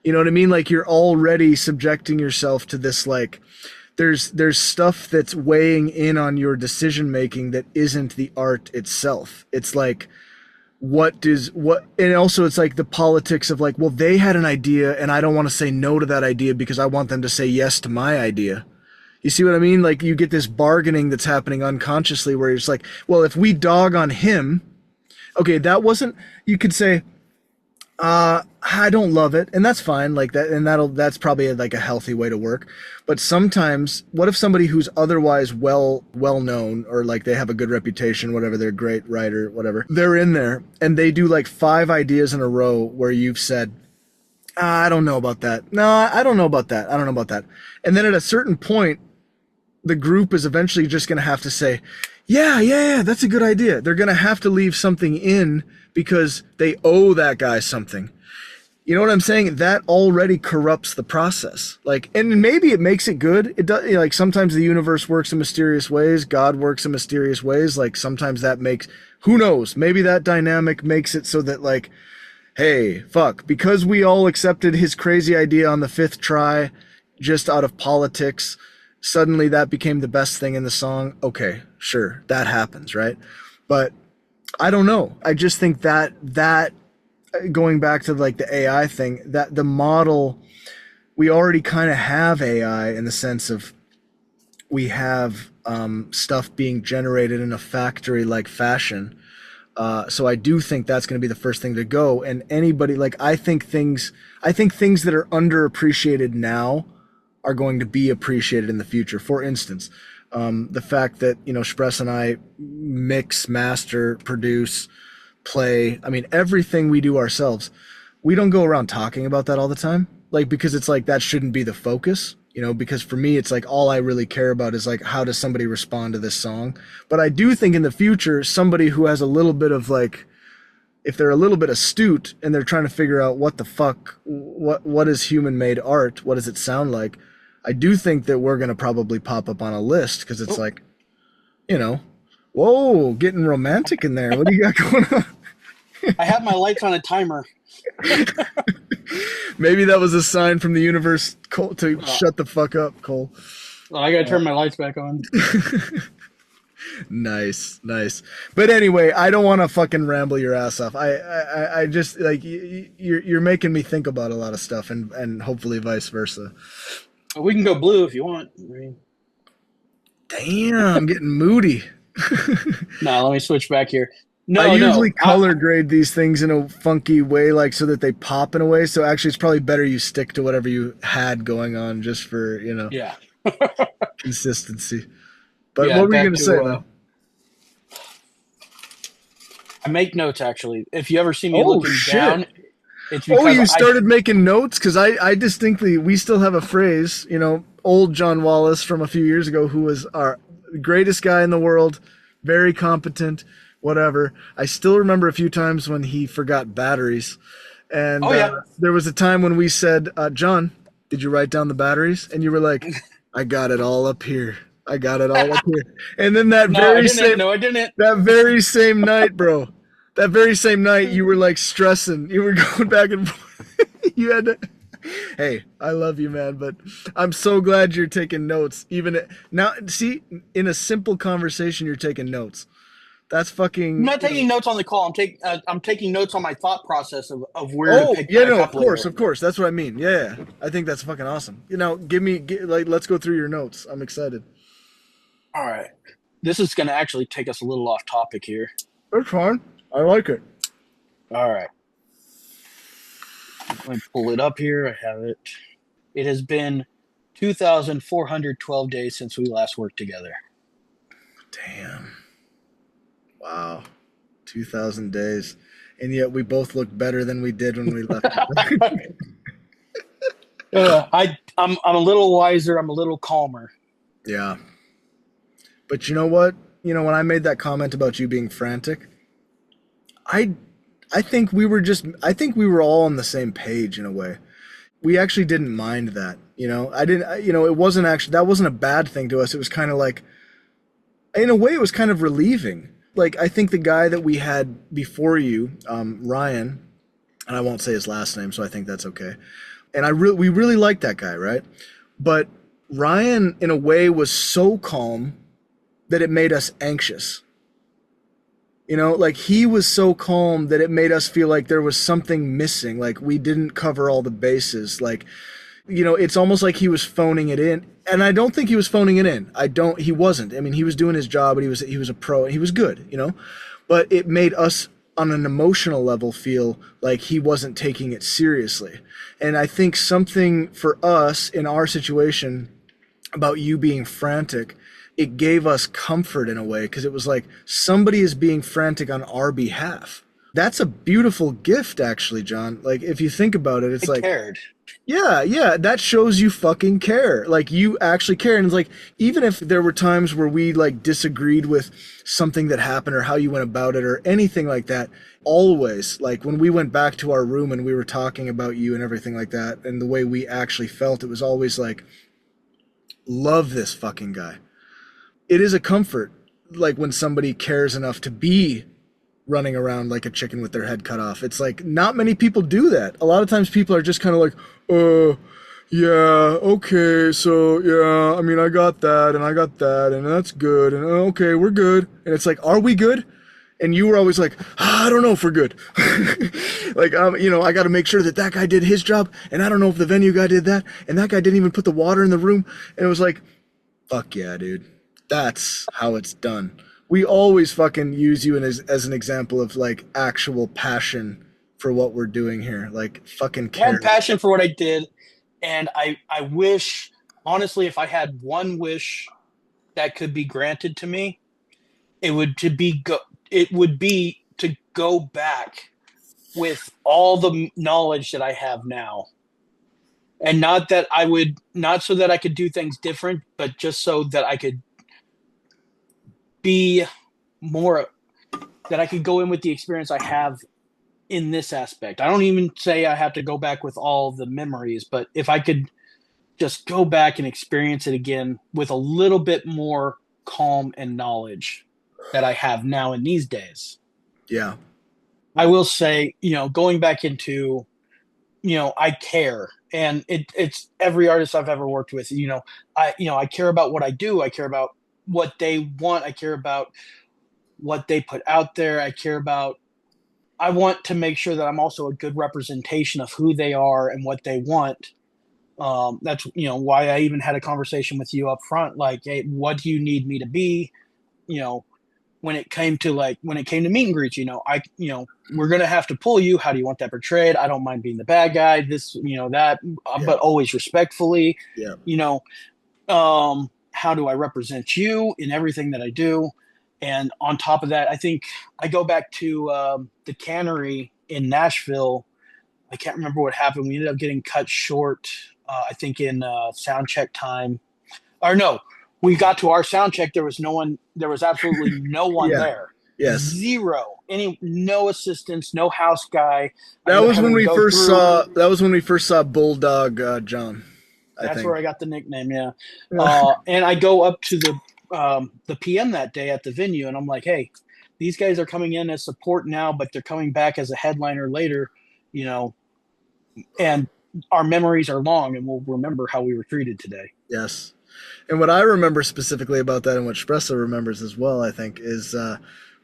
You know what I mean? Like you're already subjecting yourself to this like there's stuff that's weighing in on your decision making that isn't the art itself. It's like and also it's like the politics of like, well, they had an idea and I don't want to say no to that idea because I want them to say yes to my idea. You see what I mean? Like you get this bargaining that's happening unconsciously where it's like, well, if we dog on him, okay, that wasn't, you could say, I don't love it, and that's fine, like that, and that's probably like a healthy way to work. But sometimes, what if somebody who's otherwise well known, or like they have a good reputation, whatever, they're a great writer, whatever, they're in there and they do like 5 ideas in a row where you've said, I don't know about that. No, I don't know about that. I don't know about that. And then at a certain point, the group is eventually just going to have to say, yeah, that's a good idea. They're going to have to leave something in because they owe that guy something. You know what I'm saying? That already corrupts the process. Like, and maybe it makes it good. It does. Like sometimes the universe works in mysterious ways. God works in mysterious ways. Like sometimes that makes, who knows? Maybe that dynamic makes it so that like, hey, fuck, because we all accepted his crazy idea on the 5th try, just out of politics, suddenly that became the best thing in the song. Okay, sure, that happens, right? But I don't know. I just think that going back to like the AI thing, that the model, we already kind of have AI in the sense of we have stuff being generated in a factory like fashion. So I do think that's going to be the first thing to go. And anybody like I think things that are underappreciated now are going to be appreciated in the future. For instance, the fact that Spress and I mix, master, produce, play. I mean, everything we do ourselves. We don't go around talking about that all the time, like because it's like that shouldn't be the focus. Because for me, it's like all I really care about is like how does somebody respond to this song. But I do think in the future, somebody who has a little bit of like, if they're a little bit astute and they're trying to figure out what the fuck, what is human made art, what does it sound like, I do think that we're gonna probably pop up on a list because it's Oh, like, you know, whoa, getting romantic in there. What do you got going on? I have my lights on a timer. Maybe that was a sign from the universe, Cole, to Uh, shut the fuck up, Cole. I gotta turn my lights back on. Nice, nice. But anyway, I don't want to fucking ramble your ass off. I just like you're making me think about a lot of stuff, and hopefully vice versa. We can go blue if you want. I mean, Damn, I'm getting moody. no, let me switch back here. I No, usually no. color grade these things in a funky way, like so that they pop in a way. So actually, it's probably better you stick to whatever you had going on, just for Yeah, consistency. But yeah. what were you Back gonna say, to. man? I make notes actually. If you ever see me Oh looking shit! down, it's Oh, because you I. started making notes? Because I distinctly, we still have a phrase, old John Wallace from a few years ago, who was our greatest guy in the world, very competent, whatever. I still remember a few times when he forgot batteries. And Oh yeah. there was a time when we said, John, did you write down the batteries? And you were like, I got it all up here. I got it all up here. And then that No, I very didn't. same No, I didn't. that very same night, bro. That very same night, you were like stressing. You were going back and forth. You had to. Hey, I love you, man, but I'm so glad you're taking notes. Even now, see, in a simple conversation, you're taking notes. That's I'm fucking. not taking notes on the call. I'm taking notes on my thought process of where to Oh, pick yeah, my no, of couplet course, here. of course. That's what I mean. Yeah, yeah. I think that's fucking awesome. Like, let's go through your notes. I'm excited. All right. This is going to actually take us a little off topic here. That's fine. I like it. All right. Let me pull it up here. I have it. It has been 2,412 days since we last worked together. Damn. Wow. 2,000 days. And yet we both look better than we did when we left. I'm a little wiser. I'm a little calmer. Yeah. But you know what? When I made that comment about you being frantic, I I think we were all on the same page in a way. We actually didn't mind that, I didn't, it wasn't actually, that wasn't a bad thing to us. It was kind of like, in a way, it was kind of relieving. Like, I think the guy that we had before you, Ryan, and I won't say his last name, so I think that's okay. And we really liked that guy, right? But Ryan, in a way, was so calm that it made us anxious. Like he was so calm that it made us feel like there was something missing, like we didn't cover all the bases. Like, it's almost like he was phoning it in. And I don't think he was phoning it in. He wasn't. I mean, he was doing his job, and he was a pro, and he was good. But it made us on an emotional level feel like he wasn't taking it seriously. And I think something for us in our situation about you being frantic, it gave us comfort in a way, because it was like somebody is being frantic on our behalf. That's a beautiful gift, actually, John. Like, if you think about it, it's I like, cared. yeah, that shows you fucking care. Like, you actually care. And it's like, even if there were times where we like disagreed with something that happened or how you went about it or anything like that, always, like when we went back to our room and we were talking about you and everything like that and the way we actually felt, it was always like, love this fucking guy. It is a comfort, like when somebody cares enough to be running around like a chicken with their head cut off. It's like not many people do that. A lot of times people are just kind of like, yeah, okay, so yeah, I mean, I got that and I got that and that's good and okay, we're good. And it's like, are we good? And you were always like, I don't know if we're good. Like, I got to make sure that guy did his job, and I don't know if the venue guy did that, and that guy didn't even put the water in the room. And it was like, fuck yeah, dude. That's how it's done. We always fucking use you as an example of like actual passion for what we're doing here. Like, fucking I had care. passion for what I did, and I wish, honestly, if I had one wish that could be granted to me, it would be to go back with all the knowledge that I have now. And not so that I could do things different, but just so that I could be more, that I could go in with the experience I have in this aspect. I don't even say I have to go back with all the memories, but if I could just go back and experience it again with a little bit more calm and knowledge that I have now in these days. Yeah. I will say, going back into, I care, and it's every artist I've ever worked with. I care about what I do. I care about what they want. I care about what they put out there. I want to make sure that I'm also a good representation of who they are and what they want. That's why I even had a conversation with you up front. Like, hey, what do you need me to be? You know, when it came to meet and greets, we're gonna have to pull you. How do you want that portrayed? I don't mind being the bad guy. This, that, Yeah, but always respectfully. yeah, You know, how do I represent you in everything that I do? And on top of that, I think I go back to the cannery in Nashville. I can't remember what happened. We ended up getting cut short. I think in sound check time, or no, we got to our sound check. There was no one. There was absolutely no one yeah, there. yes. Zero. No assistance. No house guy. I That ended up was having when to we go first through. saw. That was when we first saw Bulldog John. I That's where think. I got the nickname. Yeah. Yeah. And I go up to the PM that day at the venue, and I'm like, hey, these guys are coming in as support now, but they're coming back as a headliner later. You know, and our memories are long, and we'll remember how we were treated today. Yes. And what I remember specifically about that, and what Espresso remembers as well, I think, is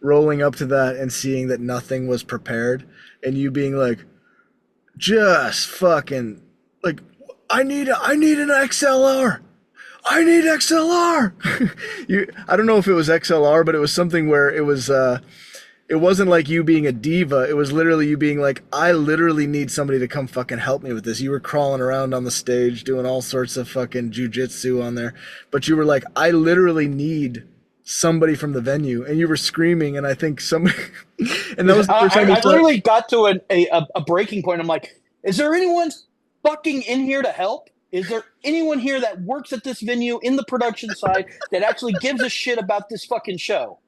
rolling up to that and seeing that nothing was prepared, and you being like, just fucking like, I need an XLR. I need XLR. I don't know if it was XLR, but it was something where it wasn't like you being a diva. It was literally you being like, I literally need somebody to come fucking help me with this. You were crawling around on the stage doing all sorts of fucking jujitsu on there, but you were like, I literally need somebody from the venue, and you were screaming, and I think somebody, and that was the first time we I saw. literally got to a breaking point. I'm like, is there anyone fucking in here to help? Is there anyone here that works at this venue in the production side that actually gives a shit about this fucking show?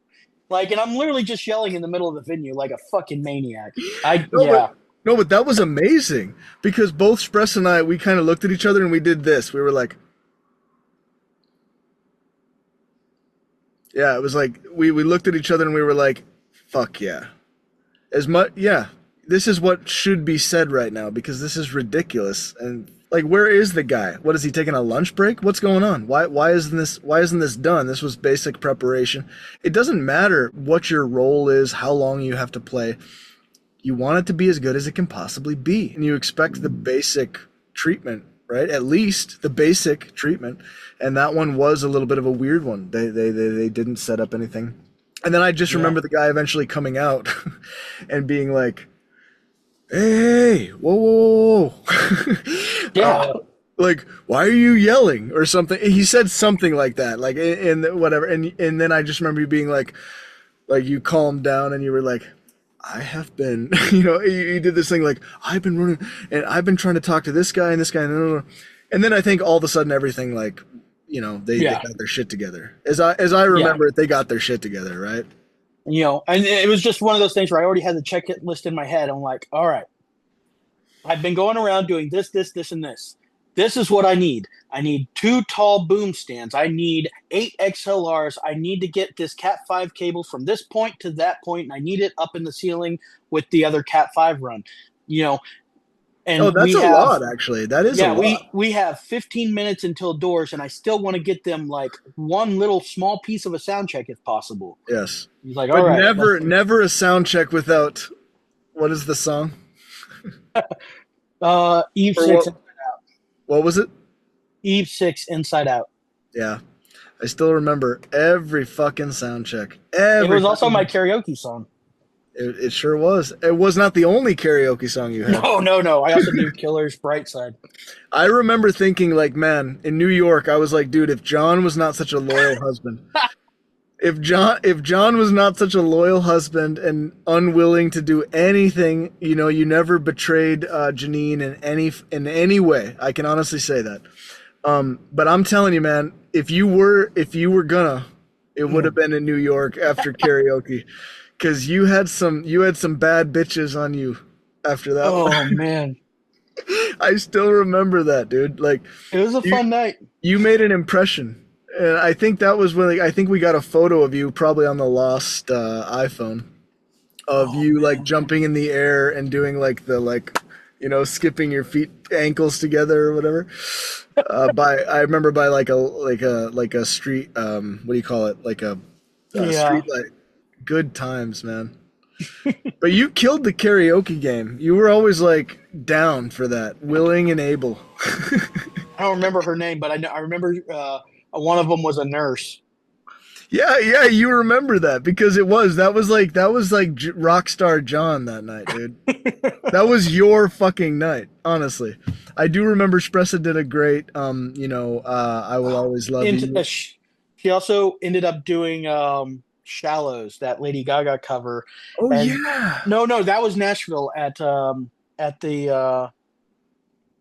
Like, and I'm literally just yelling in the middle of the venue like a fucking maniac. No, but Yeah, no, but that was amazing because both Spress and I, we kind of looked at each other and we did this. We were like, yeah, it was like we looked at each other and we were like, fuck yeah. As much, yeah, this is what should be said right now because this is ridiculous. And like, where is the guy? What is he taking a lunch break? What's going on? Why isn't this done? This was basic preparation. It doesn't matter what your role is, how long you have to play. You want it to be as good as it can possibly be, and you expect the basic treatment, right? At least the basic treatment, and that one was a little bit of a weird one. They didn't set up anything, and then I just yeah, remember the guy eventually coming out and being like, "Hey, whoa, whoa, whoa." yeah. Like, why are you yelling or something? He said something like that, like in whatever, and then I just remember you being like you calmed down and you were like, I have been, you did this thing like, I've been running and I've been trying to talk to this guy and this guy. And then I think all of a sudden everything like, they Yeah, got their shit together. As I yeah. remember it, they got their shit together, right? And it was just one of those things where I already had the checklist in my head. I'm like, all right, I've been going around doing this, this, this, and this. This is what I need. I need 2 tall boom stands. I need 8 XLRs. I need to get this Cat 5 cable from this point to that point, and I need it up in the ceiling with the other Cat 5 run. You know, Oh, and that's a lot, actually. That is a lot. we have 15 minutes until doors, and I still want to get them like one little small piece of a sound check if possible. Yes. He's like, all But right, let's never a sound check without, what is the song? Eve Or 6, what was it? Eve 6 Inside Out. Yeah. I still remember every fucking sound check. It Every was also fucking my karaoke song. It sure was. It was not the only karaoke song you had. No, no, no. I also do Killer's Bright Side. I remember thinking, like, man, in New York, I was like, dude, if John was not such a loyal husband, if John was not such a loyal husband and unwilling to do anything, you never betrayed Janine in any way. I can honestly say that. But I'm telling you, man, if you were gonna, it would have been in New York after karaoke, because you had some bad bitches on you after that one. Oh man, I still remember that, dude. Like it was a you fun night. you made an impression, and I think that was when I think we got a photo of you probably on the lost iPhone, of Oh you like man. jumping in the air and doing like the like skipping your feet ankles together or whatever. By I remember by like a street what do you call it, like a Yeah. street light. Good times, man. But you killed the karaoke game. You were always like down for that, willing and able. I don't remember her name, but I remember one of them was a nurse. Yeah, yeah, you remember that because that was like Rockstar John that night, dude. That was your fucking night, honestly. I do remember Spressa did a great I Will Always Love And You. she also ended up doing "Shallows," that Lady Gaga cover. Oh And yeah. no, that was Nashville at the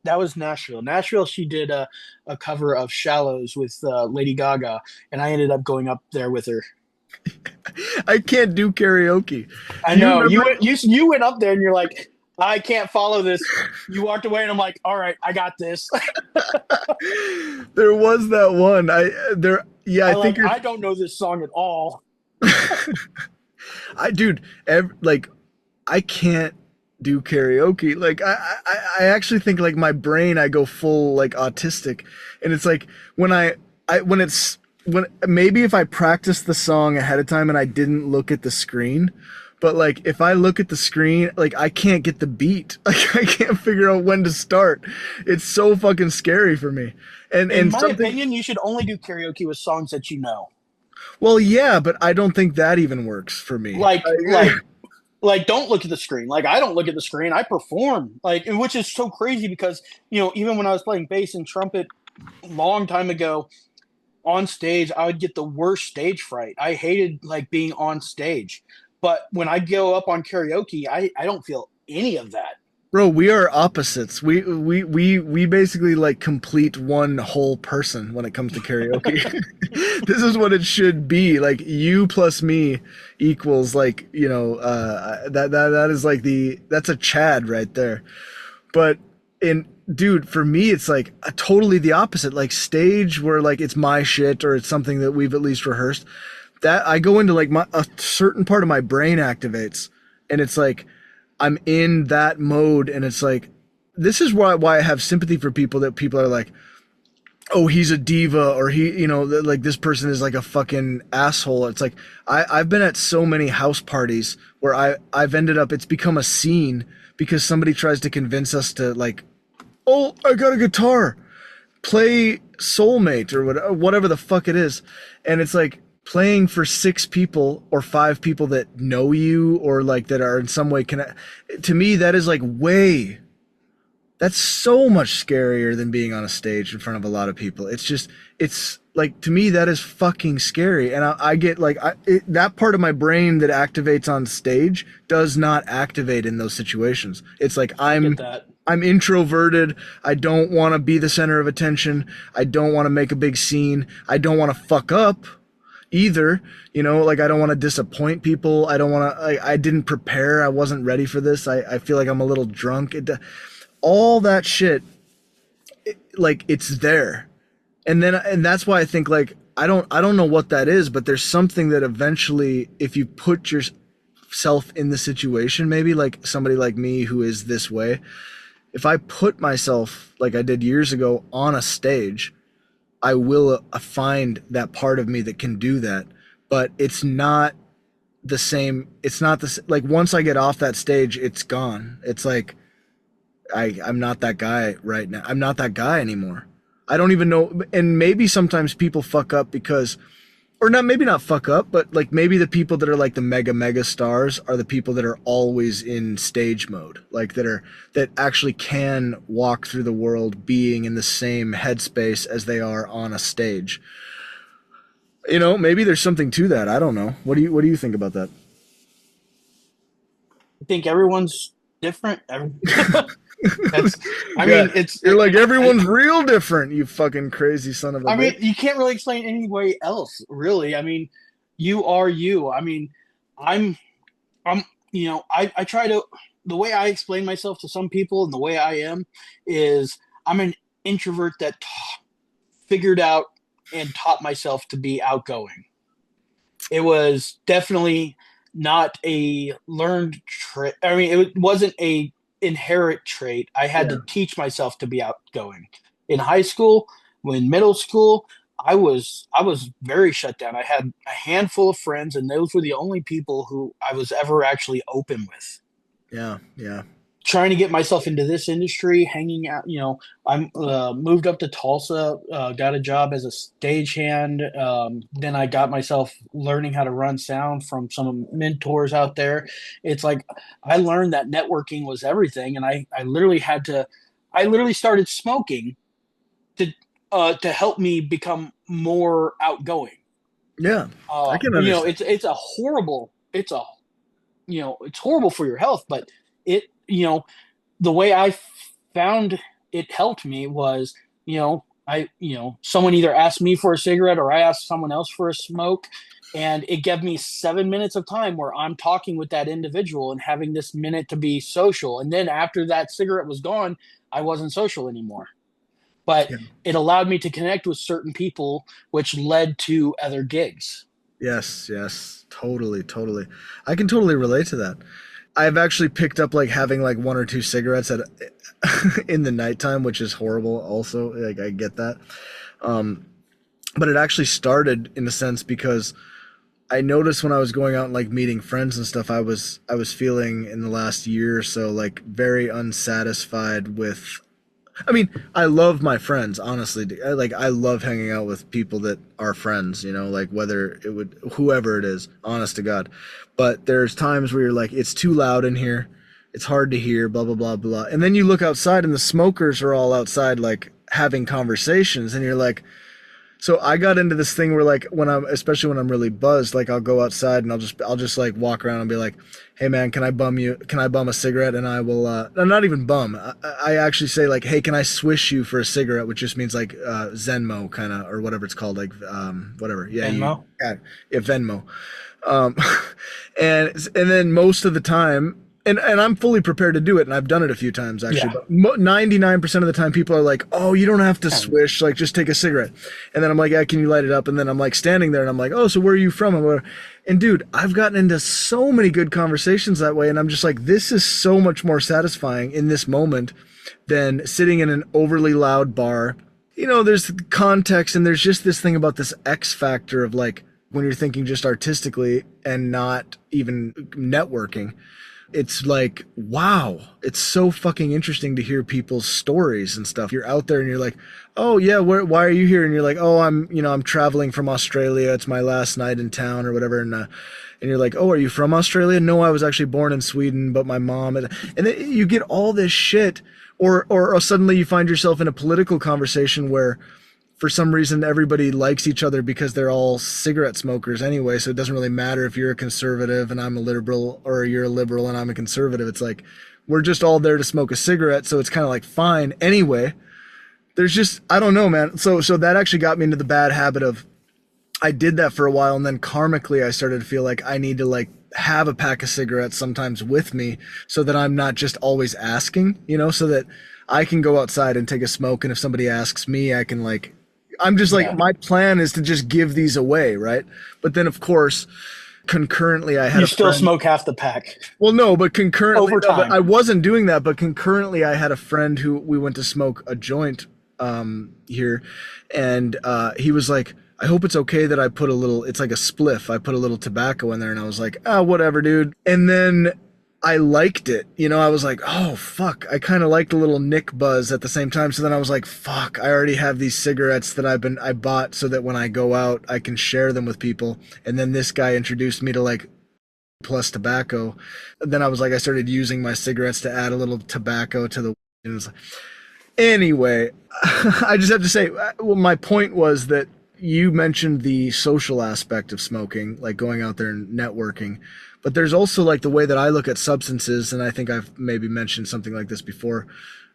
that was Nashville. Nashville, she did a cover of "Shallows" with Lady Gaga, and I ended up going up there with her. I can't do karaoke. I Do you know remember you went up there and you're like, I can't follow this. You walked away and I'm like, all right, I got this. there was that one. I think you're I don't know this song at all. I dude, like I can't do karaoke. Like I actually think like my brain I go full like autistic, and it's like when maybe if I practiced the song ahead of time and I didn't look at the screen. But like if I look at the screen, like I can't get the beat. Like I can't figure out when to start. It's so fucking scary for me. And In and my something opinion, you should only do karaoke with songs that you know. well, yeah, but I don't think that even works for me. Like like like don't look at the screen. Like I don't look at the screen. I perform. Like, which is so crazy because, even when I was playing bass and trumpet a long time ago on stage, I would get the worst stage fright. I hated like being on stage. But when I go up on karaoke, I don't feel any of that. Bro, we are opposites. We basically like complete one whole person when it comes to karaoke. This is what it should be. Like you plus me equals like, that is like that's a Chad right there. But in dude, for me it's like totally the opposite. Like stage where like it's my shit or it's something that we've at least rehearsed. That I go into like a certain part of my brain activates and it's like I'm in that mode and it's like this is why I have sympathy for people that people are like, oh, he's a diva or like this person is like a fucking asshole. It's like I've been at so many house parties where I've ended up it's become a scene because somebody tries to convince us to like, oh, I got a guitar, play Soulmate or whatever the fuck it is, and it's like playing for six people or five people that know you or like that are in some way connect. To me, that is like way. That's so much scarier than being on a stage in front of a lot of people. It's like to me that is fucking scary, and I get like that part of my brain that activates on stage does not activate in those situations. It's like I get that. I'm introverted. I don't want to be the center of attention. I don't want to make a big scene. I don't want to fuck up either. Like I don't want to disappoint people. I don't want to. I didn't prepare. I wasn't ready for this. I feel like I'm a little drunk. All that shit, like it's there, and that's why I think like I don't know what that is, but there's something that eventually, if you put yourself in the situation, maybe like somebody like me who is this way, if I put myself like I did years ago on a stage, I will find that part of me that can do that. But it's not the same. It's not like once I get off that stage, it's gone. It's like I'm not that guy right now. I'm not that guy anymore. I don't even know. And maybe sometimes people fuck up because, or not, maybe not fuck up, but like maybe the people that are like the mega stars are the people that are always in stage mode, like that actually can walk through the world being in the same headspace as they are on a stage. Maybe there's something to that. I don't know. What do you think about that? I think everyone's different. That's, I Yeah, mean, it's, you're like I, everyone's real different. You fucking crazy son of a I mean, bitch. you can't really explain any way else, really. I mean, you are you. I mean, I'm, I'm, I try to, the way I explain myself to some people and the way I am is I'm an introvert that figured out and taught myself to be outgoing. It was definitely not a learned trait. I mean, it wasn't a inherent trait. I had Yeah. to teach myself to be outgoing. In high school, in middle school, I was very shut down. I had a handful of friends, and those were the only people who I was ever actually open with. Yeah. Yeah. Trying to get myself into this industry, hanging out. I'm moved up to Tulsa, got a job as a stagehand. Then I got myself learning how to run sound from some mentors out there. It's like I learned that networking was everything, and I literally had to. I literally started smoking to help me become more outgoing. Yeah. I can understand. It's a horrible. It's horrible for your health, but it the way I found it helped me was, someone either asked me for a cigarette or I asked someone else for a smoke. And it gave me 7 minutes of time where I'm talking with that individual and having this minute to be social. And then after that cigarette was gone, I wasn't social anymore. But Yeah. it allowed me to connect with certain people, which led to other gigs. Yes, yes, totally, totally. I can totally relate to that. I've actually picked up like having like one or two cigarettes at in the nighttime, which is horrible also. Like I get that. Um, but it actually started in a sense because I noticed when I was going out and like meeting friends and stuff, I was feeling in the last year or so like very unsatisfied with. I mean, I love my friends, honestly. I love hanging out with people that are friends, like whether it would, whoever it is, honest to God. But there's times where you're like, it's too loud in here. It's hard to hear, blah, blah, blah, blah. And then you look outside and the smokers are all outside, like having conversations. And you're like, so I got into this thing where like especially when I'm really buzzed, like I'll go outside and I'll just like walk around and be like, hey man, can I bum a cigarette? And I will, no, not even bum. I actually say like, hey, can I swish you for a cigarette? Which just means like, Zenmo kind of, or whatever it's called, like, whatever. Yeah. Venmo. Yeah, Venmo. Um, and then most of the time, and I'm fully prepared to do it, and I've done it a few times actually. Yeah. But 99% of the time, people are like, "Oh, you don't have to swish. Like, just take a cigarette." And then I'm like, "Yeah, can you light it up?" And then I'm like standing there, and I'm like, "Oh, so where are you from?" And dude, I've gotten into so many good conversations that way, and I'm just like, this is so much more satisfying in this moment than sitting in an overly loud bar. There's context, and there's just this thing about this X factor of like when you're thinking just artistically and not even networking. It's like, wow, it's so fucking interesting to hear people's stories and stuff. You're out there and you're like, oh yeah, why are you here? And you're like, oh, I'm traveling from Australia. It's my last night in town or whatever. And you're like, oh, are you from Australia? No, I was actually born in Sweden, but my mom, and then you get all this shit, or suddenly you find yourself in a political conversation where for some reason everybody likes each other because they're all cigarette smokers anyway, so it doesn't really matter if you're a conservative and I'm a liberal, or you're a liberal and I'm a conservative. It's like we're just all there to smoke a cigarette, so it's kind of like fine anyway. There's just, I don't know, man. So that actually got me into the bad habit of, I did that for a while, and then karmically I started to feel like I need to like have a pack of cigarettes sometimes with me so that I'm not just always asking, so that I can go outside and take a smoke, and if somebody asks me, I can like, I'm just like, Yeah. my plan is to just give these away, right? But then, of course, concurrently, I had You a still friend. smoke half the pack Well, no, but concurrently, over no, but time. I wasn't doing that. But concurrently, I had a friend who we went to smoke a joint here, and he was like, I hope it's okay that I put a little, it's like a spliff. I put a little tobacco in there, and I was like, ah, whatever, dude. And then I liked it. I was like, oh, fuck. I kind of liked a little Nick buzz at the same time. So then I was like, fuck, I already have these cigarettes that I bought so that when I go out, I can share them with people. And then this guy introduced me to like plus tobacco. And then I was like, I started using my cigarettes to add a little tobacco to the. And it was like, anyway, I just have to say, well, my point was that you mentioned the social aspect of smoking, like going out there and networking. But there's also like the way that I look at substances, and I think I've maybe mentioned something like this before,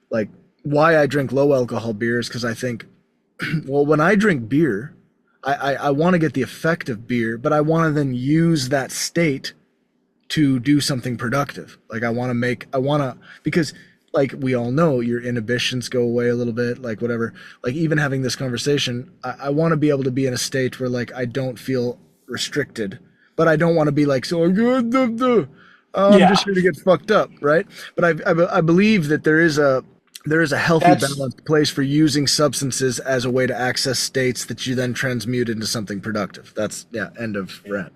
like why I drink low alcohol beers, because I think, well, when I drink beer, I want to get the effect of beer, but I want to then use that state to do something productive. Like because like we all know, your inhibitions go away a little bit, like whatever. Like even having this conversation, I want to be able to be in a state where like I don't feel restricted. but I don't want to be like so good. I'm Yeah, just here to get fucked up, right? But I believe that there is a healthy that's. balanced place for using substances as a way to access states that you then transmute into something productive. That's yeah, end of rant.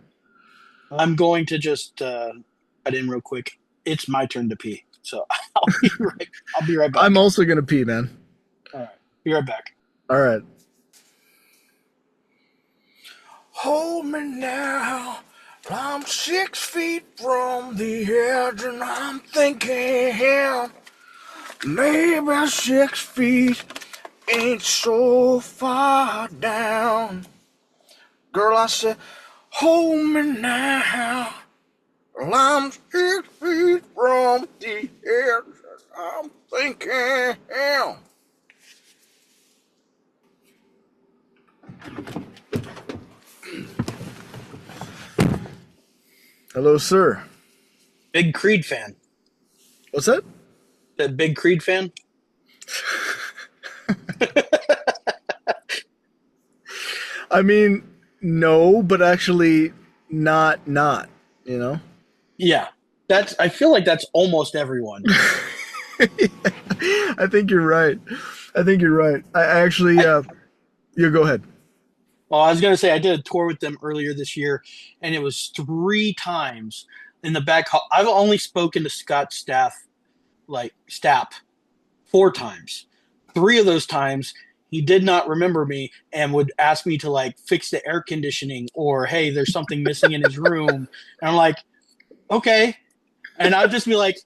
I'm going to just cut in real quick. It's my turn to pee, so I'll be right I'm back. also gonna pee, man. All right, be right back. All right. Hold me now. I'm 6 feet from the edge, and I'm thinking maybe 6 feet ain't so far down. Girl, I said, hold me now. Well, I'm 6 feet from the edge, and I'm thinking. Hello, sir. Big Creed fan. What's that? That big Creed fan. I mean, no, but actually, not. You know. Yeah, that's. I feel like that's almost everyone. I think you're right. I think you're right. I actually, I, you go ahead. well, I was gonna say I did a tour with them earlier this year, and it was 3 times in the back hall. I've only spoken to Scott Stapp 4 times. 3 of those times, he did not remember me and would ask me to like fix the air conditioning or hey, there's something missing in his room. And I'm like, okay. And I'd just be like,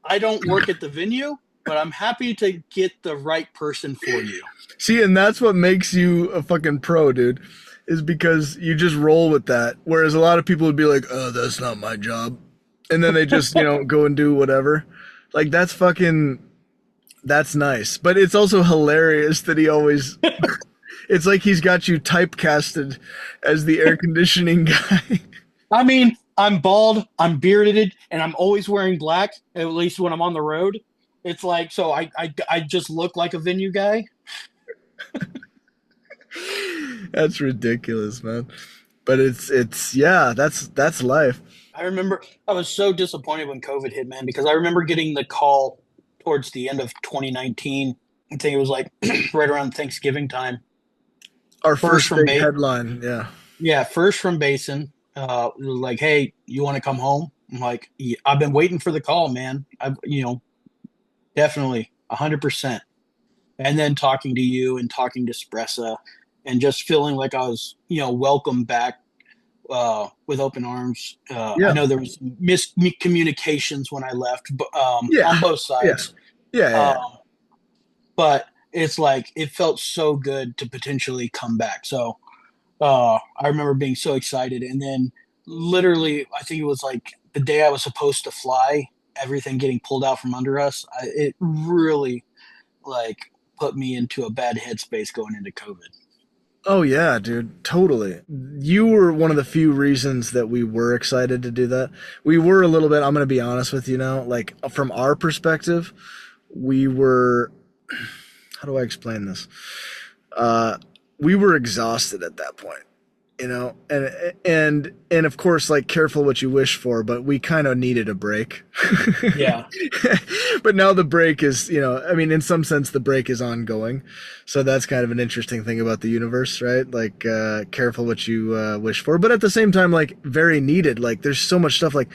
I don't work at the venue, but I'm happy to get the right person for you. See, and that's what makes you a fucking pro, dude, is because you just roll with that. Whereas a lot of people would be like, oh, that's not my job. And then they just, go and do whatever. Like, that's nice. But it's also hilarious that he always, it's like he's got you typecasted as the air conditioning guy. I mean, I'm bald, I'm bearded, and I'm always wearing black, at least when I'm on the road. It's like, so I just look like a venue guy. That's ridiculous, man. But yeah, that's life. I remember I was so disappointed when COVID hit, man, because I remember getting the call towards the end of 2019. I think it was like right around Thanksgiving time. Our First first from big Bay, headline, yeah. yeah, first from Basin. It was like, hey, you want to come home? I'm like, yeah, I've been waiting for the call, man. Definitely 100%. And then talking to you and talking to Spressa and just feeling like I was, welcome back with open arms. I Yeah. know there was miscommunications when I left, but Yeah. on both Yeah. sides. Yeah. Yeah. Yeah. Um, but it's like it felt so good to potentially come back. So I remember being so excited, and then literally, I think it was like the day I was supposed to fly, everything getting pulled out from under us. It really like put me into a bad headspace going into COVID. Oh yeah, dude, totally. You were one of the few reasons that we were excited to do that. We were a little bit, I'm going to be honest with you now, like from our perspective, we were how do I explain this? Uh we were exhausted at that point. And of course, like, careful what you wish for, but we kind of needed a break. Yeah, But now the break is, I mean, in some sense the break is ongoing, so that's kind of an interesting thing about the universe, right? Like, careful what you wish for, but at the same time, like, very needed. Like, there's so much stuff. Like,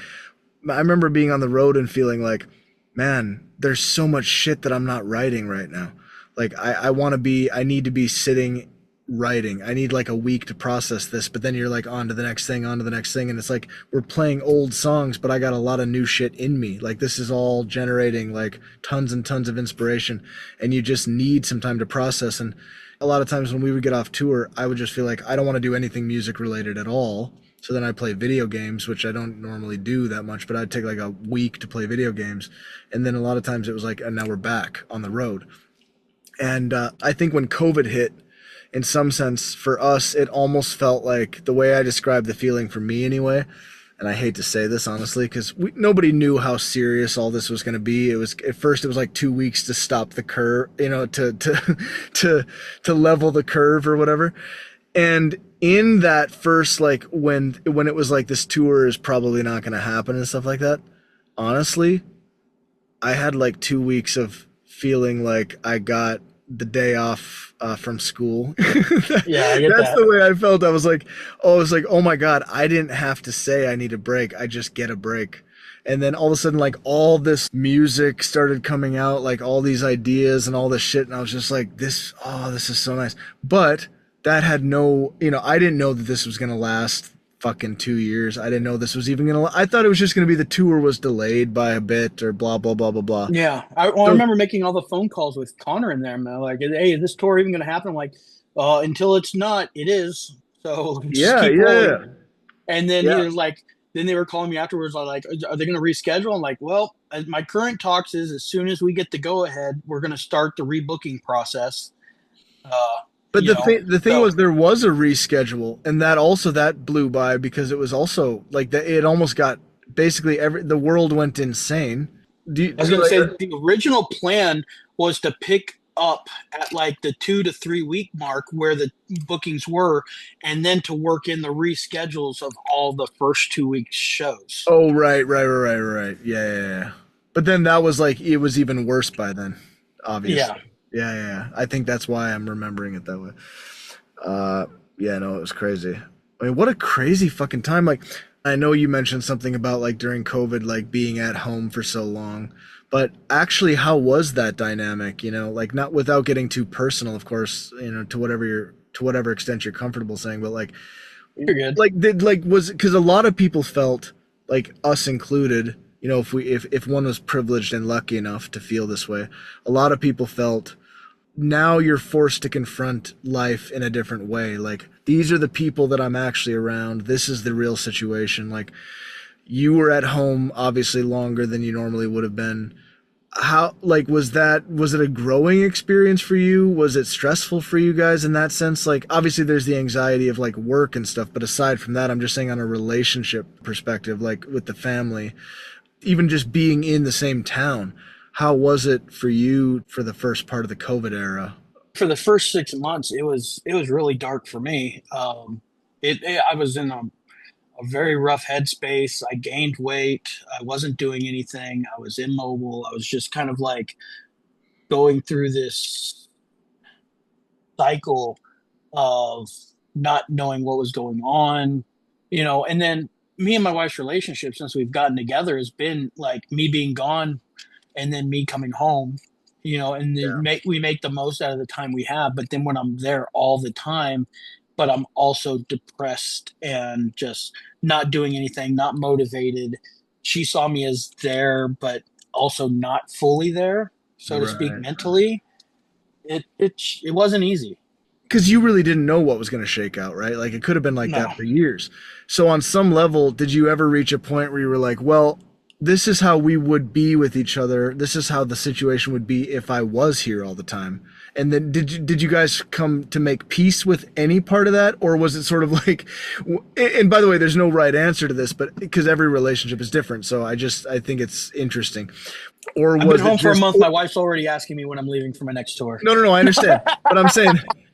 I remember being on the road and feeling like, man, there's so much shit that I'm not writing right now. Like, I need to be sitting writing. I need like a week to process this, but then you're like on to the next thing, on to the next thing. And it's like we're playing old songs, but I got a lot of new shit in me. Like, this is all generating like tons and tons of inspiration, and you just need some time to process. And a lot of times when we would get off tour, I would just feel like I don't want to do anything music related at all. So then I play video games, which I don't normally do that much, but I'd take like a week to play video games. And then a lot of times it was like, and now we're back on the road. And I think when COVID hit, in some sense, for us, it almost felt like the way I described the feeling for me anyway. And I hate to say this honestly, because nobody knew how serious all this was going to be. It was at first it was like 2 weeks to stop the curve, to to level the curve or whatever. And in that first, like when it was like this tour is probably not going to happen and stuff like that, honestly, I had like 2 weeks of feeling like I got the day off from school. Yeah, I get That's that. the way I felt. I was like, oh my god, I didn't have to say I need a break. I just get a break. And then all of a sudden, like all this music started coming out, like all these ideas and all this shit, and I was just like, this is so nice. But that had no, I didn't know that this was gonna last fucking 2 years. I didn't know this was even gonna. I thought it was just gonna be the tour was delayed by a bit or blah blah blah blah blah. Yeah, I So remember making all the phone calls with Connor in there. Man, like, hey, is this tour even going to happen? I'm like, until it's not, it is. So just yeah, keep yeah, rolling. yeah, And then he yeah. was like, then they were calling me afterwards. Like, are they going to reschedule? I'm like, well, my current talks is as soon as we get the go ahead, we're going to start the rebooking process. Uh, But the thing so was there was a reschedule, and that blew by because it was also like that. It almost got basically the world went insane. I was going to say the original plan was to pick up at like the 2 to 3 week mark where the bookings were, and then to work in the reschedules of all the first 2 weeks shows. Oh, right, right, right, right, right. Yeah, yeah, yeah. But then that was like it was even worse by then, Yeah, obviously. Yeah, yeah, yeah. I think that's why I'm remembering it that way. Uh, yeah, no, it was crazy. I mean, what a crazy fucking time. Like, I know you mentioned something about like during COVID, like being at home for so long, but actually, how was that dynamic? Like not without getting too personal, of course, to whatever extent you're comfortable saying, but you're good. was because a lot of people felt like us included. If one was privileged and lucky enough to feel this way, a lot of people felt now you're forced to confront life in a different way. Like these are the people that I'm actually around. This is the real situation. Like you were at home obviously longer than you normally would have been. How like was it a growing experience for you? Was it stressful for you guys in that sense? Like obviously there's the anxiety of like work and stuff, but aside from that, I'm just saying on a relationship perspective, like with the family, even just being in the same town. How was it for you for the first part of the COVID era? For the first 6 months, it was really dark for me. I was in a very rough headspace. I gained weight. I wasn't doing anything. I was immobile. I was just kind of like going through this cycle of not knowing what was going on, and then me and my wife's relationship since we've gotten together has been like me being gone and then me coming home, and then Yeah. we make the most out of the time we have. But then when I'm there all the time, but I'm also depressed and just not doing anything, not motivated. She saw me as there, but also not fully there, so to speak, Right. mentally. It wasn't easy. Because you really didn't know what was going to shake out, right? Like it could have been like No. that for years. So on some level, did you ever reach a point where you were like, well, this is how we would be with each other. This is how the situation would be if I was here all the time. And then did you guys come to make peace with any part of that, or was it sort of like? And by the way, there's no right answer to this, but because every relationship is different, so I think it's interesting. Or I've been was it home for a just? month. My wife's already asking me when I'm leaving for my next tour. No, no, no. I understand,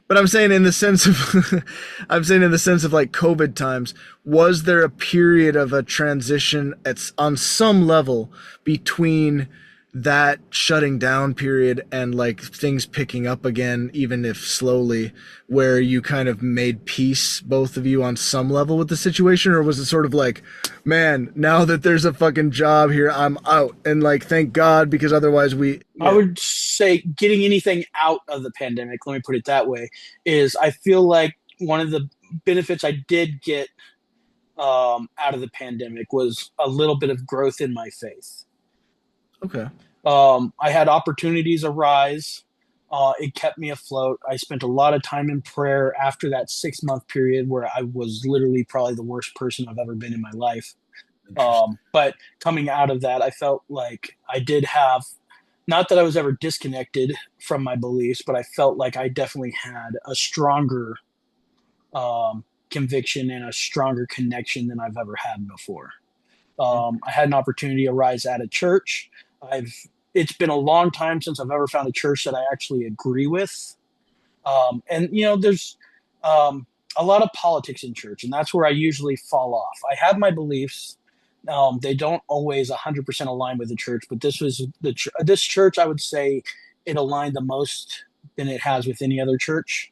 but I'm saying in the sense of, I'm saying in the sense of like COVID times, was there a period of a transition on some level between that shutting down period and like things picking up again, even if slowly, where you kind of made peace, both of you on some level with the situation? Or was it sort of like, man, now that there's a fucking job here, I'm out, and like, thank God, because otherwise I yeah. would say getting anything out of the pandemic, let me put it that way, is I feel like one of the benefits I did get out of the pandemic was a little bit of growth in my faith. Okay. I had opportunities arise. It kept me afloat. I spent a lot of time in prayer after that 6 month period where I was literally probably the worst person I've ever been in my life. Interesting. But coming out of that, I felt like I did have, not that I was ever disconnected from my beliefs, but I felt like I definitely had a stronger conviction and a stronger connection than I've ever had before. I had an opportunity arise at a church. I've It's been a long time since I've ever found a church that I actually agree with. And there's a lot of politics in church, and that's where I usually fall off. I have my beliefs. They don't always 100% align with the church, but this church, I would say, it aligned the most than it has with any other church.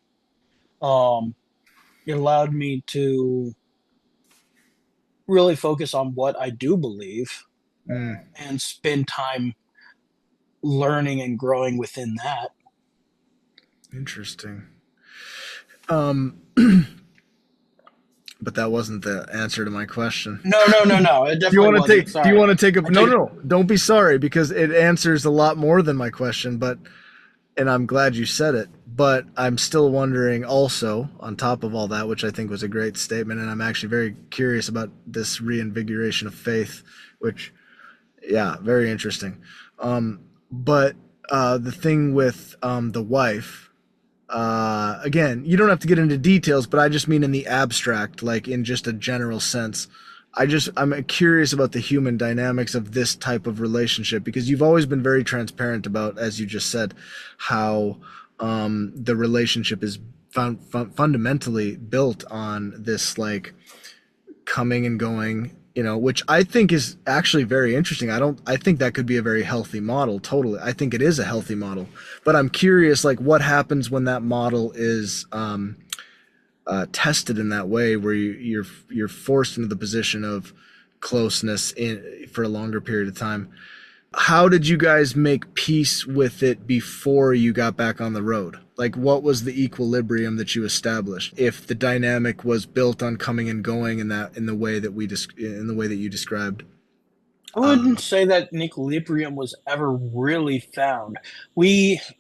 Um, it allowed me to really focus on what I do believe Mm, and spend time learning and growing within that. interesting. Um, but that wasn't the answer to my question. No, no, no, no. It Do you definitely want to wasn't. take? Do you Sorry. want to take a? I No, took no, it. no. Don't be sorry because it answers a lot more than my question. But and I'm glad you said it. But I'm still wondering also on top of all that, which I think was a great statement, and I'm actually very curious about this reinvigoration of faith, which yeah, very interesting. But the thing with the wife, again, you don't have to get into details, but I just mean in the abstract, like in just a general sense. I'm curious about the human dynamics of this type of relationship because you've always been very transparent about, as you just said, how the relationship is fundamentally built on this like coming and going, which I think is actually very interesting. I think that could be a very healthy model. Totally. I think it is a healthy model, but I'm curious, like what happens when that model is, tested in that way, where you're forced into the position of closeness for a longer period of time. How did you guys make peace with it before you got back on the road? Like, what was the equilibrium that you established? If the dynamic was built on coming and going in the way that in the way that you described. I wouldn't say that an equilibrium was ever really found.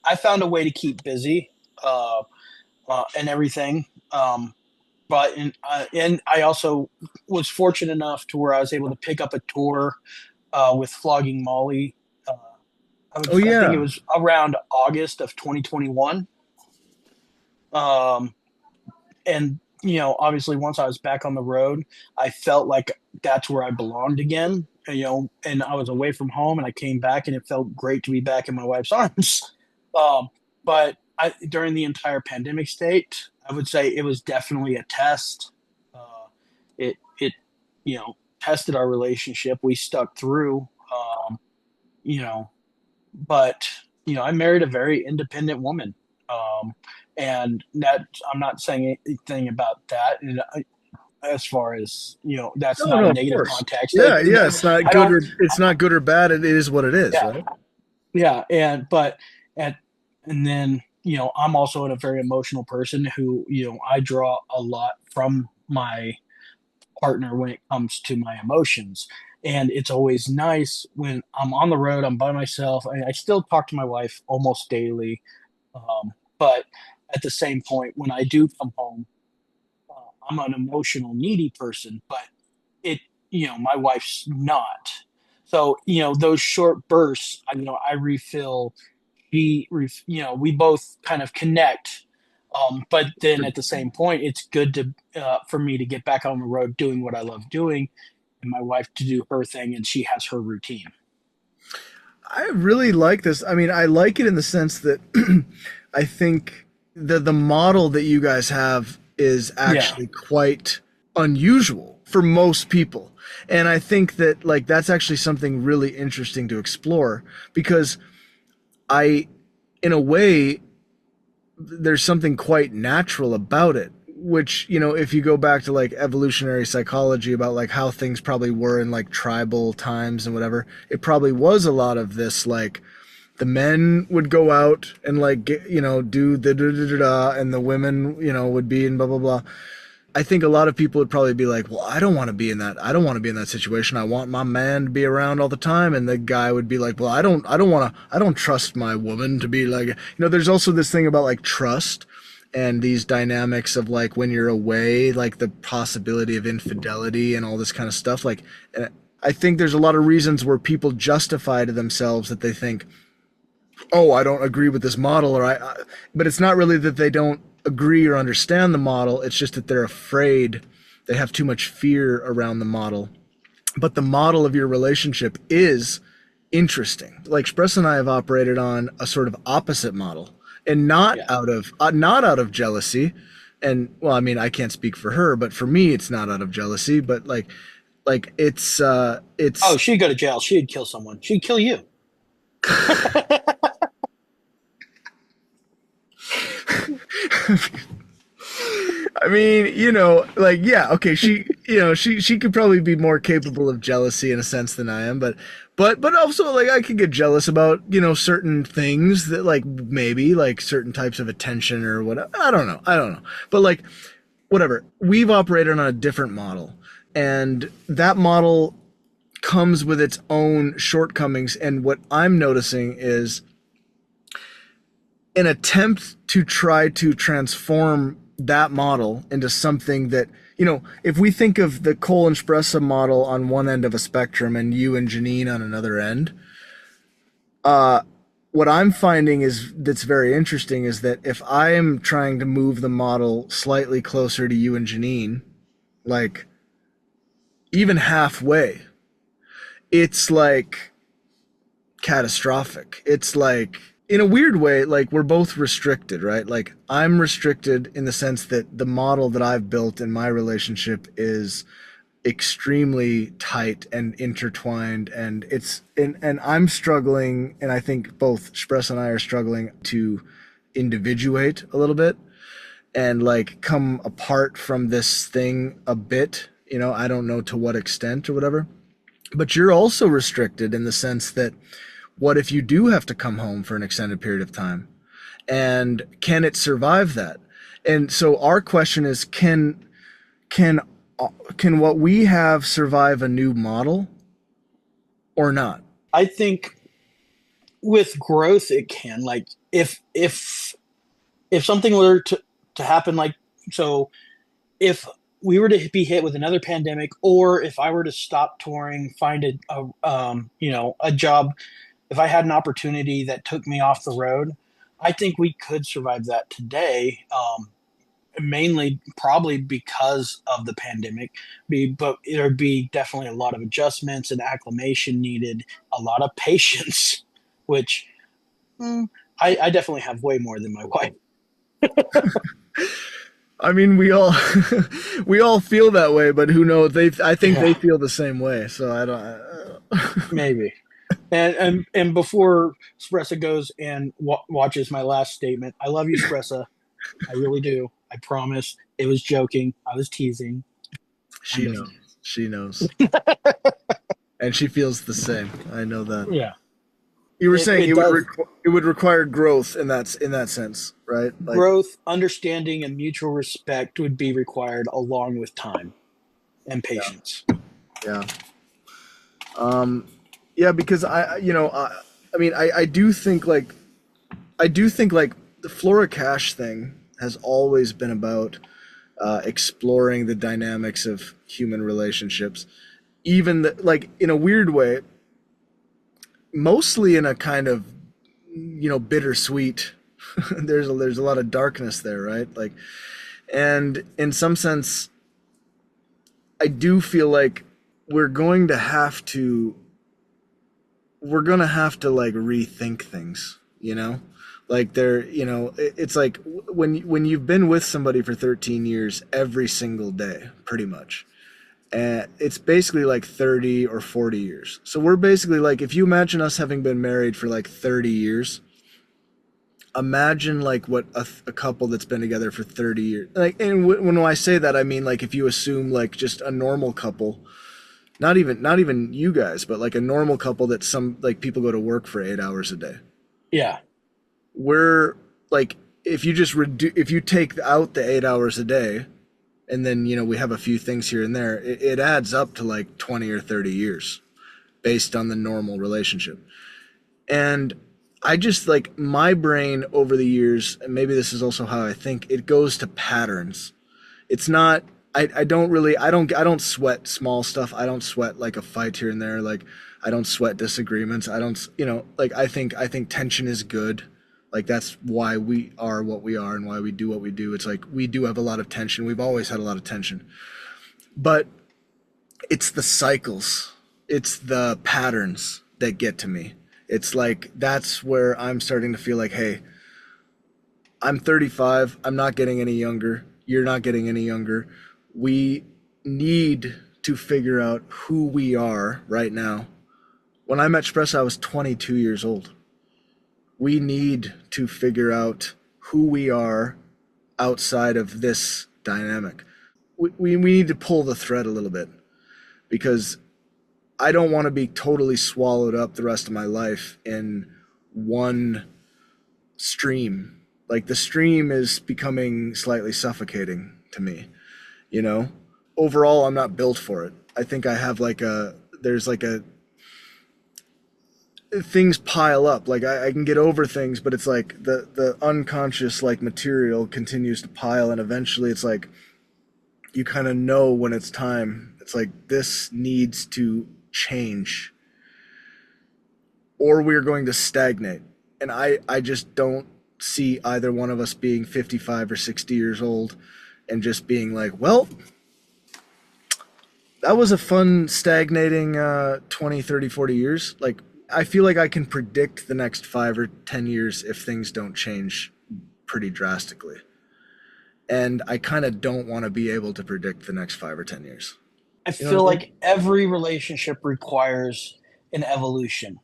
I found a way to keep busy, and everything. And I also was fortunate enough to where I was able to pick up a tour with Flogging Molly. Uh, Oh I think it yeah. was around August of 2021. Um, and obviously, once I was back on the road, I felt like that's where I belonged again. And I was away from home, and I came back, and it felt great to be back in my wife's arms. Um, during the entire pandemic state, I would say it was definitely a test. It tested our relationship. We stuck through. You know, but I married a very independent woman, um, and that I'm not saying anything about that. And as far as that's No, not no, a of negative course. context. Yeah, yeah. It's not I good don't. or it's not good or bad. It is what it is, Yeah, right? yeah, and and then I'm also a very emotional person who I draw a lot from my partner when it comes to my emotions. And it's always nice when I'm on the road, I'm by myself. I still talk to my wife almost daily. But at the same point, when I do come home, I'm an emotional, needy person, but it, my wife's not. So, those short bursts, I refill. We both kind of connect. But then at the same point, it's good for me to get back on the road doing what I love doing, and my wife to do her thing, and she has her routine. I really like this. I mean, I like it in the sense that I think the model that you guys have is Yeah, actually quite unusual for most people. And I think that like that's actually something really interesting to explore because I in a way there's something quite natural about it, which if you go back to like evolutionary psychology about like how things probably were in like tribal times and whatever, it probably was a lot of this like the men would go out and like do the da da da da, and the women would be in blah blah blah. I think a lot of people would probably be like, well, I don't want to be in that. I don't want to be in that situation. I want my man to be around all the time. And the guy would be like, well, I don't trust my woman to be like, there's also this thing about like trust and these dynamics of like when you're away, like the possibility of infidelity and all this kind of stuff. Like, I think there's a lot of reasons where people justify to themselves that they think, oh, I don't agree with this model, but it's not really that they don't agree or understand the model. It's just that they're afraid. They have too much fear around the model. But the model of your relationship is interesting. Like Express and I have operated on a sort of opposite model, and yeah, not out of jealousy, and well, I mean, I can't speak for her, but for me, it's not out of jealousy, but like Oh, it's she'd go to jail. She'd kill someone. She'd kill you. I mean, like, yeah, okay, she could probably be more capable of jealousy in a sense than I am, but also like I could get jealous about, certain things that like maybe like certain types of attention or whatever. I don't know. But like whatever. We've operated on a different model, and that model comes with its own shortcomings, and what I'm noticing is an attempt to try to transform that model into something that, if we think of the Cole and Spressa model on one end of a spectrum and you and Janine on another end, what I'm finding is that's very interesting is that if I am trying to move the model slightly closer to you and Janine, like even halfway, it's like catastrophic. It's like, in a weird way, like we're both restricted, right? Like I'm restricted in the sense that the model that I've built in my relationship is extremely tight and intertwined, and and I'm struggling, and I think both Spress and I are struggling to individuate a little bit and like come apart from this thing a bit. I don't know to what extent or whatever. But you're also restricted in the sense that what if you do have to come home for an extended period of time? And can it survive that? And so our question is, can can what we have survive a new model or not? I think with growth, it can. Like if something were to happen, like so, if we were to be hit with another pandemic, or if I were to stop touring, find a job, if I had an opportunity that took me off the road, I think we could survive that today. Mainly probably because of the pandemic, but there'd be definitely a lot of adjustments and acclimation needed, a lot of patience, which mm, I definitely have way more than my wife. I mean, we all we all feel that way, but who knows? I think they Yeah, feel the same way. So I don't. maybe. And before Spressa goes and watches my last statement, I love you, Spressa. I really do. I promise. It was joking. I was teasing. She Kind of. knows. She knows, and she feels the same. I know that. Yeah. You were saying It does. it would require growth in that sense, right? Like, Growth, understanding, and mutual respect would be required along with time and yeah, patience. yeah, um, yeah. Because I mean, I do think like the Flora Cash thing has always been about exploring the dynamics of human relationships, even like in a weird way, mostly in a kind of bittersweet. There's a lot of darkness there, right? Like, and in some sense, I do feel like we're going to have to we're gonna have to like rethink things, like it's like when you've been with somebody for 13 years every single day pretty much, and it's basically like 30 or 40 years. So we're basically like, if you imagine us having been married for like 30 years, imagine like what a couple that's been together for 30 years, like, and when I say that, I mean like if you assume like just a normal couple, not even you guys, but like a normal couple that some like people go to work for 8 hours a day. Yeah. We're like, if you take out the 8 hours a day, and then we have a few things here and there, it adds up to like 20 or 30 years based on the normal relationship. And I just like my brain over the years, and maybe this is also how I think, it goes to patterns. It's not, I don't really, I don't sweat small stuff. I don't sweat like a fight here and there. Like I don't sweat disagreements. I don't, like I think tension is good. Like that's why we are what we are and why we do what we do. It's like we do have a lot of tension. We've always had a lot of tension. But it's the cycles. It's the patterns that get to me. It's like that's where I'm starting to feel like, hey, I'm 35. I'm not getting any younger. You're not getting any younger. We need to figure out who we are right now. When I met Express, I was 22 years old. We need to figure out who we are outside of this dynamic. We need to pull the thread a little bit because I don't want to be totally swallowed up the rest of my life in one stream. Like the stream is becoming slightly suffocating to me, you know? Overall, I'm not built for it. I think I have there's like a, things pile up. Like I can get over things, but it's like the unconscious like material continues to pile, and eventually it's like you kind of know when it's time. It's like this needs to change, or we're going to stagnate. And I just don't see either one of us being 55 or 60 years old and just being like, well, that was a fun stagnating 20, 30, 40 years. Like, I feel like I can predict the next 5 or 10 years if things don't change pretty drastically. And I kind of don't want to be able to predict the next 5 or 10 years. I You know feel what I mean? like every relationship requires an evolution.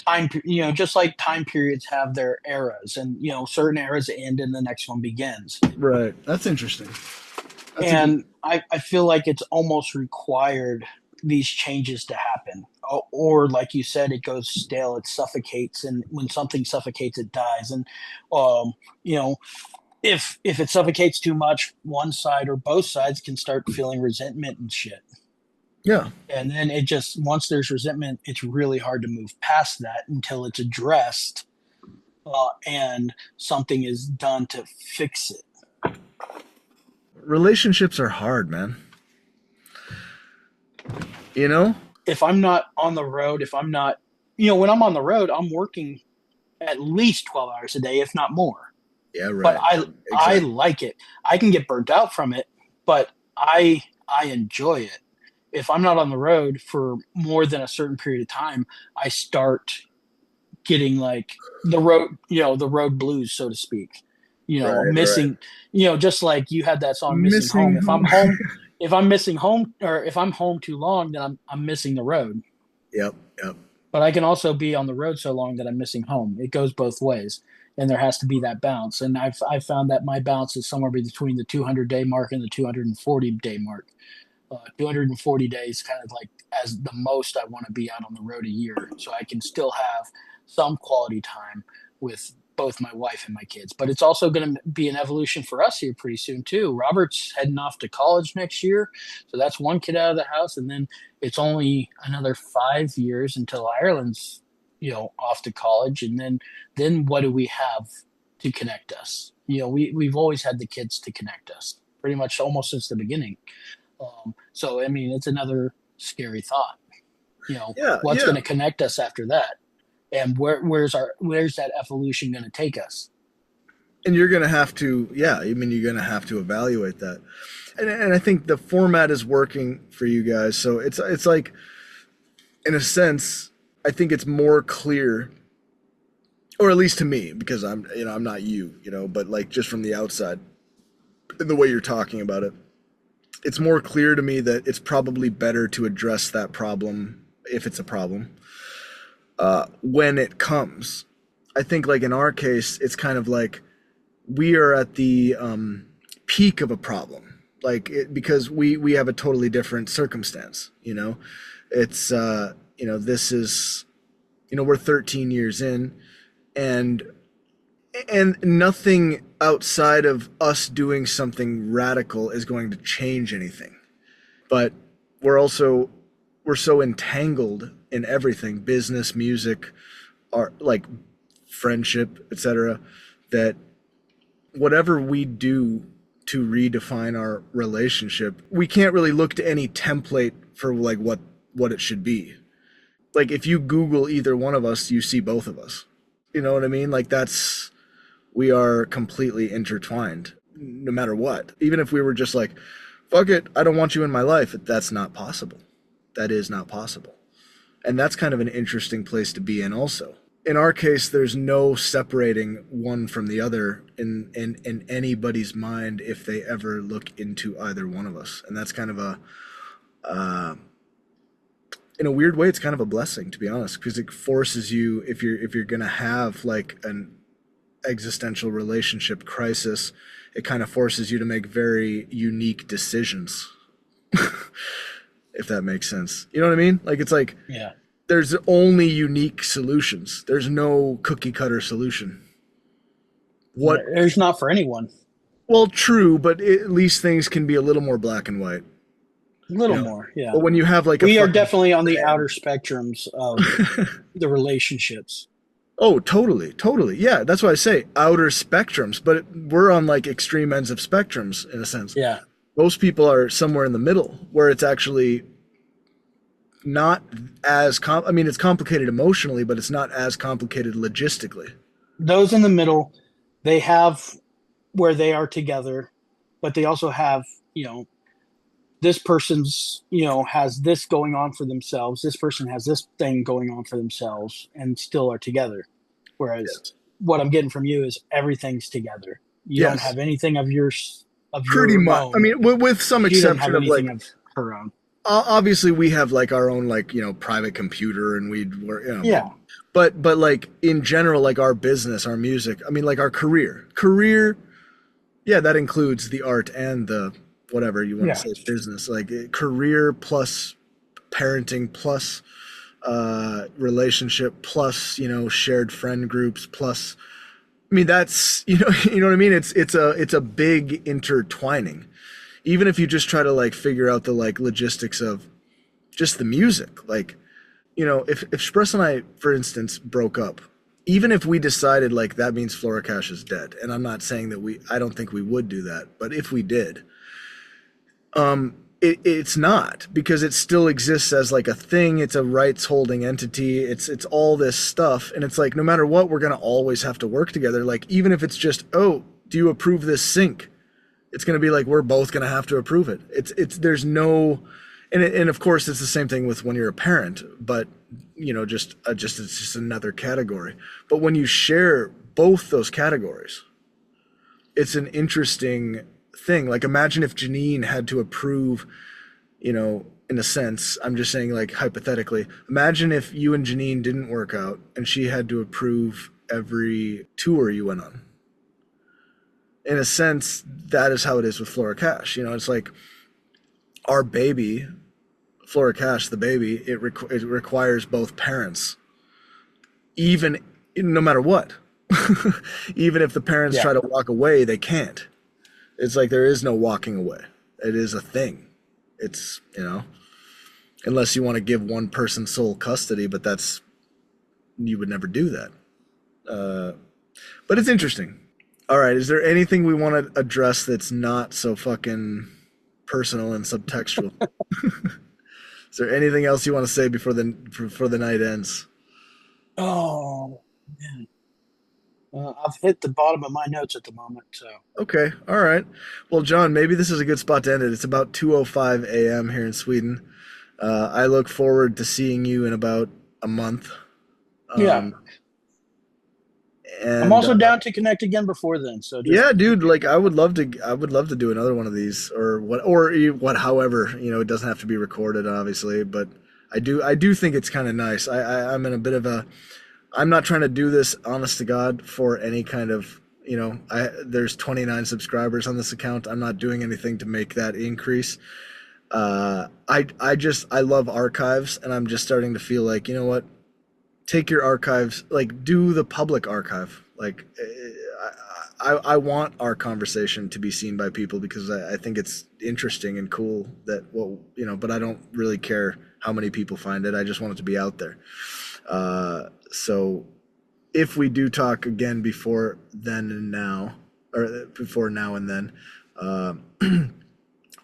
Time, just like time periods have their eras, and certain eras end and the next one begins. Right. That's interesting. That's a good. And I feel like it's almost required these changes to happen. Or like you said, it goes stale, it suffocates, and when something suffocates, it dies. And um, you know, if it suffocates too much, one side or both sides can start feeling resentment and shit. Yeah. And then it just, once there's resentment, it's really hard to move past that until it's addressed, and something is done to fix it. Relationships are hard, man. You know? If I'm not on the road, if I'm not, when I'm on the road, I'm working at least 12 hours a day, if not more. Yeah, But right. I Exactly. like it. I can get burnt out from it, but I enjoy it. If I'm not on the road for more than a certain period of time, I start getting like the road blues, so to speak. Right, right. Missing, just like you had that song "Missing Home." Missing If I'm home. home, if I'm missing home, or if I'm home too long, then I'm missing the road. Yep, yep. But I can also be on the road so long that I'm missing home. It goes both ways, and there has to be that balance. And I've found that my balance is somewhere between the 200-day mark and the 240-day mark. 240 days, kind of like as the most I want to be out on the road a year, so I can still have some quality time with both my wife and my kids. But it's also going to be an evolution for us here pretty soon too. Robert's heading off to college next year, so that's one kid out of the house, and then it's only another 5 years until Ireland's off to college, and then what do we have to connect us? We've always had the kids to connect us pretty much almost since the beginning. So I mean, it's another scary thought. Yeah, What's yeah. going to connect us after that, and where's that evolution going to take us? And you're gonna have to, yeah, I mean, you're gonna have to evaluate that. And I think the format is working for you guys. So it's like, in a sense, I think it's more clear, or at least to me, because I'm not you, but like just from the outside, in the way you're talking about it, it's more clear to me that it's probably better to address that problem, if it's a problem, when it comes. I think, like in our case, it's kind of like we are at the peak of a problem, like because we have a totally different circumstance. It's this is, we're 13 years in, and nothing outside of us doing something radical is going to change anything. But we're so entangled in everything, business, music, art, like friendship, etc., that whatever we do to redefine our relationship, we can't really look to any template for like what it should be. Like if you Google either one of us, you see both of us. You know what I mean? Like we are completely intertwined no matter what. Even if we were just like, fuck it, I don't want you in my life, that's not possible. That is not possible. And that's kind of an interesting place to be in also. in our case, there's no separating one from the other in anybody's mind if they ever look into either one of us, and that's kind of a uh, in a weird way, it's kind of a blessing, to be honest, because it forces you, if you're gonna have like an existential relationship crisis, it kind of forces you to make very unique decisions, if that makes sense. You know what I mean? Like it's like Yeah. there's only unique solutions. There's no cookie cutter solution. What? There's not for anyone. Well, true, but at least things can be a little more black and white, A you little know. more, yeah. But when you have like a We are fucking definitely on the outer brand, spectrums of the relationships. oh, totally, totally. Yeah, that's why I say outer spectrums, but we're on like extreme ends of spectrums in a sense. Yeah. Most people are somewhere in the middle where it's actually not I mean, it's complicated emotionally, but it's not as complicated logistically. Those in the middle, they have where they are together, but they also have, you know, this person's, has this going on for themselves. This person has this thing going on for themselves and still are together. Whereas Yes. what I'm getting from you is everything's together. You don't Yes. have anything of Pretty your much. I own. mean, with some She doesn't have exception of anything like, of her own. obviously we have like our own like private computer and we're Yeah. but like in general, like our business, our music, I mean like our career, yeah, that includes the art and the whatever you want to Yeah. say business, like career plus parenting plus relationship plus shared friend groups plus, I mean that's you know what I mean, it's a big intertwining, even if you just try to like figure out the like logistics of just the music. Like, if Spress and I, for instance, broke up, even if we decided like that means Flora Cash is dead, and I'm not saying that I don't think we would do that, but if we did, it's not, because it still exists as like a thing. It's a rights holding entity. It's all this stuff, and it's like no matter what, we're gonna always have to work together. Like even if it's just, oh, do you approve this sync? It's going to be like we're both going to have to approve it. It's there's no, and of course it's the same thing with when you're a parent, but just it's just another category. But when you share both those categories, it's an interesting thing. Like imagine if Janine had to approve, in a sense, I'm just saying like hypothetically, imagine if you and Janine didn't work out and she had to approve every tour you went on. In a sense, that is how it is with Flora Cash. It's like our baby, Flora Cash, the baby. It requires both parents, even no matter what. Even if the parents Yeah. try to walk away, they can't. It's like there is no walking away. It is a thing. It's unless you want to give one person sole custody, but you would never do that. Uh, but it's interesting. All right, is there anything we want to address that's not so fucking personal and subtextual? Is there anything else you want to say before the night ends? Oh, man. I've hit the bottom of my notes at the moment. So, Okay, all right. Well, John, maybe this is a good spot to end it. It's about 2:05 a.m. here in Sweden. I look forward to seeing you in about a month. yeah. Um, I'm and also down to connect again before then. So just Yeah, keep dude, me like posted. I would love to do another one of these, or what, however, it doesn't have to be recorded, obviously, but I do think it's kind of nice. I'm in a bit of a, I'm not trying to do this honest to God for any kind of, there's 29 subscribers on this account. I'm not doing anything to make that increase. I love archives, and I'm just starting to feel like, you know what? Take your archives, like do the public archive. Like I want our conversation to be seen by people because I think it's interesting and cool that, well, but I don't really care how many people find it. I just want it to be out there. So if we do talk again before then and now, or before now and then, uh,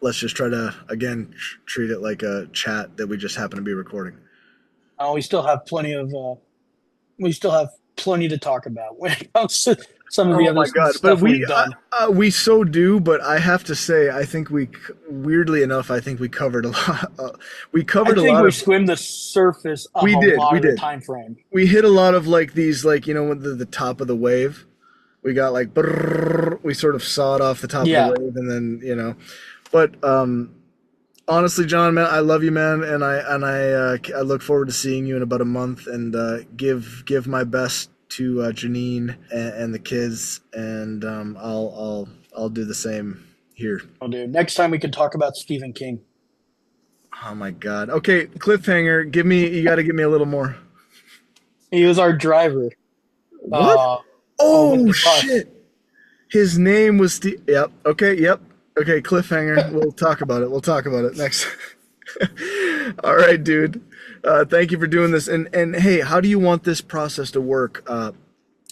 let's just try to again treat it like a chat that we just happen to be recording. We still have plenty of we still have plenty to talk about when it comes to some of the Oh other my God! But stuff we've done. we so do. But I have to say, I think weirdly enough, I think we covered a lot. We I covered a think lot we of. skimmed the surface of We a did. lot We of the did. time frame. We hit a lot of like these, like with the top of the wave. We got like brrrr, we sort of sawed off the top of the Yeah. wave, and then But honestly, John, man, I love you, man, and I look forward to seeing you in about a month, and give my best to Janine and the kids, and I'll do the same here. Oh, dude. Next time we can talk about Stephen King. Oh my God. Okay, cliffhanger. You got to give me a little more. He was our driver. What? Uh, with Oh the bus. shit. His name was Steve. Yep. Okay. Yep. Okay. Cliffhanger. We'll talk about it. We'll talk about it next. All right, dude. Thank you for doing this. And hey, how do you want this process to work?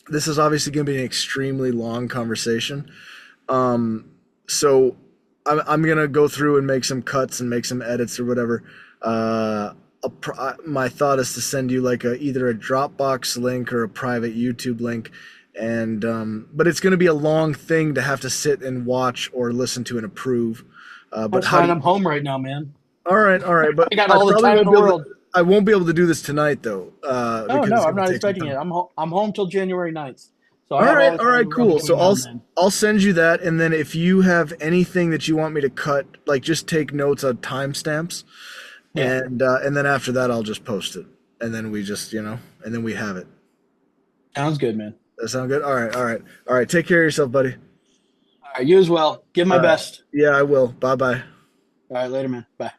This is obviously going to be an extremely long conversation. So I'm gonna go through and make some cuts and make some edits or whatever. My thought is to send you like either a Dropbox link or a private YouTube link, and but it's gonna be a long thing to have to sit and watch or listen to and approve. But That's how do fine. you? I'm home right now, man. All right. But I got I all the probably time in won't the be able to. world. I won't be able to do this tonight though, Oh because no, it's I'm gonna not take some expecting it. time. I'm home till January 9th. So I have all the All time in right, the world cool. between now and then. I'll send you that, and then if you have anything that you want me to cut, like just take notes on timestamps, Yeah. and then after that I'll just post it, and then we just and then we have it. Sounds good, man. That sound good? All right. Take care of yourself, buddy. All right, you as well. Give my All right. best. Yeah, I will. Bye bye. All right, later, man. Bye.